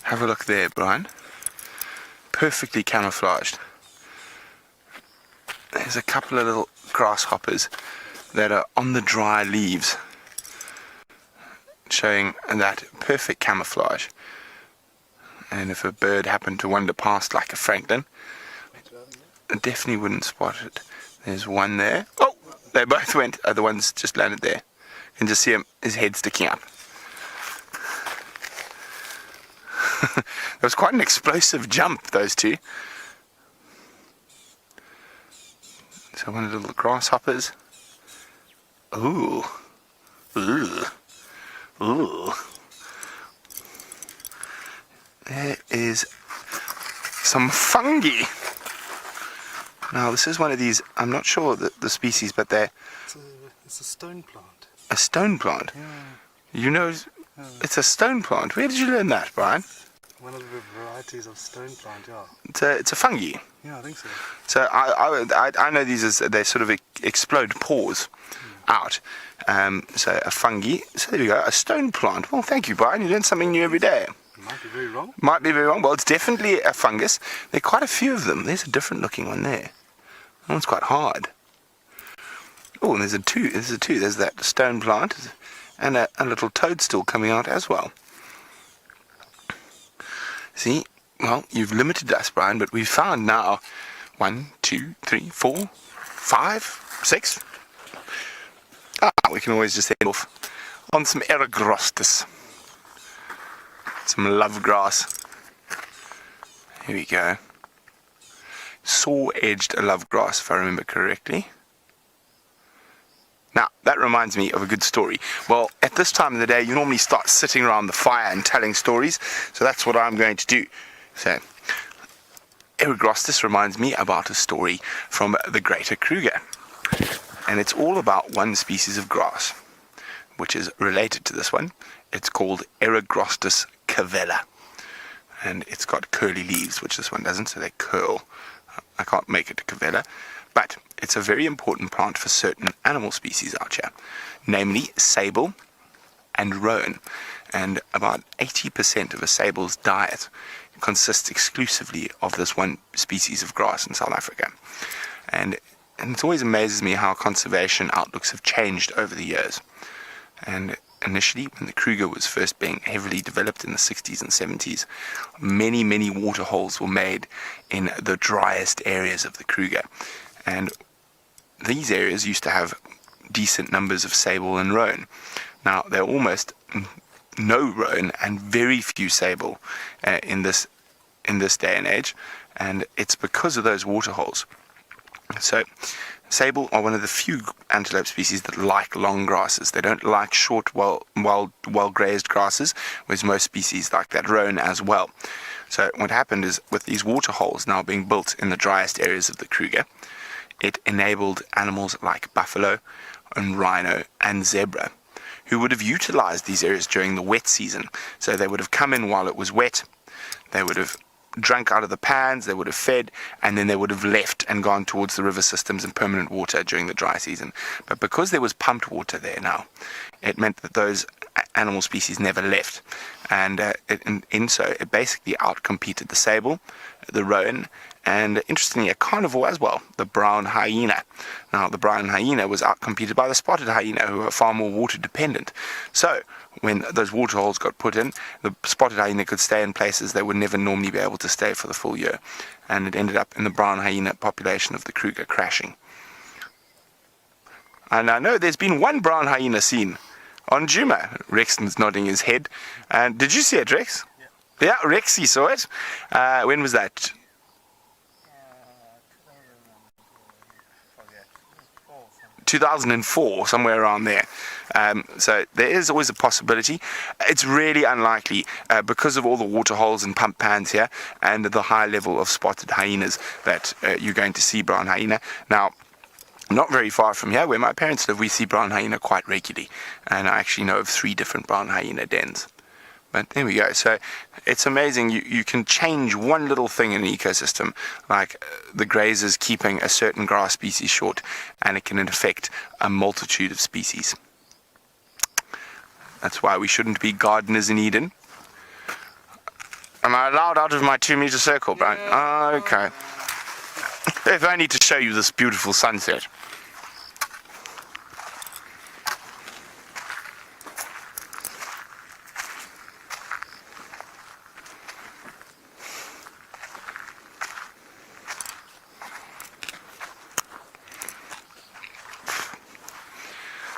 Have a look there, Brian. Perfectly camouflaged. There's a couple of little grasshoppers that are on the dry leaves, showing that perfect camouflage. And if a bird happened to wander past like a francolin, I definitely wouldn't spot it. There's one there. Oh, they both went. The one's just landed there. You can just see his head sticking up. It was quite an explosive jump, those two. So one of the little grasshoppers. Ooh. Ooh. Ooh. There is some fungi. Now this is one of these, I'm not sure the species, but they're... It's a stone plant. A stone plant? Yeah. You know, it's a stone plant. Where did you learn that, Brian? One of the varieties of stone plant, yeah. It's a fungi. Yeah, I think so. So I know these as they sort of explode pores out. So a fungi. So there we go, a stone plant. Well, thank you, Brian. You learn something new every day. Might be very wrong. Might be very wrong. Well, it's definitely a fungus. There are quite a few of them. There's a different looking one there. That one's quite hard. Oh, and there's a two. There's that stone plant and a little toadstool coming out as well. See, well, you've limited us, Brian, but we've found now 1, 2, 3, 4, 5, 6. We can always just head off on some Eragrostis. Some love grass. Here we go. Saw-edged love grass, if I remember correctly. Now, that reminds me of a good story. Well, at this time of the day, you normally start sitting around the fire and telling stories, so that's what I'm going to do. So, Eragrostis reminds me about a story from the Greater Kruger. and it's all about one species of grass, which is related to this one. It's called Eragrostis cavella, and it's got curly leaves, which this one doesn't, so they curl. I can't make it a cavella, but it's a very important plant for certain animal species out here, namely sable and roan. And about 80% of a sable's diet consists exclusively of this one species of grass in South Africa. And it always amazes me how conservation outlooks have changed over the years. And initially, when the Kruger was first being heavily developed in the 60s and 70s, many, many water holes were made in the driest areas of the Kruger. And these areas used to have decent numbers of sable and roan. Now, they're almost no roan and very few sable in this day and age, and it's because of those water holes. So sable are one of the few antelope species that like long grasses. They don't like short, well grazed grasses, whereas most species like that roan as well. So what happened is, with these water holes now being built in the driest areas of the Kruger, it enabled animals like buffalo and rhino and zebra, who would have utilized these areas during the wet season. So they would have come in while it was wet, they would have drunk out of the pans, they would have fed, and then they would have left and gone towards the river systems and permanent water during the dry season. But because there was pumped water there now, it meant that those animal species never left. And so it basically outcompeted the sable, the roan, and interestingly, a carnivore as well, the brown hyena. Now, the brown hyena was outcompeted by the spotted hyena, who are far more water dependent. So, when those water holes got put in, the spotted hyena could stay in places they would never normally be able to stay for the full year. And it ended up in the brown hyena population of the Kruger crashing. And I know there's been one brown hyena seen on Djuma. Rexton's nodding his head. And did you see it, Rex? Yeah, Rexy saw it. When was that? 2004, somewhere around there. So there is always a possibility. It's really unlikely because of all the water holes and pump pans here and the high level of spotted hyenas that you're going to see brown hyena. Now, not very far from here, where my parents live, we see brown hyena quite regularly. And I actually know of 3 different brown hyena dens. But there we go. So it's amazing. You can change one little thing in an ecosystem, like the grazers keeping a certain grass species short, and it can affect a multitude of species. That's why we shouldn't be gardeners in Eden. Am I allowed out of my 2-meter circle, Brian? Yeah. Okay. If only to show you this beautiful sunset.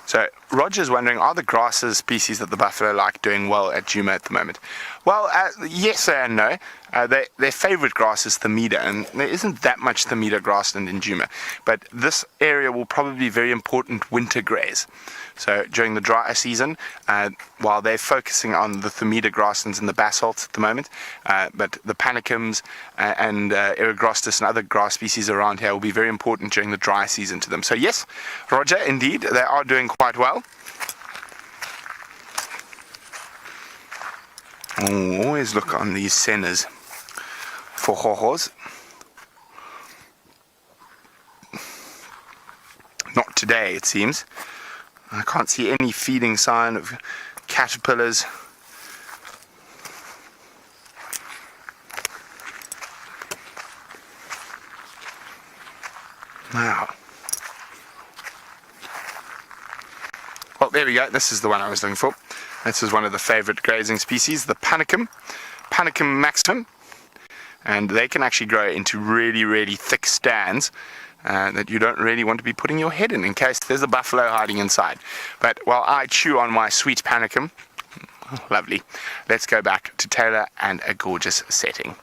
So Roger's wondering, are the grasses species that the buffalo like doing well at Djuma at the moment? Well, yes and no. Their favorite grass is Thamida, and there isn't that much Thamida grassland in Djuma. But this area will probably be very important winter graze. So during the dry season, while they're focusing on the Thamida grasslands and the basalts at the moment, but the panicums and Eragrostis and other grass species around here will be very important during the dry season to them. So yes, Roger, indeed, they are doing quite well. Always look on these centers for hohos. Not today, it seems. I can't see any feeding sign of caterpillars. Now, well, there we go. This is the one I was looking for. This is one of the favorite grazing species, the Panicum maximum. And they can actually grow into really, really thick stands that you don't really want to be putting your head in case there's a buffalo hiding inside. But while I chew on my sweet Panicum, lovely, let's go back to Tayla and a gorgeous setting.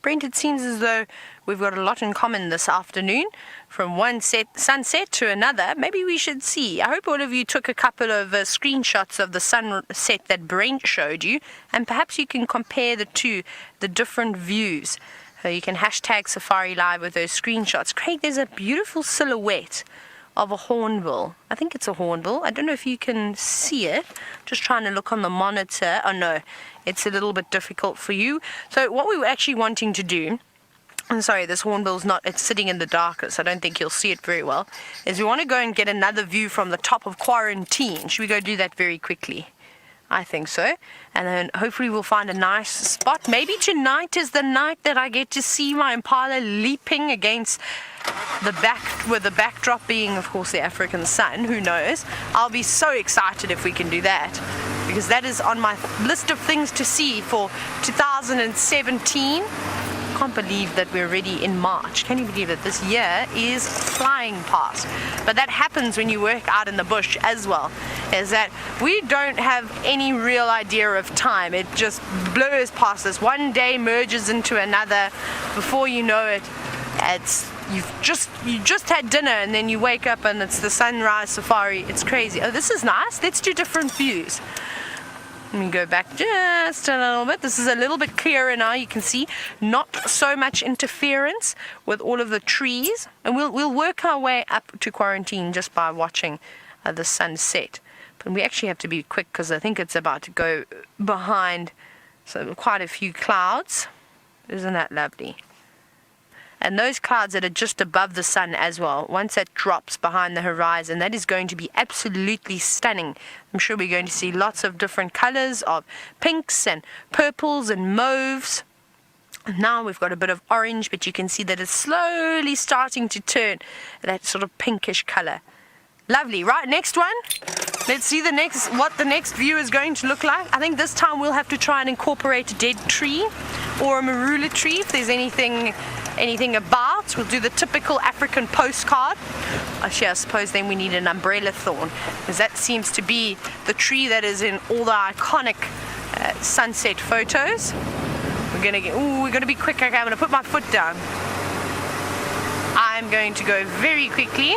Brent, it seems as though we've got a lot in common this afternoon, from one sunset to another. Maybe we should see. I hope all of you took a couple of screenshots of the sunset that Brent showed you, and perhaps you can compare the two, the different views. So you can hashtag Safari Live with those screenshots. Craig, there's a beautiful silhouette of a hornbill. I think it's a hornbill. I don't know if you can see it. Just trying to look on the monitor. Oh no, it's a little bit difficult for you. So what we were actually wanting to do, I'm sorry, this hornbill's not, it's sitting in the darkness, I don't think you'll see it very well, is we want to go and get another view from the top of Quarantine. Should we go do that very quickly? I think so. And then hopefully we'll find a nice spot. Maybe tonight is the night that I get to see my impala leaping against the back, with the backdrop being, of course, the African sun. Who knows? I'll be so excited if we can do that, because that is on my list of things to see for 2017. Can't believe that we're already in March. Can you believe that this year is flying past? But that happens when you work out in the bush as well, is that we don't have any real idea of time. It just blurs past us. One day merges into another. Before you know it, you just had dinner and then you wake up and it's the sunrise safari. It's crazy. Oh, this is nice. Let's do different views. Let me go back just a little bit. This is a little bit clearer now. You can see not so much interference with all of the trees. And we'll work our way up to Quarantine just by watching the sunset. But we actually have to be quick because I think it's about to go behind quite a few clouds. Isn't that lovely? And those clouds that are just above the sun as well, once that drops behind the horizon, that is going to be absolutely stunning. I'm sure we're going to see lots of different colors of pinks and purples and mauves. Now we've got a bit of orange, but you can see that it's slowly starting to turn that sort of pinkish color. Lovely. Right, next one. Let's see what the next view is going to look like. I think this time we'll have to try and incorporate a dead tree or a marula tree if there's anything about. We'll do the typical African postcard. Actually, I suppose then we need an umbrella thorn, because that seems to be the tree that is in all the iconic sunset photos. We're gonna be quick. Okay, I'm gonna put my foot down. I'm going to go very quickly.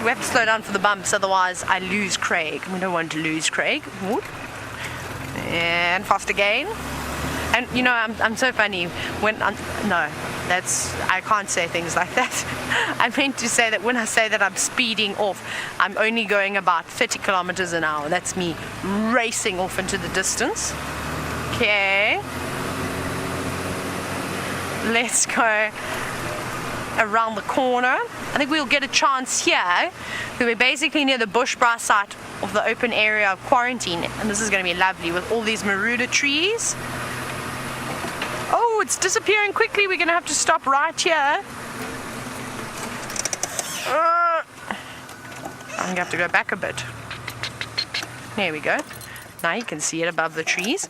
We have to slow down for the bumps, otherwise I lose Craig. We don't want to lose Craig. And fast again. And you know, I'm so funny when I can't say things like that. I meant to say that when I say that I'm speeding off, I'm only going about 30 kilometers an hour. That's me racing off into the distance. Okay. Let's go around the corner. I think we'll get a chance here. We're basically near the bushbrass site of the open area of Quarantine, and this is going to be lovely with all these marula trees. Oh, it's disappearing quickly. We're going to have to stop right here. I'm going to have to go back a bit. There we go. Now you can see it above the trees.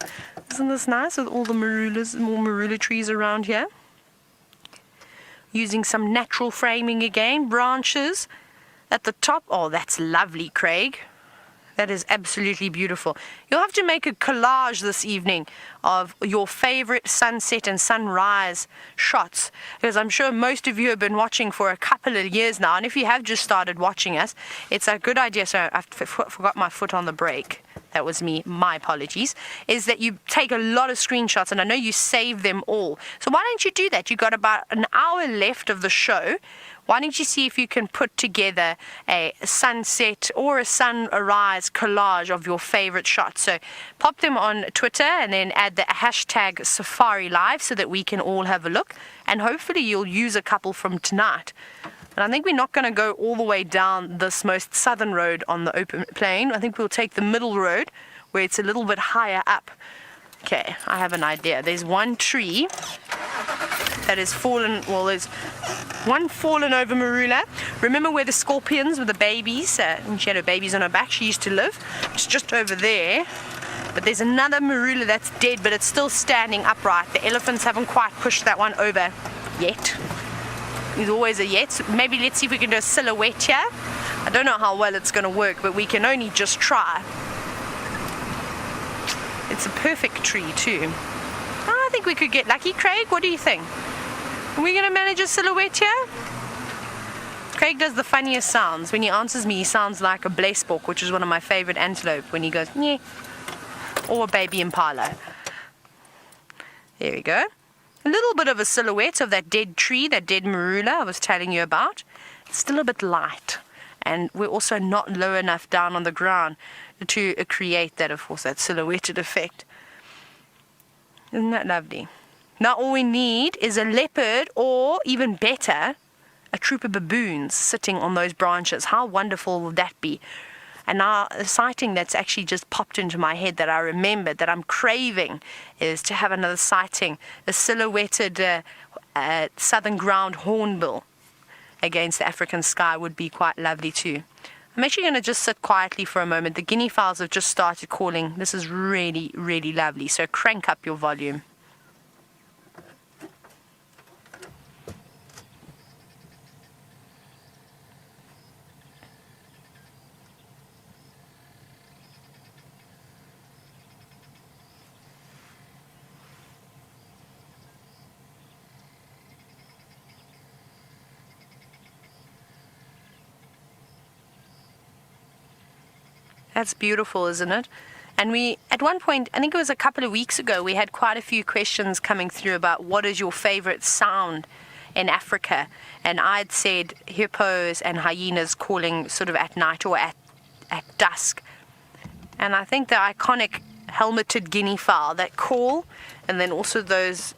Isn't this nice with all the marulas, more marula trees around here? Using some natural framing again, branches at the top. Oh, that's lovely, Craig. That is absolutely beautiful. You'll have to make a collage this evening of your favorite sunset and sunrise shots, because I'm sure most of you have been watching for a couple of years now, and if you have just started watching us, it's a good idea. So I forgot my foot on the brake. That was me, my apologies. Is that you take a lot of screenshots, and I know you save them all. So why don't you do that? You've got about an hour left of the show. Why don't you see if you can put together a sunset or a sunrise collage of your favorite shots. So pop them on Twitter and then add the hashtag Safari Live so that we can all have a look. And hopefully you'll use a couple from tonight. And I think we're not going to go all the way down this most southern road on the open plain. I think we'll take the middle road where it's a little bit higher up. Okay, I have an idea. There's one tree that has fallen, well, there's one fallen over marula. Remember where the scorpions with the babies, and she had her babies on her back, she used to live? It's just over there. But there's another marula that's dead, but it's still standing upright. The elephants haven't quite pushed that one over yet. There's always a yet. So maybe let's see if we can do a silhouette here. I don't know how well it's going to work, but we can only just try. It's a perfect tree too. I think we could get lucky. Craig, what do you think? Are we going to manage a silhouette here? Craig does the funniest sounds. When he answers me, he sounds like a blesbok, which is one of my favorite antelope, when he goes, nyeh, or a baby impala. There we go. A little bit of a silhouette of that dead tree, that dead marula I was telling you about. It's still a bit light. And we're also not low enough down on the ground to create that, of course, that silhouetted effect. Isn't that lovely? Now all we need is a leopard, or even better, a troop of baboons sitting on those branches. How wonderful would that be? And now a sighting that's actually just popped into my head that I remembered that I'm craving is to have another sighting, a silhouetted southern ground hornbill against the African sky would be quite lovely too. I'm actually going to just sit quietly for a moment. The guinea fowls have just started calling. This is really, really lovely. So crank up your volume. That's beautiful, isn't it? And we, at one point, I think it was a couple of weeks ago, we had quite a few questions coming through about what is your favorite sound in Africa. And I'd said hippos and hyenas calling sort of at night or at dusk. And I think the iconic helmeted guinea fowl that call, and then also those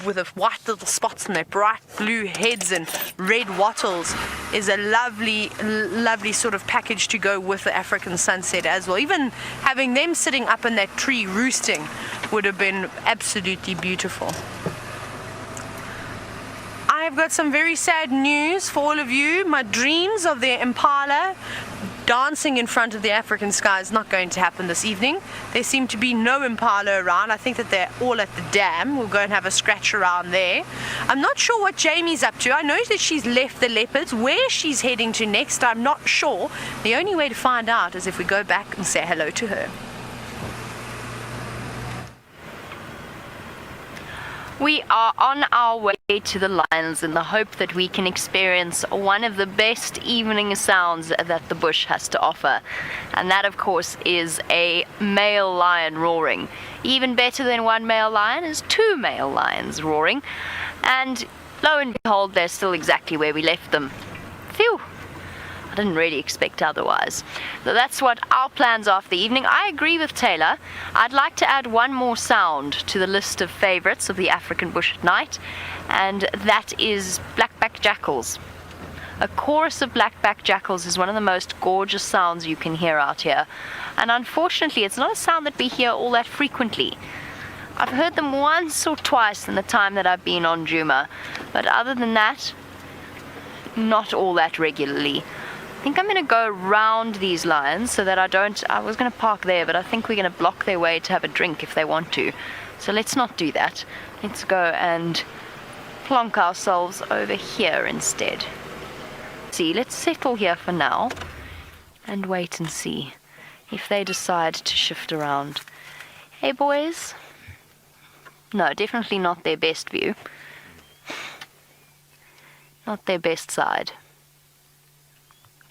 with the white little spots and their bright blue heads and red wattles is a lovely sort of package to go with the African sunset as well. Even having them sitting up in that tree roosting would have been absolutely beautiful. I've got some very sad news for all of you. My dreams of the impala dancing in front of the African sky is not going to happen this evening. There seem to be no impala around. I think that they're all at the dam. We'll go and have a scratch around there. I'm not sure what Jamie's up to. I know that she's left the leopards. Where she's heading to next, I'm not sure. The only way to find out is if we go back and say hello to her. We are on our way to the lions in the hope that we can experience one of the best evening sounds that the bush has to offer. And that, of course, is a male lion roaring. Even better than one male lion is two male lions roaring. And lo and behold, they're still exactly where we left them. Phew! I didn't really expect otherwise. So that's what our plans are for the evening. I agree with Taylor. I'd like to add one more sound to the list of favorites of the African bush at night, and that is blackback jackals. A chorus of blackback jackals is one of the most gorgeous sounds you can hear out here. And unfortunately, it's not a sound that we hear all that frequently. I've heard them once or twice in the time that I've been on Djuma, but other than that, not all that regularly. I think I'm going to go around these lions so that I was going to park there, but I think we're going to block their way to have a drink if they want to. So let's not do that. Let's go and plonk ourselves over here instead. See, let's settle here for now and wait and see if they decide to shift around. Hey boys? No, definitely not their best view. Not their best side.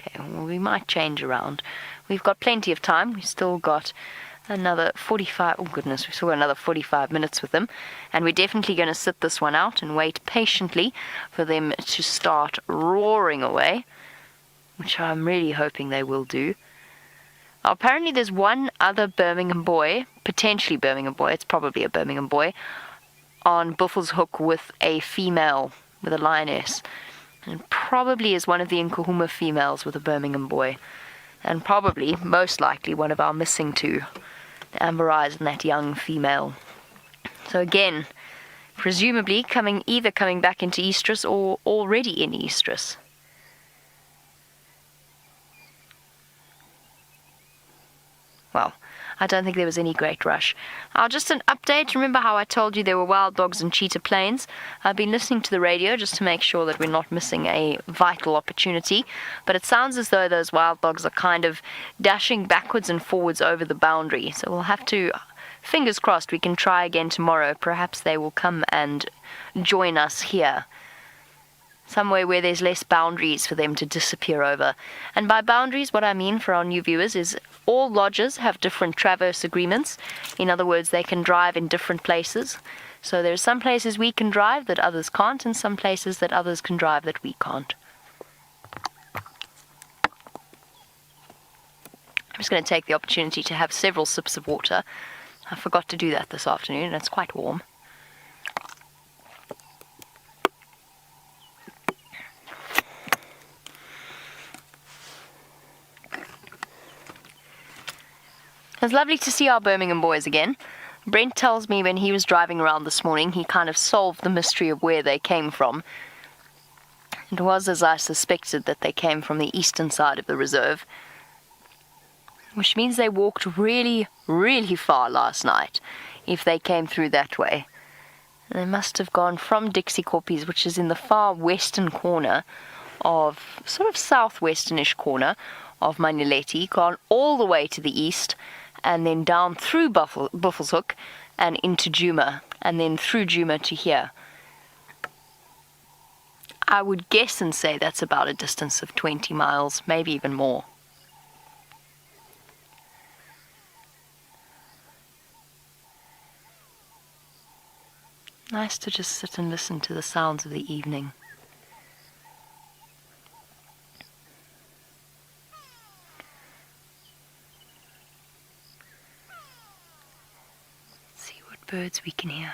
Okay, well, we might change around. We've got plenty of time. We've still got another 45... Oh, goodness, we've still got another 45 minutes with them. And we're definitely going to sit this one out and wait patiently for them to start roaring away, which I'm really hoping they will do. Now, apparently there's one other Birmingham boy, potentially Birmingham boy, it's probably a Birmingham boy, on Buffelshoek with a female, with a lioness. And probably is one of the Nkuhuma females with a Birmingham boy. And probably, most likely, one of our missing two, the Amber Eyes and that young female. So again, presumably either coming back into estrus or already in estrus. Well, I don't think there was any great rush. Just an update. Remember how I told you there were wild dogs in Cheetah Plains? I've been listening to the radio just to make sure that we're not missing a vital opportunity. But it sounds as though those wild dogs are kind of dashing backwards and forwards over the boundary. So we'll have to, fingers crossed, we can try again tomorrow. Perhaps they will come and join us here. somewhere where there's less boundaries for them to disappear over. And by boundaries, what I mean for our new viewers is all lodges have different traverse agreements. In other words, they can drive in different places. So there's some places we can drive that others can't, and some places that others can drive that we can't. I'm just going to take the opportunity to have several sips of water. I forgot to do that this afternoon, and it's quite warm. It's lovely to see our Birmingham boys again. Brent tells me when he was driving around this morning, he kind of solved the mystery of where they came from. It was as I suspected, that they came from the eastern side of the reserve, which means they walked really, really far last night, if they came through that way. And they must have gone from Dixie Koppies, which is in the far western corner of, sort of southwesternish corner of Manileti, gone all the way to the east, and then down through Buffelshoek and into Djuma, and then through Djuma to here. I would guess and say that's about a distance of 20 miles, maybe even more. Nice to just sit and listen to the sounds of the evening. See what birds we can hear.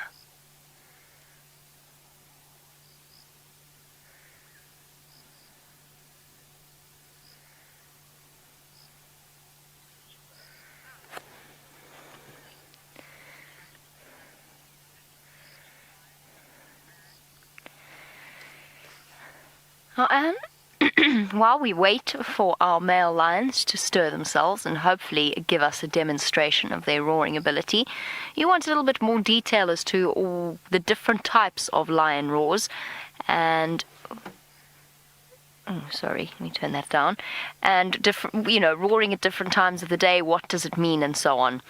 And while we wait for our male lions to stir themselves and hopefully give us a demonstration of their roaring ability, you want a little bit more detail as to all the different types of lion roars, and sorry, let me turn that down, and different, roaring at different times of the day, what does it mean, and so on.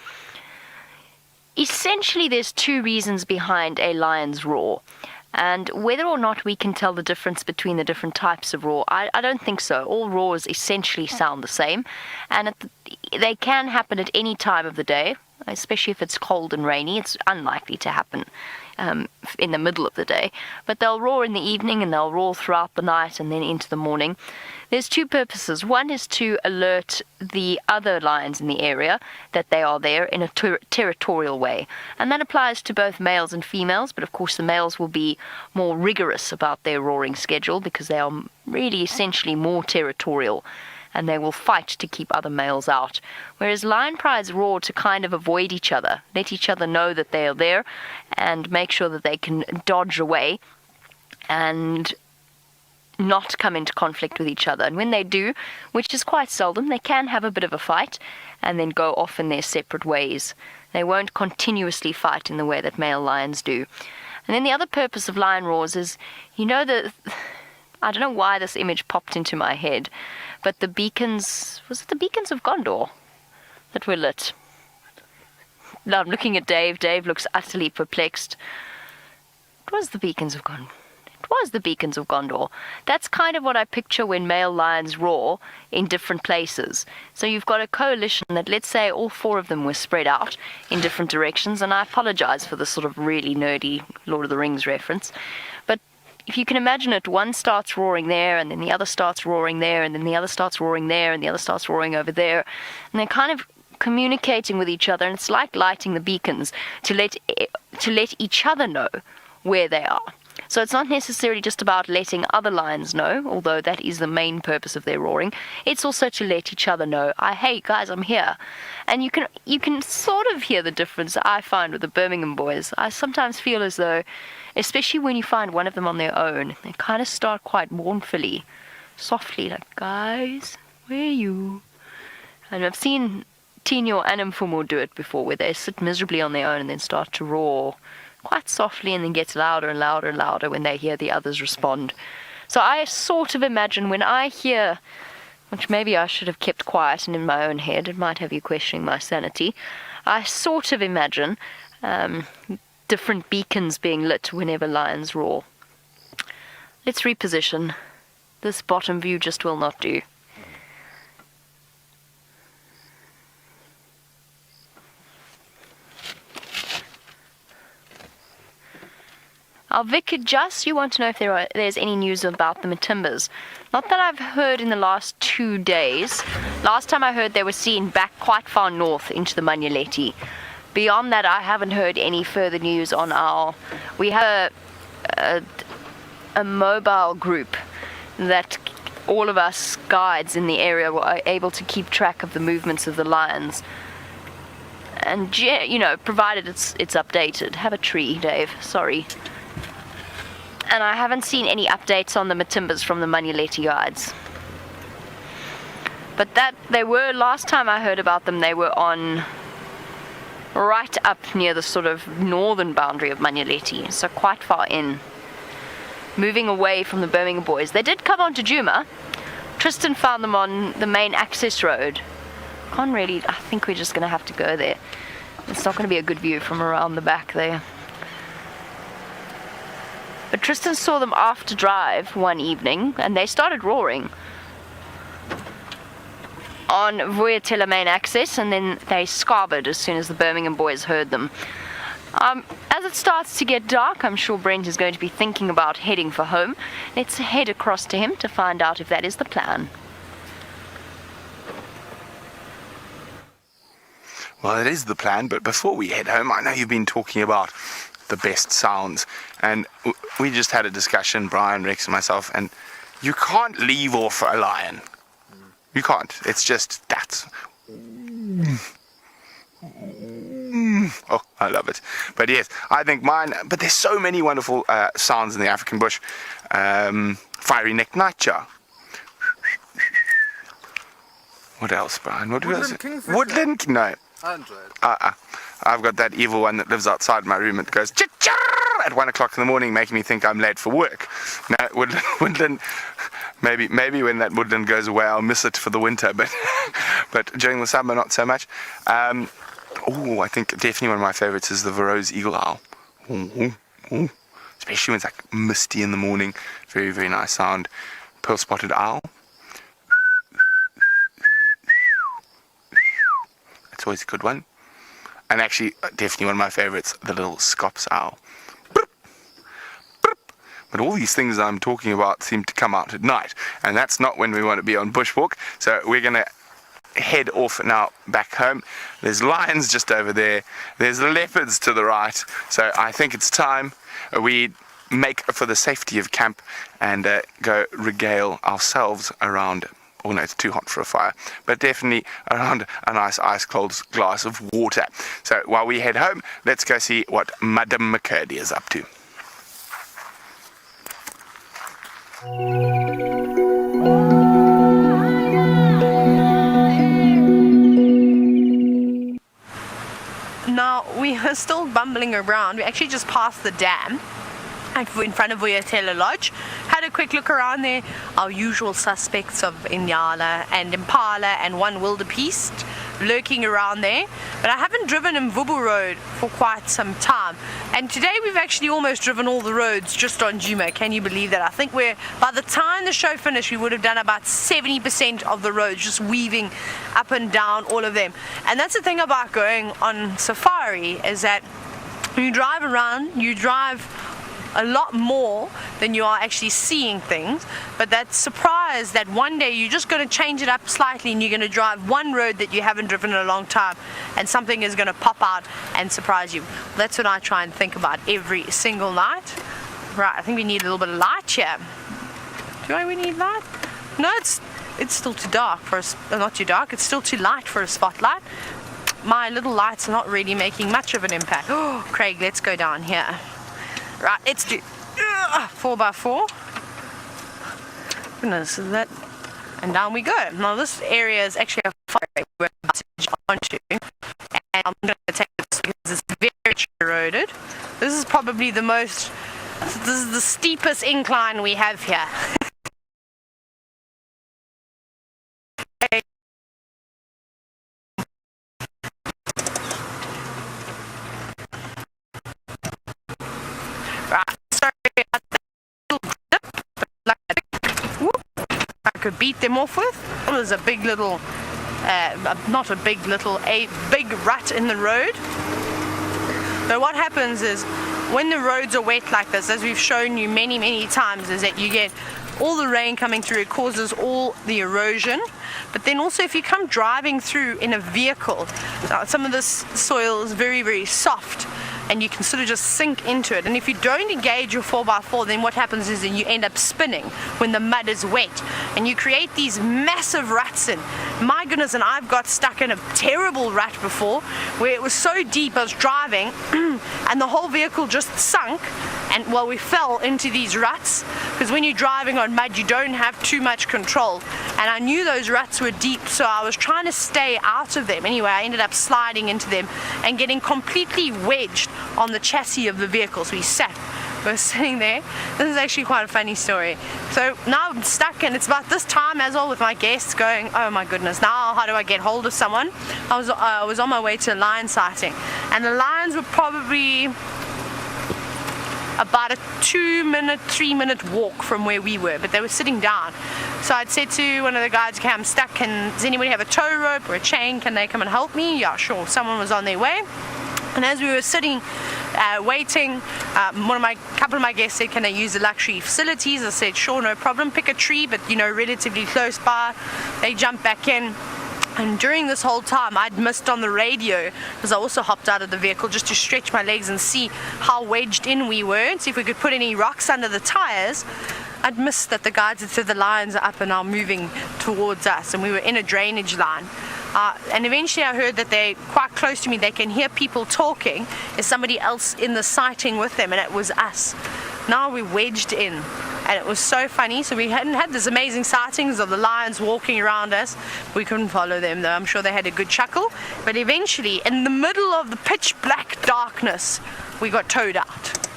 Essentially, there's two reasons behind a lion's roar. And whether or not we can tell the difference between the different types of roar, I don't think so. All roars essentially sound the same, and they can happen at any time of the day, especially if it's cold and rainy. It's unlikely to happen in the middle of the day, but they'll roar in the evening and they'll roar throughout the night and then into the morning. There's two purposes. One is to alert the other lions in the area that they are there in a territorial way, and that applies to both males and females, but of course the males will be more rigorous about their roaring schedule because they are really essentially more territorial, and they will fight to keep other males out. Whereas lion prides roar to kind of avoid each other, let each other know that they are there, and make sure that they can dodge away and not come into conflict with each other. And when they do, which is quite seldom, they can have a bit of a fight and then go off in their separate ways. They won't continuously fight in the way that male lions do. And then the other purpose of lion roars is, I don't know why this image popped into my head, but the beacons, was it the beacons of Gondor that were lit? Now I'm looking at Dave. Dave looks utterly perplexed. It was the beacons of Gondor. It was the beacons of Gondor. That's kind of what I picture when male lions roar in different places. So you've got a coalition that, let's say, all four of them were spread out in different directions, and I apologize for the sort of really nerdy Lord of the Rings reference, but if you can imagine it, one starts roaring there, and then the other starts roaring there, and then the other starts roaring there, and the other starts roaring over there, and they're kind of communicating with each other, and it's like lighting the beacons to let each other know where they are. So it's not necessarily just about letting other lions know, although that is the main purpose of their roaring. It's also to let each other know, hey guys, I'm here. And you can sort of hear the difference I find with the Birmingham boys. I sometimes feel as though, especially when you find one of them on their own, they kind of start quite mournfully, softly, like, guys, where are you? And I've seen Tino and Mfumo do it before, where they sit miserably on their own and then start to roar quite softly, and then gets louder and louder and louder when they hear the others respond. So I sort of imagine when I hear, which maybe I should have kept quiet and in my own head, it might have you questioning my sanity, I sort of imagine different beacons being lit whenever lions roar. Let's reposition. This bottom view just will not do. Vic, just you want to know if there's any news about the Matimbas. Not that I've heard in the last 2 days. Last time I heard they were seen back quite far north into the Manyeleti. Beyond that, I haven't heard any further news on our... We have a mobile group that all of us guides in the area were able to keep track of the movements of the lions. And, you know, provided it's updated. Have a tree, Dave. Sorry. And I haven't seen any updates on the Matimbas from the Manyeleti guides. But that they were, last time I heard about them, they were on right up near the sort of northern boundary of Manyeleti, so quite far in. Moving away from the Jamie Bboys. They did come onto Djuma. Tristan found them on the main access road. Can't really, I think we're just going to have to go there. It's not going to be a good view from around the back there. But Tristan saw them after drive one evening, and they started roaring on Vuyatela main access, and then they scarbered as soon as the Birmingham boys heard them. As it starts to get dark, I'm sure Brent is going to be thinking about heading for home. Let's head across to him to find out if that is the plan. Well, it is the plan, but before we head home, I know you've been talking about the best sounds, and we just had a discussion, Brian, Rex and myself, and you can't leave off a lion. You can't. It's just that. Oh, I love it. But yes, I think mine, but there's so many wonderful sounds in the African bush. Fiery neck nightjar. What else, Brian? What else? Woodland kingfisher. Woodland? No. Android. I've got that evil one that lives outside my room. It goes chit-char at 1 o'clock in the morning, making me think I'm late for work. No, woodland. Maybe when that woodland goes away, I'll miss it for the winter. But during the summer, not so much. I think definitely one of my favorites is the Varro's eagle owl. Especially when it's like misty in the morning. Very, very nice sound. Pearl spotted owl. That's always a good one. And actually, definitely one of my favorites, the little Scops owl. But all these things I'm talking about seem to come out at night, and that's not when we want to be on bushwalk. So we're going to head off now back home. There's lions just over there. There's leopards to the right. So I think it's time we make for the safety of camp and go regale ourselves around. Oh no, it's too hot for a fire, but definitely around a nice ice cold glass of water. So while we head home, let's go see what Madam McCurdy is up to. Now, we are still bumbling around. We actually just passed the dam in front of Vuyatela Lodge. Had a quick look around there. Our usual suspects of Inyala and Impala and one wildebeest lurking around there. But I haven't driven Mvubu Road for quite some time. And today we've actually almost driven all the roads just on Djuma. Can you believe that? I think by the time the show finished, we would have done about 70% of the roads, just weaving up and down all of them. And that's the thing about going on safari, is that when you drive around, you drive a lot more than you are actually seeing things, but that surprise that one day you're just going to change it up slightly and you're going to drive one road that you haven't driven in a long time and something is going to pop out and surprise you. That's what I try and think about every single night. Right, I think we need a little bit of light here. Do we need light? No, it's still too dark for us. Not too dark, it's still too light for a spotlight. My little lights are not really making much of an impact. Oh, Craig, let's go down here. Right, let's do 4x4. Goodness, is that? And down we go. Now this area is actually a fire we're about to jump onto, and I'm going to take this because it's very eroded. This is probably this is the steepest incline we have here. Right, sorry about that little dip, could beat them off with. It was a big little, not a big little, a big rut in the road. So what happens is, when the roads are wet like this, as we've shown you many times, is that you get all the rain coming through, it causes all the erosion. But then also if you come driving through in a vehicle, some of this soil is very soft, and you can sort of just sink into it. And if you don't engage your 4x4, then what happens is that you end up spinning when the mud is wet, and you create these massive ruts in. My goodness, and I've got stuck in a terrible rut before where it was so deep. I was driving and the whole vehicle just sunk, and well, we fell into these ruts, because when you're driving on mud you don't have too much control, and I knew those ruts were deep, so I was trying to stay out of them. Anyway, I ended up sliding into them and getting completely wedged on the chassis of the vehicle. So we're sitting there. This is actually quite a funny story. So now I'm stuck, and it's about this time as well with my guests going, oh my goodness, now how do I get hold of someone? I was on my way to a lion sighting, and the lions were probably about a 3-minute walk from where we were, but they were sitting down. So I'd said to one of the guys, okay, I'm stuck, does anybody have a tow rope or a chain? Can they come and help me? Yeah, sure. Someone was on their way. And as we were sitting waiting, a couple of my guests said, can I use the luxury facilities? I said, sure, no problem. Pick a tree, but relatively close by. They jumped back in. And during this whole time, I'd missed on the radio, because I also hopped out of the vehicle just to stretch my legs and see how wedged in we were, and see if we could put any rocks under the tires. I'd missed that the guides had said the lions are up and are moving towards us, and we were in a drainage line. And eventually I heard that they're quite close to me. They can hear people talking. There's somebody else in the sighting with them, and it was us. Now we're wedged in, and it was so funny. So we hadn't had this amazing sightings of the lions walking around us. We couldn't follow them though. I'm sure they had a good chuckle. But eventually, in the middle of the pitch black darkness, we got towed out.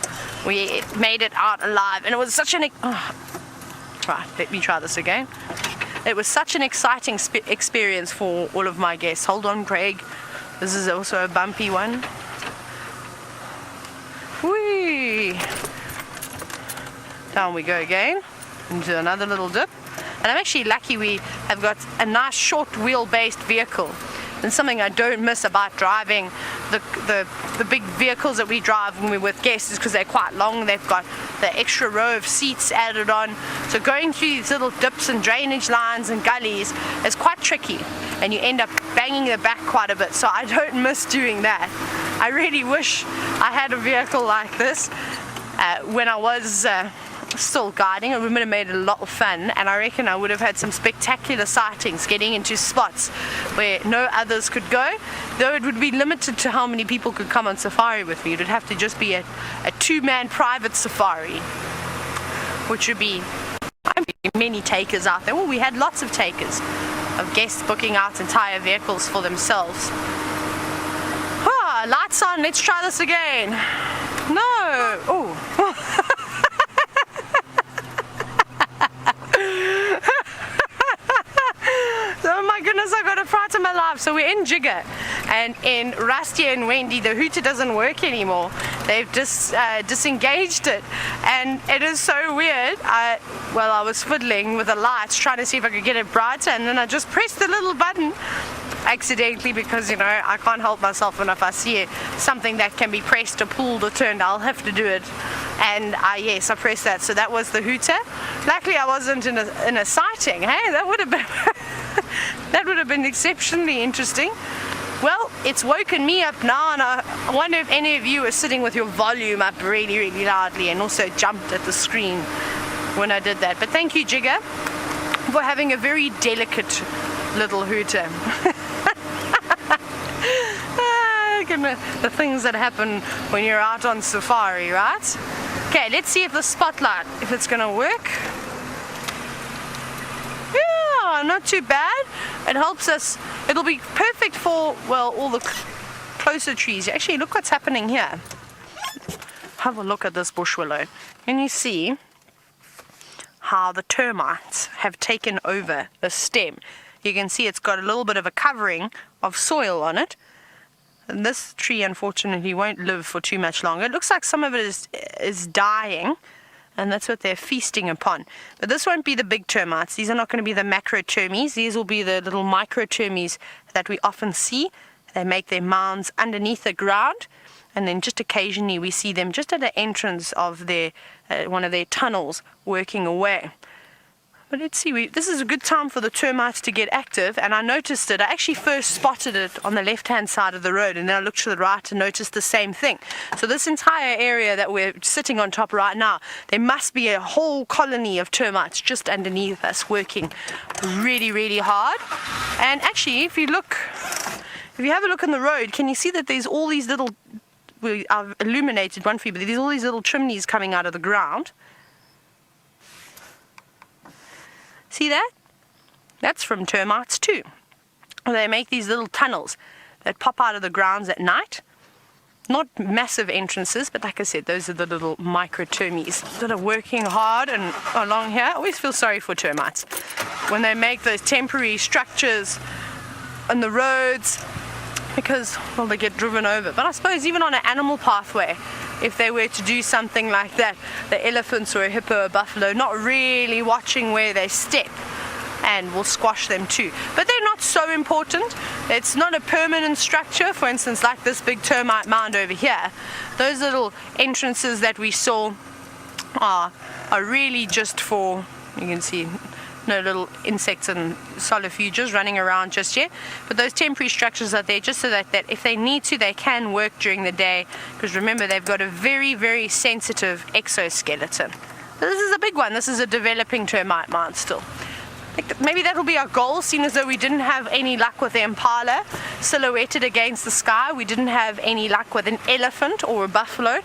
We made it out alive, and it was such an... Right, let me try this again. It was such an exciting experience for all of my guests. Hold on, Craig. This is also a bumpy one. Whee! Down we go again, into another little dip. And I'm actually lucky we have got a nice short wheel-based vehicle. And something I don't miss about driving the big vehicles that we drive when we're with guests is because they're quite long. They've got the extra row of seats added on. So going through these little dips and drainage lines and gullies is quite tricky, and you end up banging the back quite a bit. So I don't miss doing that. I really wish I had a vehicle like this when I was still guiding. It would have made it a lot of fun, and I reckon I would have had some spectacular sightings, getting into spots where no others could go, though it would be limited to how many people could come on safari with me. It would have to just be a two-man private safari, which would be many takers out there. Well, we had lots of takers, of guests booking out entire vehicles for themselves. Lights on, let's try this again. No. Oh. Oh my goodness, I got a fright of my life. So we're in Jigga, and in Rusty and Wendy, the hooter doesn't work anymore. They've just disengaged it, and it is so weird. I was fiddling with the lights, trying to see if I could get it brighter, and then I just pressed the little button accidentally, because I can't help myself, and if I see something that can be pressed or pulled or turned, I'll have to do it. And yes, I pressed that. So that was the hooter. Luckily I wasn't in a sighting. Hey, that would have been that would have been exceptionally interesting. Well, it's woken me up now, and I wonder if any of you are sitting with your volume up really loudly and also jumped at the screen when I did that. But thank you, Jigga, for having a very delicate little hooter. The things that happen when you're out on safari, right? Okay, let's see if the spotlight, if it's gonna work. Yeah, not too bad. It helps us. It'll be perfect for, well, all the closer trees. Actually, look what's happening here. Have a look at this bush willow. Can you see how the termites have taken over the stem? You can see it's got a little bit of a covering of soil on it. And this tree, unfortunately, won't live for too much longer. It looks like some of it is dying, and that's what they're feasting upon. But this won't be the big termites. These are not going to be the macrotermes. These will be the little microtermes that we often see. They make their mounds underneath the ground, and then just occasionally we see them just at the entrance of their one of their tunnels working away. But let's see, this is a good time for the termites to get active, and I noticed it. I actually first spotted it on the left-hand side of the road, and then I looked to the right and noticed the same thing. So this entire area that we're sitting on top right now, there must be a whole colony of termites just underneath us working really, really hard. And actually, if you have a look on the road, can you see that there's all these little, I've illuminated one for you, but there's all these little chimneys coming out of the ground. See that? That's from termites too. They make these little tunnels that pop out of the grounds at night. Not massive entrances, but like I said, those are the little microtermes that are working hard and along here. I always feel sorry for termites when they make those temporary structures on the roads because, well, they get driven over. But I suppose even on an animal pathway, if they were to do something like that, the elephants or a hippo or buffalo not really watching where they step and will squash them too. But they're not so important. It's not a permanent structure. For instance, like this big termite mound over here, those little entrances that we saw are really just for, you can see no little insects and solifuges running around just yet, but those temporary structures are there just so that if they need to, they can work during the day, because remember, they've got a very, very sensitive exoskeleton. But this is a big one. This is a developing termite mound still. I think maybe that'll be our goal, seeing as though we didn't have any luck with the impala silhouetted against the sky. We didn't have any luck with an elephant or a buffalo.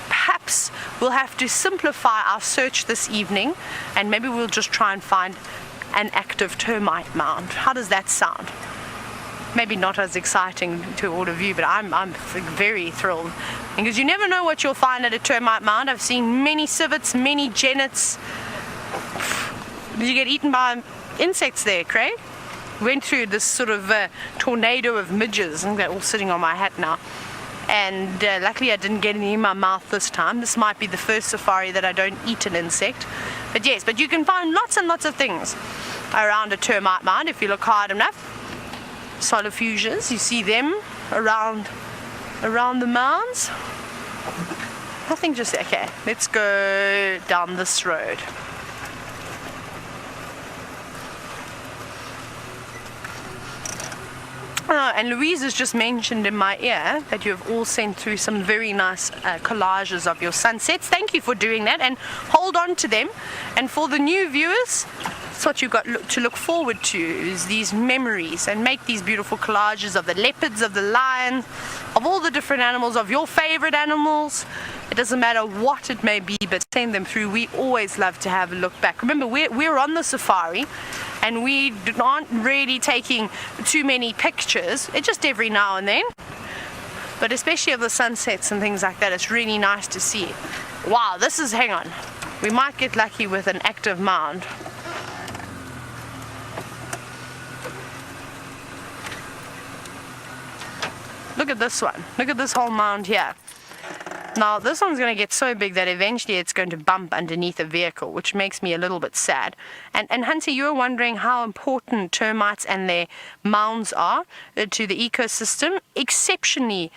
Perhaps we'll have to simplify our search this evening, and maybe we'll just try and find an active termite mound. How does that sound? Maybe not as exciting to all of you, but I'm very thrilled, because you never know what you'll find at a termite mound. I've seen many civets, many genets. Did you get eaten by insects there, Craig? Went through this sort of tornado of midges. I think they're all sitting on my hat now. And luckily I didn't get any in my mouth this time. This might be the first safari that I don't eat an insect. But yes, but you can find lots and lots of things around a termite mound if you look hard enough. Solifuges, you see them around the mounds. I think just, okay, let's go down this road. And Louise has just mentioned in my ear that you have all sent through some very nice collages of your sunsets. Thank you for doing that, and hold on to them. And for the new viewers, that's what you've got to look forward to, is these memories, and make these beautiful collages of the leopards, of the lions, of all the different animals, of your favorite animals. It doesn't matter what it may be, but send them through. We always love to have a look back. Remember, we're on the safari, and we aren't really taking too many pictures. It's just every now and then. But especially of the sunsets and things like that, it's really nice to see. Wow, hang on. We might get lucky with an active mound. Look at this one. Look at this whole mound here. Now, this one's going to get so big that eventually it's going to bump underneath a vehicle, which makes me a little bit sad. And Hunter, you were wondering how important termites and their mounds are to the ecosystem. Exceptionally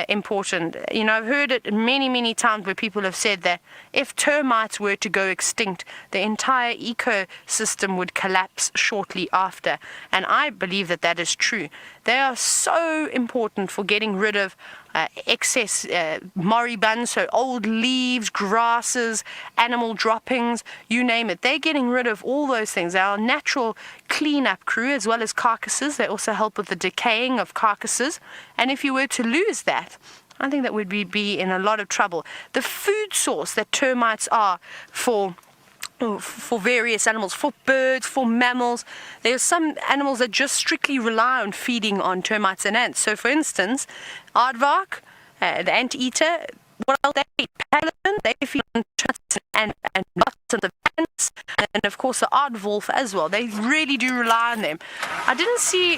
important. You know, I've heard it many, many times where people have said that if termites were to go extinct, the entire ecosystem would collapse shortly after. And I believe that that is true. They are so important for getting rid of excess moribund, so old leaves, grasses, animal droppings, you name it. They're getting rid of all those things. They're our natural cleanup crew, as well as carcasses. They also help with the decaying of carcasses. And if you were to lose that, I think that would be in a lot of trouble. The food source that termites are for various animals, for birds, for mammals. There are some animals that just strictly rely on feeding on termites and ants. So, for instance, aardvark, the anteater, what else they eat? Paladin, they feed on termites and lots of ants, and of course the aardwolf as well. They really do rely on them. I didn't see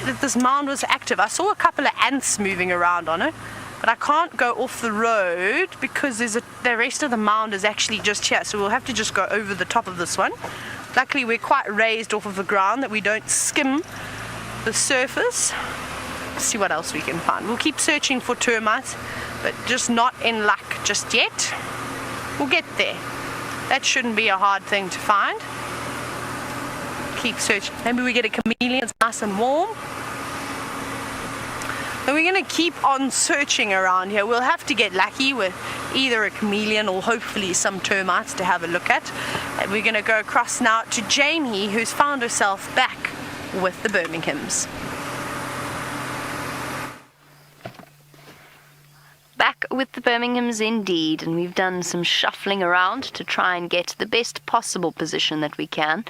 that this mound was active. I saw a couple of ants moving around on it. but I can't go off the road because the rest of the mound is actually just here, so we'll have to just go over the top of this one. Luckily we're quite raised off of the ground that we don't skim the surface. Let's see what else we can find. We'll keep searching for termites, but just not in luck just yet. We'll get there. That shouldn't be a hard thing to find. Keep searching. Maybe we get a chameleon, it's nice and warm. And we're going to keep on searching around here. We'll have to get lucky with either a chameleon or hopefully some termites to have a look at. And we're going to go across now to Jamie, who's found herself back with the Birminghams. Back with the Birminghams indeed, and we've done some shuffling around to try and get the best possible position that we can.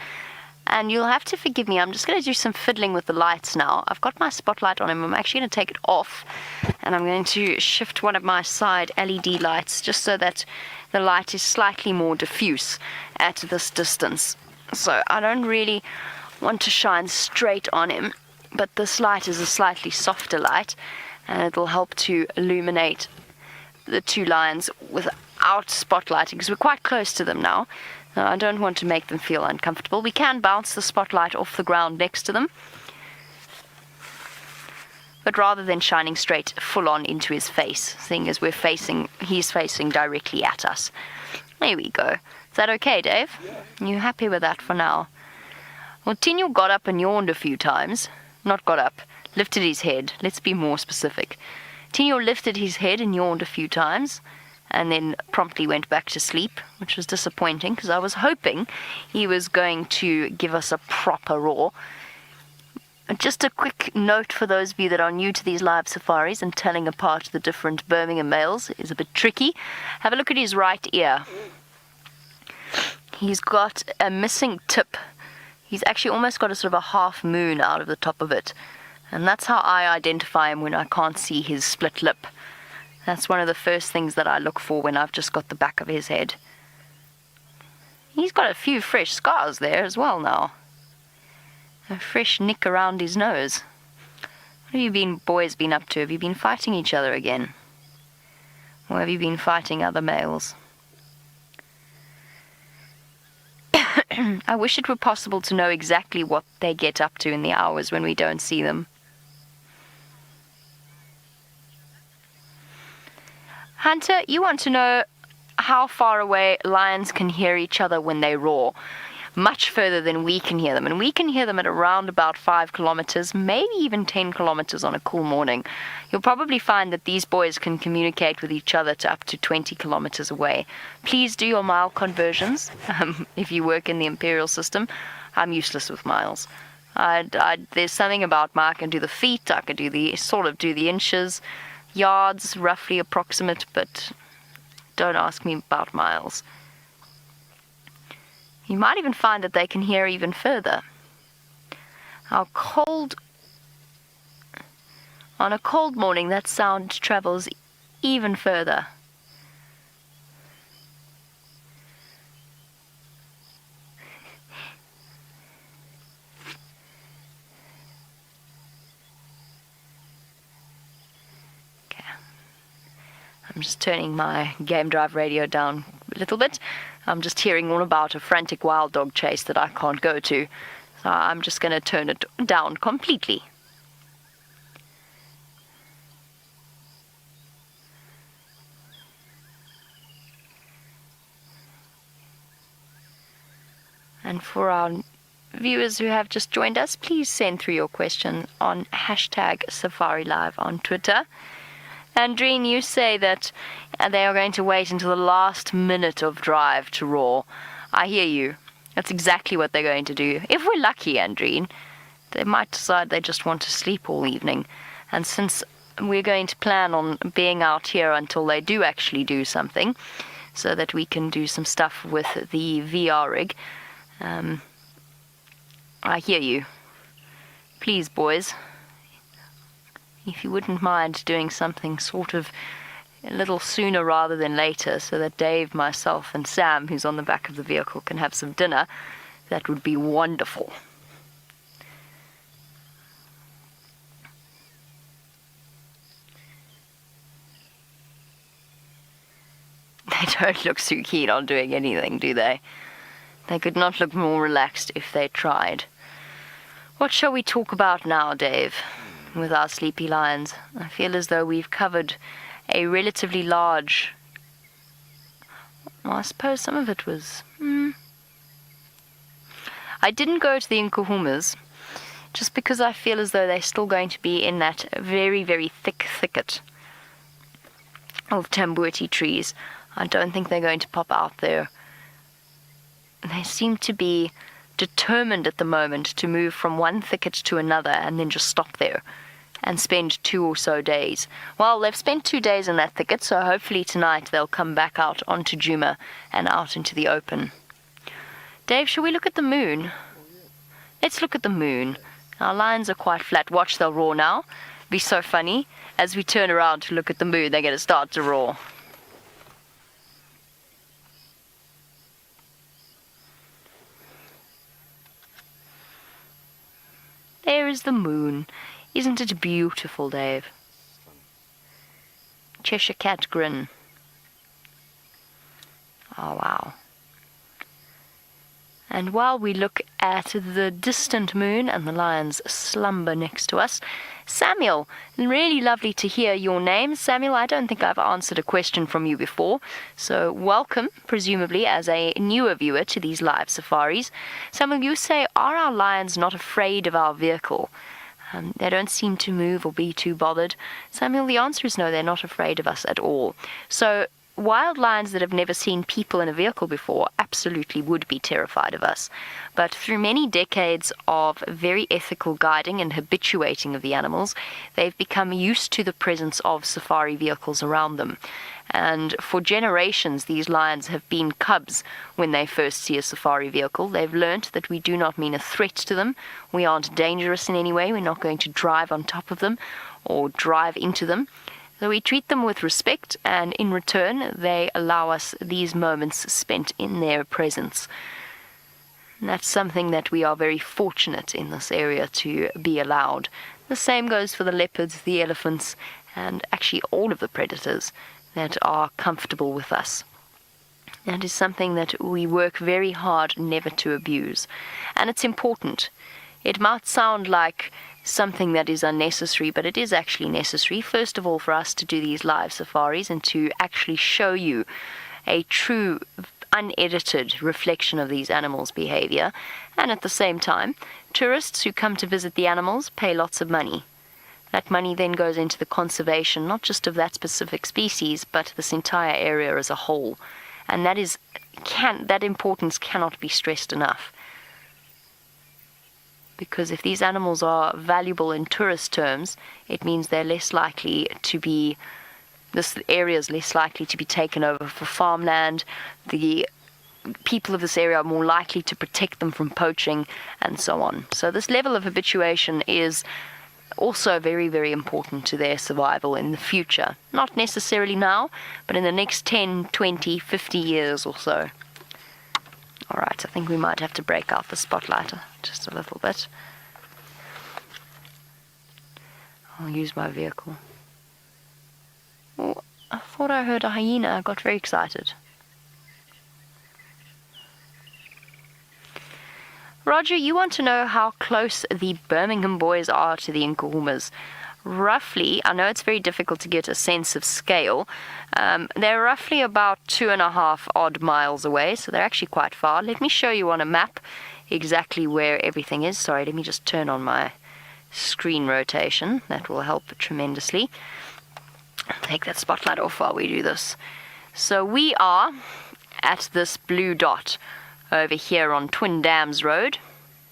And you'll have to forgive me, I'm just going to do some fiddling with the lights now. I've got my spotlight on him, I'm actually going to take it off, and I'm going to shift one of my side LED lights just so that the light is slightly more diffuse at this distance. So I don't really want to shine straight on him, but this light is a slightly softer light, and it'll help to illuminate the two lions without spotlighting, because we're quite close to them now. I don't want to make them feel uncomfortable. We can bounce the spotlight off the ground next to them, but rather than shining straight full on into his face, seeing as he's facing directly at us. There we go. Is that okay, Dave? Yeah. You happy with that for now? Well, Tino got up and yawned a few times. Not got up, lifted his head. Let's be more specific. Tino lifted his head and yawned a few times, and then promptly went back to sleep, which was disappointing because I was hoping he was going to give us a proper roar. Just a quick note for those of you that are new to these live safaris and telling apart the different Birmingham males is a bit tricky. Have a look at his right ear. He's got a missing tip. He's actually almost got a sort of a half moon out of the top of it. And that's how I identify him when I can't see his split lip. That's one of the first things that I look for when I've just got the back of his head. He's got a few fresh scars there as well now. A fresh nick around his nose. What have you boys been up to? Have you been fighting each other again? Or have you been fighting other males? I wish it were possible to know exactly what they get up to in the hours when we don't see them. Hunter, you want to know how far away lions can hear each other when they roar. Much further than we can hear them. And we can hear them at around about 5 kilometers, maybe even 10 kilometers on a cool morning. You'll probably find that these boys can communicate with each other to up to 20 kilometers away. Please do your mile conversions. If you work in the imperial system, I'm useless with miles. There's something about I can do the feet, I can do the inches, yards, roughly approximate, but don't ask me about miles. You might even find that they can hear even further. On a cold morning, that sound travels even further. Okay. I'm just turning my game drive radio down a little bit. I'm just hearing all about a frantic wild dog chase that I can't go to. So I'm just going to turn it down completely. And for our viewers who have just joined us, please send through your question on #SafariLive on Twitter. Andreen, you say that they are going to wait until the last minute of drive to roar. I hear you. That's exactly what they're going to do. If we're lucky, Andreen, they might decide they just want to sleep all evening. And since we're going to plan on being out here until they do actually do something, so that we can do some stuff with the VR rig, I hear you. Please, boys, if you wouldn't mind doing something sort of a little sooner rather than later, so that Dave, myself, and Sam, who's on the back of the vehicle, can have some dinner, that would be wonderful. They don't look too keen on doing anything, do they? They could not look more relaxed if they tried. What shall we talk about now, Dave, with our sleepy lions? I feel as though we've covered a relatively large... Well, I suppose some of it was... I didn't go to the Nkuhumas just because I feel as though they're still going to be in that very, very thick thicket of tambuti trees. I don't think they're going to pop out there. They seem to be determined at the moment to move from one thicket to another and then just stop there and spend 2 or so days. Well, they've spent 2 days in that thicket, so hopefully tonight they'll come back out onto Djuma and out into the open. Dave, shall we look at the moon? Let's look at the moon. Our lines are quite flat. Watch, they'll roar now. Be so funny. As we turn around to look at the moon, they're going to start to roar. There is the moon. Isn't it beautiful, Dave? Cheshire Cat grin. Oh, wow. And while we look at the distant moon and the lions slumber next to us, Samuel, really lovely to hear your name. Samuel, I don't think I've answered a question from you before, so welcome, presumably, as a newer viewer to these live safaris. Samuel, you say, are our lions not afraid of our vehicle? They don't seem to move or be too bothered. Samuel, the answer is no, they're not afraid of us at all. So wild lions that have never seen people in a vehicle before absolutely would be terrified of us. But through many decades of very ethical guiding and habituating of the animals, they've become used to the presence of safari vehicles around them. And for generations, these lions have been cubs when they first see a safari vehicle. They've learnt that we do not mean a threat to them. We aren't dangerous in any way. We're not going to drive on top of them or drive into them. So we treat them with respect, and in return, they allow us these moments spent in their presence. And that's something that we are very fortunate in this area to be allowed. The same goes for the leopards, the elephants, and actually all of the predators that are comfortable with us. That is something that we work very hard never to abuse. And it's important. It might sound like something that is unnecessary, but it is actually necessary, first of all, for us to do these live safaris and to actually show you a true, unedited reflection of these animals' behavior. And at the same time, tourists who come to visit the animals pay lots of money. That money then goes into the conservation, not just of that specific species, but this entire area as a whole. And that importance cannot be stressed enough. Because if these animals are valuable in tourist terms, it means they're less likely to be, this area is less likely to be taken over for farmland. The people of this area are more likely to protect them from poaching, and so on. So this level of habituation is also very, very important to their survival in the future. Not necessarily now, but in the next 10, 20, 50 years or so. All right, I think we might have to break out the spotlight just a little bit. I'll use my vehicle. Oh, I thought I heard a hyena. I got very excited. Roger, you want to know how close the Birmingham boys are to the Nkuhumas. Roughly, I know it's very difficult to get a sense of scale, they're roughly about 2.5 odd miles away, so they're actually quite far. Let me show you on a map exactly where everything is. Sorry, let me just turn on my screen rotation. That will help tremendously. I'll take that spotlight off while we do this. So we are at this blue dot over here on Twin Dams Road.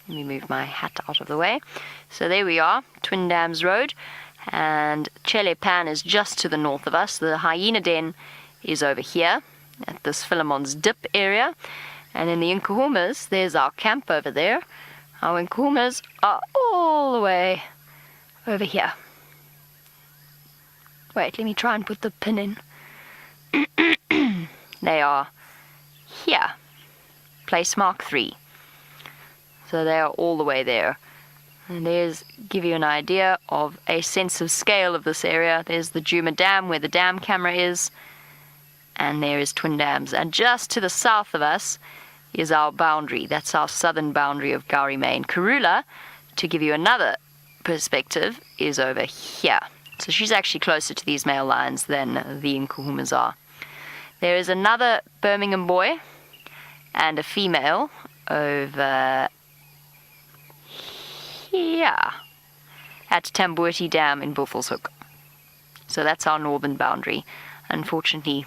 Let me move my hat out of the way. So there we are, Twin Dams Road, and Chelepan is just to the north of us. The hyena den is over here at this Philemon's Dip area. And in the Nkuhumas, there's our camp over there. Our Nkuhumas are all the way over here. Wait, let me try and put the pin in. They are here. Place mark 3. So they are all the way there. And there's, give you an idea of a sense of scale of this area. There's the Djuma Dam where the dam camera is. and there is Twin Dams. And just to the south of us is our boundary. That's our southern boundary of Gowrie, Main. Karula, to give you another perspective, is over here. So she's actually closer to these male lions than the Nkuhumas are. There is another Birmingham boy and a female over here at Tambuiti Dam in Buffelshoek. So that's our northern boundary, unfortunately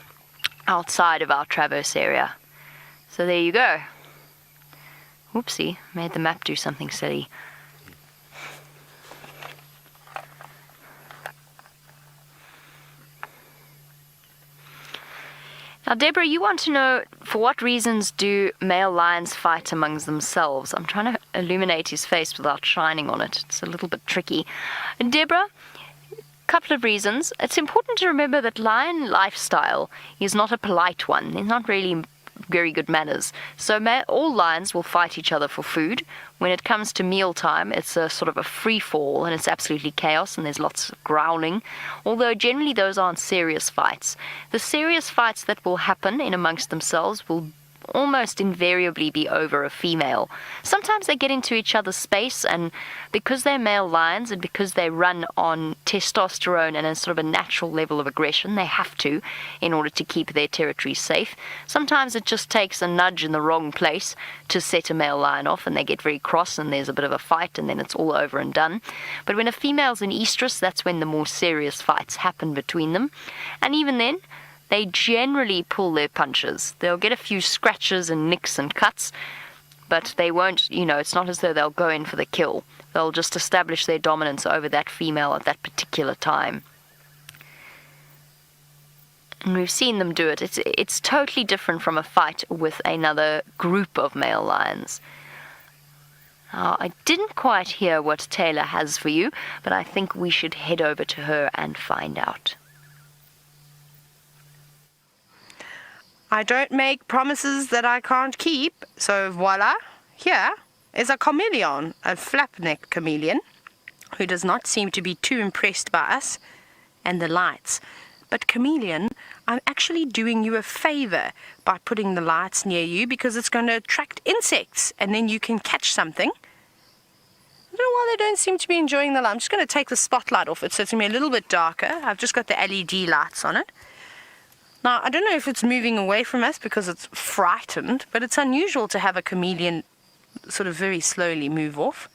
outside of our traverse area. So there you go. Whoopsie, made the map do something silly. Now, Deborah, you want to know, for what reasons do male lions fight amongst themselves? I'm trying to illuminate his face without shining on it. It's a little bit tricky. And Deborah, a couple of reasons. It's important to remember that lion lifestyle is not a polite one. It's not really very good manners. So all lions will fight each other for food. When it comes to mealtime, it's a sort of a free fall, and it's absolutely chaos, and there's lots of growling. Although generally those aren't serious fights. The serious fights that will happen in amongst themselves will almost invariably be over a female. Sometimes they get into each other's space, and because they're male lions and because they run on testosterone and a sort of a natural level of aggression, they have to in order to keep their territory safe. Sometimes it just takes a nudge in the wrong place to set a male lion off, and they get very cross and there's a bit of a fight, and then it's all over and done. But when a female's in estrus, that's when the more serious fights happen between them. And even then, they generally pull their punches. They'll get a few scratches and nicks and cuts, but they won't, it's not as though they'll go in for the kill. They'll just establish their dominance over that female at that particular time. And we've seen them do it. It's totally different from a fight with another group of male lions. Now, I didn't quite hear what Tayla has for you, but I think we should head over to her and find out. I don't make promises that I can't keep, so voila, here is a chameleon, a flapneck chameleon, who does not seem to be too impressed by us and the lights. But chameleon, I'm actually doing you a favor by putting the lights near you, because it's going to attract insects, and then you can catch something. I don't know why they don't seem to be enjoying the light. I'm just going to take the spotlight off it so it's going to be a little bit darker. I've just got the LED lights on it. Now, I don't know if it's moving away from us because it's frightened, but it's unusual to have a chameleon sort of very slowly move off.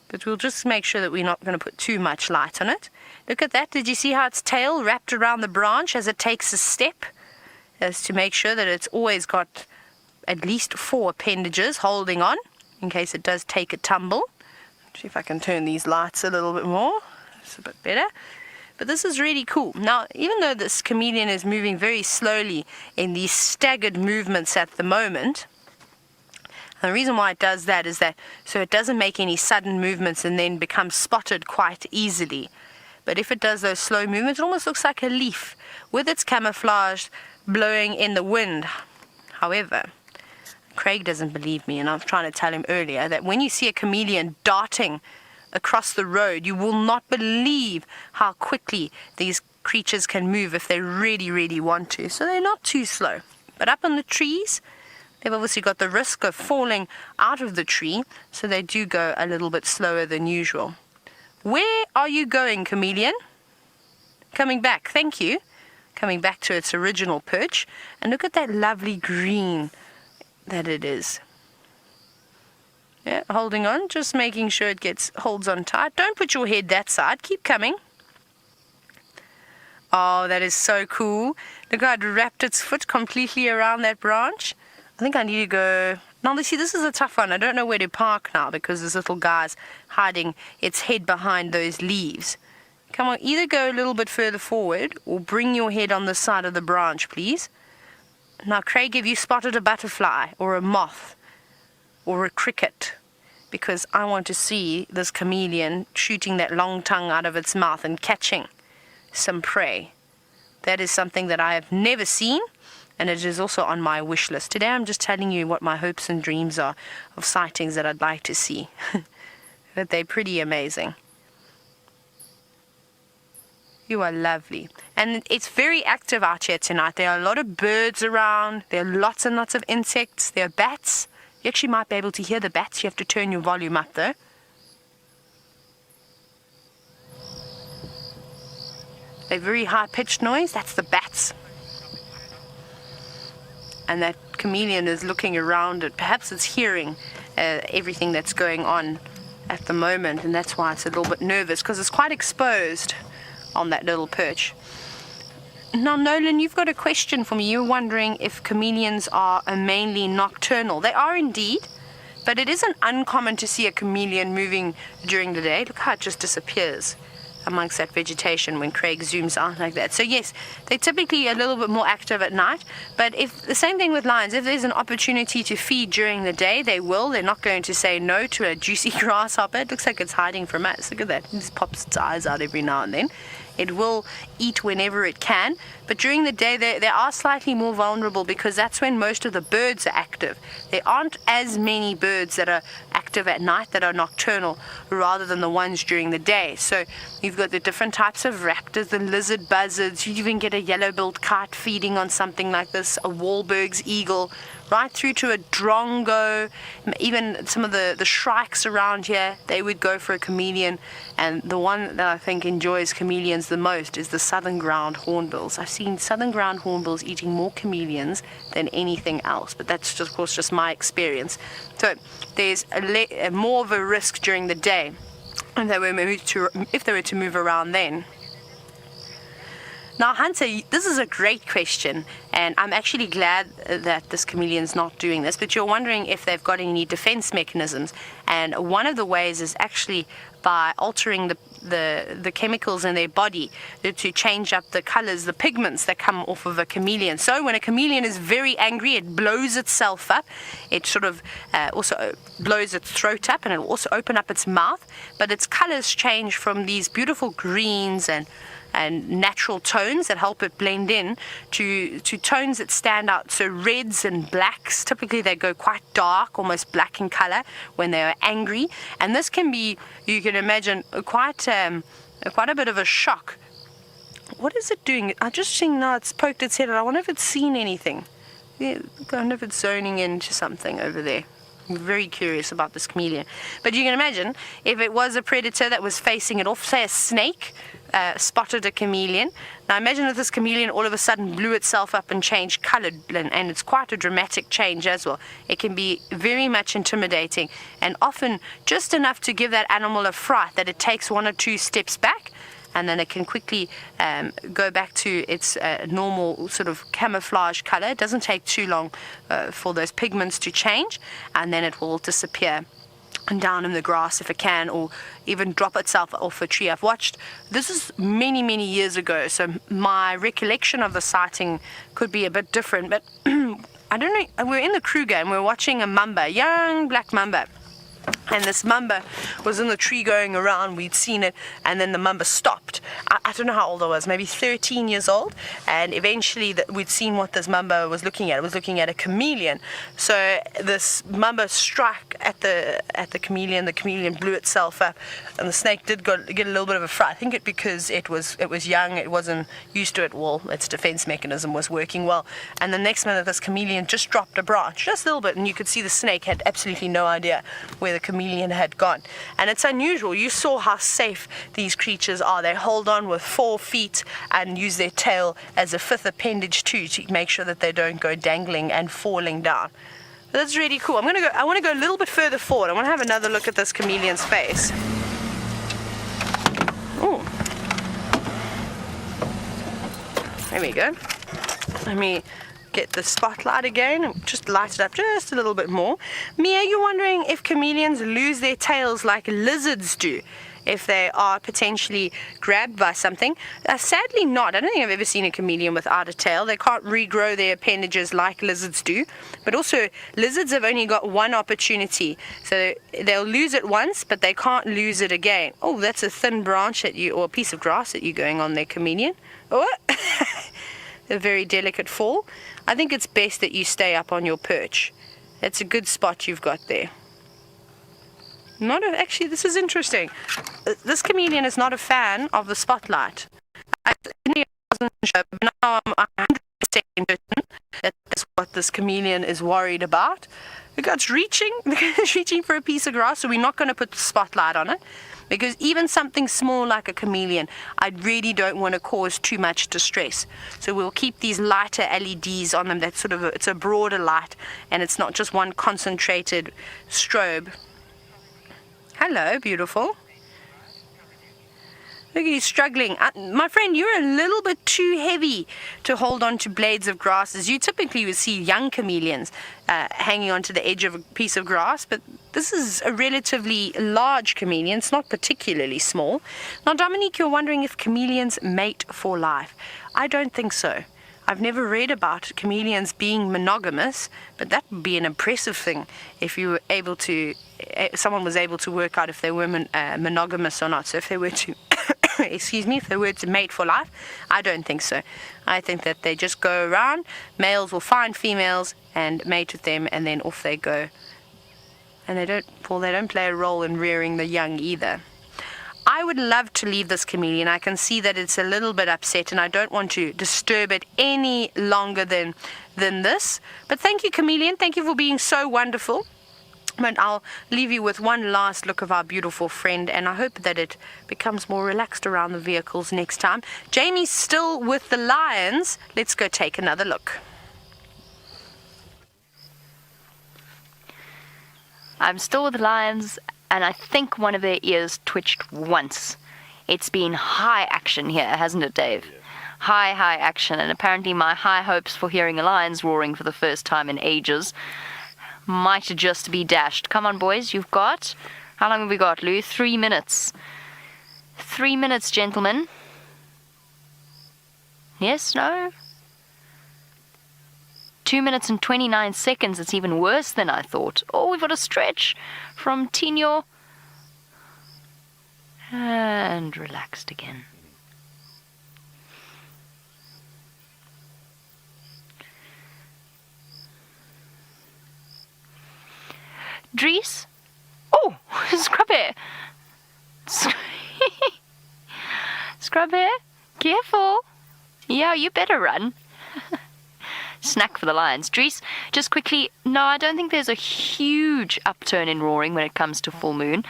But we'll just make sure that we're not going to put too much light on it. Look at that. Did you see how its tail wrapped around the branch as it takes a step? As to make sure that it's always got at least 4 appendages holding on in case it does take a tumble. See if I can turn these lights a little bit more. It's a bit better. But this is really cool. Now, even though this chameleon is moving very slowly in these staggered movements at the moment, and the reason why it does that is that so it doesn't make any sudden movements and then become spotted quite easily. But if it does those slow movements, it almost looks like a leaf with its camouflage blowing in the wind. However, Craig doesn't believe me, and I was trying to tell him earlier that when you see a chameleon darting across the road, you will not believe how quickly these creatures can move if they really, really want to. So they're not too slow. But up on the trees, they've obviously got the risk of falling out of the tree, so they do go a little bit slower than usual. Where are you going, chameleon? Coming back, thank you. Coming back to its original perch. And look at that lovely green that it is. Yeah, holding on, just making sure it holds on tight. Don't put your head that side. Keep coming. Oh, that is so cool. Look how it wrapped its foot completely around that branch. I think I need to go. Now, see, this is a tough one. I don't know where to park now because this little guy's hiding its head behind those leaves. Come on, either go a little bit further forward or bring your head on the side of the branch, please. Now, Craig, have you spotted a butterfly or a moth or a cricket? Because I want to see this chameleon shooting that long tongue out of its mouth and catching some prey. That is something that I have never seen, and it is also on my wish list. Today I'm just telling you what my hopes and dreams are of sightings that I'd like to see. But they're pretty amazing. You are lovely. And it's very active out here tonight. There are a lot of birds around. There are lots and lots of insects. There are bats. You actually might be able to hear the bats. You have to turn your volume up though. A very high-pitched noise, that's the bats. And that chameleon is looking around it. Perhaps it's hearing everything that's going on at the moment, and that's why it's a little bit nervous, because it's quite exposed on that little perch. Now, Nolan, you've got a question for me. You're wondering if chameleons are mainly nocturnal. They are indeed, but it isn't uncommon to see a chameleon moving during the day. Look how it just disappears amongst that vegetation when Craig zooms out like that. So yes, they're typically a little bit more active at night, but if the same thing with lions, if there's an opportunity to feed during the day, they will. They're not going to say no to a juicy grasshopper. It looks like it's hiding from us. Look at that. It just pops its eyes out every now and then. It will eat whenever it can, but during the day they are slightly more vulnerable because that's when most of the birds are active. There aren't as many birds that are active at night that are nocturnal rather than the ones during the day. So you've got the different types of raptors, the lizard buzzards, you even get a yellow-billed kite feeding on something like this, a Wahlberg's eagle, right through to a drongo, even some of the shrikes around here, they would go for a chameleon. And the one that I think enjoys chameleons the most is the southern ground hornbills. I've seen southern ground hornbills eating more chameleons than anything else, but that's just, of course, just my experience. So there's more of a risk during the day if they were to move around then. Now, Hunter, this is a great question, and I'm actually glad that this chameleon's not doing this, but you're wondering if they've got any defense mechanisms, and one of the ways is actually by altering the chemicals in their body to change up the colors, the pigments that come off of a chameleon. So when a chameleon is very angry, it blows itself up. It sort of also blows its throat up, and it will also open up its mouth, but its colors change from these beautiful greens and natural tones that help it blend in to tones that stand out. So reds and blacks, typically they go quite dark, almost black in color when they are angry. And this can be, you can imagine, quite a bit of a shock. What is it doing? I just think now it's poked its head out. I wonder if it's seen anything. Yeah, I wonder if it's zoning into something over there. I'm very curious about this chameleon. But you can imagine if it was a predator that was facing it off, say a snake, spotted a chameleon. Now imagine if this chameleon all of a sudden blew itself up and changed color, and it's quite a dramatic change as well. It can be very much intimidating, and often just enough to give that animal a fright that it takes one or two steps back, and then it can quickly go back to its normal sort of camouflage color. It doesn't take too long for those pigments to change, and then it will disappear and down in the grass if it can, or even drop itself off a tree. I've watched, this is many, many years ago, so my recollection of the sighting could be a bit different, but I don't know, we're in the Kruger and we're watching a mamba, young black mamba. And this mamba was in the tree going around. We'd seen it, and then the mamba stopped. I don't know how old I was, maybe 13 years old. And eventually we'd seen what this mamba was looking at. It was looking at a chameleon. So this mamba struck at the chameleon. The chameleon blew itself up, and the snake did get a little bit of a fright. I think it because it was young, it wasn't used to it. Well, its defense mechanism was working well. And the next minute, this chameleon just dropped a branch, just a little bit, and you could see the snake had absolutely no idea where the chameleon had gone. And it's unusual. You saw how safe these creatures are. They hold on with 4 feet and use their tail as a 5th appendage too, to make sure that they don't go dangling and falling down. That's really cool. I want to go a little bit further forward. I want to have another look at this chameleon's face. Oh, there we go. Let me get the spotlight again and just light it up just a little bit more. Mia, you're wondering if chameleons lose their tails like lizards do if they are potentially grabbed by something. Sadly not. I don't think I've ever seen a chameleon without a tail. They can't regrow their appendages like lizards do. But also, lizards have only got one opportunity. So they'll lose it once, but they can't lose it again. Oh, that's a thin branch at you, or a piece of grass that you're going on there, chameleon. Oh, a very delicate fall. I think it's best that you stay up on your perch. That's a good spot you've got there. Actually, this is interesting. This chameleon is not a fan of the spotlight. I wasn't But now I'm 100% certain that that's what this chameleon is worried about. Look, it's reaching for a piece of grass, so we're not going to put the spotlight on it. Because even something small like a chameleon, I really don't want to cause too much distress. So we'll keep these lighter LEDs on them. That's it's a broader light, and it's not just one concentrated strobe. Hello, beautiful. Look, he's struggling. My friend, you're a little bit too heavy to hold on to blades of grasses. You typically would see young chameleons hanging onto the edge of a piece of grass, but this is a relatively large chameleon. It's not particularly small. Now, Dominique, you're wondering if chameleons mate for life. I don't think so. I've never read about chameleons being monogamous, but that would be an impressive thing if you were able to, someone was able to work out if they were monogamous or not. So if they were to, if they were to mate for life, I don't think so. I think that they just go around, males will find females and mate with them, and then off they go. And they don't play a role in rearing the young either. I would love to leave this chameleon. I can see that it's a little bit upset, and I don't want to disturb it any longer than this. But thank you, chameleon. Thank you for being so wonderful. But I'll leave you with one last look of our beautiful friend, and I hope that it becomes more relaxed around the vehicles next time. Jamie's still with the lions. Let's go take another look. I'm still with the lions, and I think one of their ears twitched once. It's been high action here, hasn't it, Dave? Yeah. High action, and apparently my high hopes for hearing a lion's roaring for the first time in ages might just be dashed. Come on, boys, you've got... How long have we got, Lou? 3 minutes. 3 minutes, gentlemen. Yes, no? 2 minutes and 29 seconds. It's even worse than I thought. Oh, we've got a stretch from Tino. And relaxed again. Dries? Oh, scrub hair. Scrub hair? Careful. Yeah, you better run. Snack for the lions. Dries, just quickly, no, I don't think there's a huge upturn in roaring when it comes to full moon.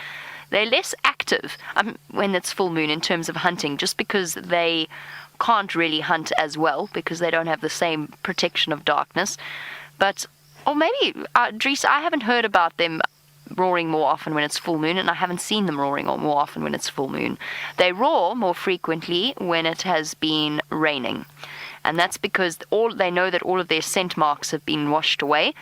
They're less active when it's full moon in terms of hunting, just because they can't really hunt as well because they don't have the same protection of darkness. But, or maybe, Dries, I haven't heard about them roaring more often when it's full moon, and I haven't seen them roaring more often when it's full moon. They roar more frequently when it has been raining. And that's because they know that all of their scent marks have been washed away.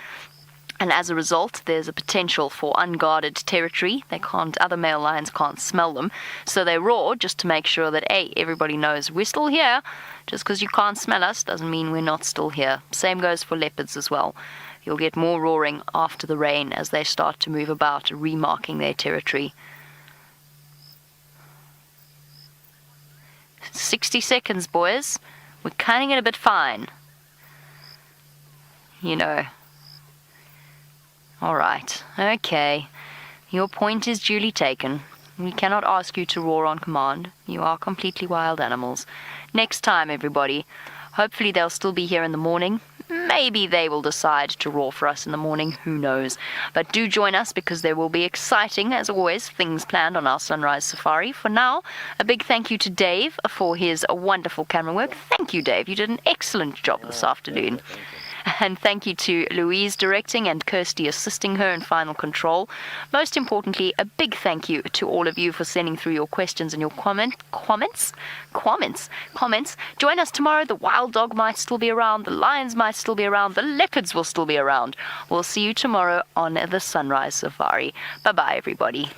And as a result, there's a potential for unguarded territory. Other male lions can't smell them. So they roar just to make sure that, hey, everybody knows we're still here. Just because you can't smell us doesn't mean we're not still here. Same goes for leopards as well. You'll get more roaring after the rain as they start to move about, remarking their territory. 60 seconds, boys. We're cutting it a bit fine. You know. All right. Okay. Your point is duly taken. We cannot ask you to roar on command. You are completely wild animals. Next time, everybody. Hopefully they'll still be here in the morning. Maybe they will decide to roar for us in the morning. Who knows? But do join us because there will be exciting, as always, things planned on our sunrise safari. For now, a big thank you to Dave for his wonderful camera work. Thank you, Dave. You did an excellent job this afternoon. And thank you to Louise directing and Kirsty assisting her in final control. Most importantly, a big thank you to all of you for sending through your questions and your comments. Join us tomorrow. The wild dog might still be around. The lions might still be around. The leopards will still be around. We'll see you tomorrow on the Sunrise Safari. Bye-bye, everybody.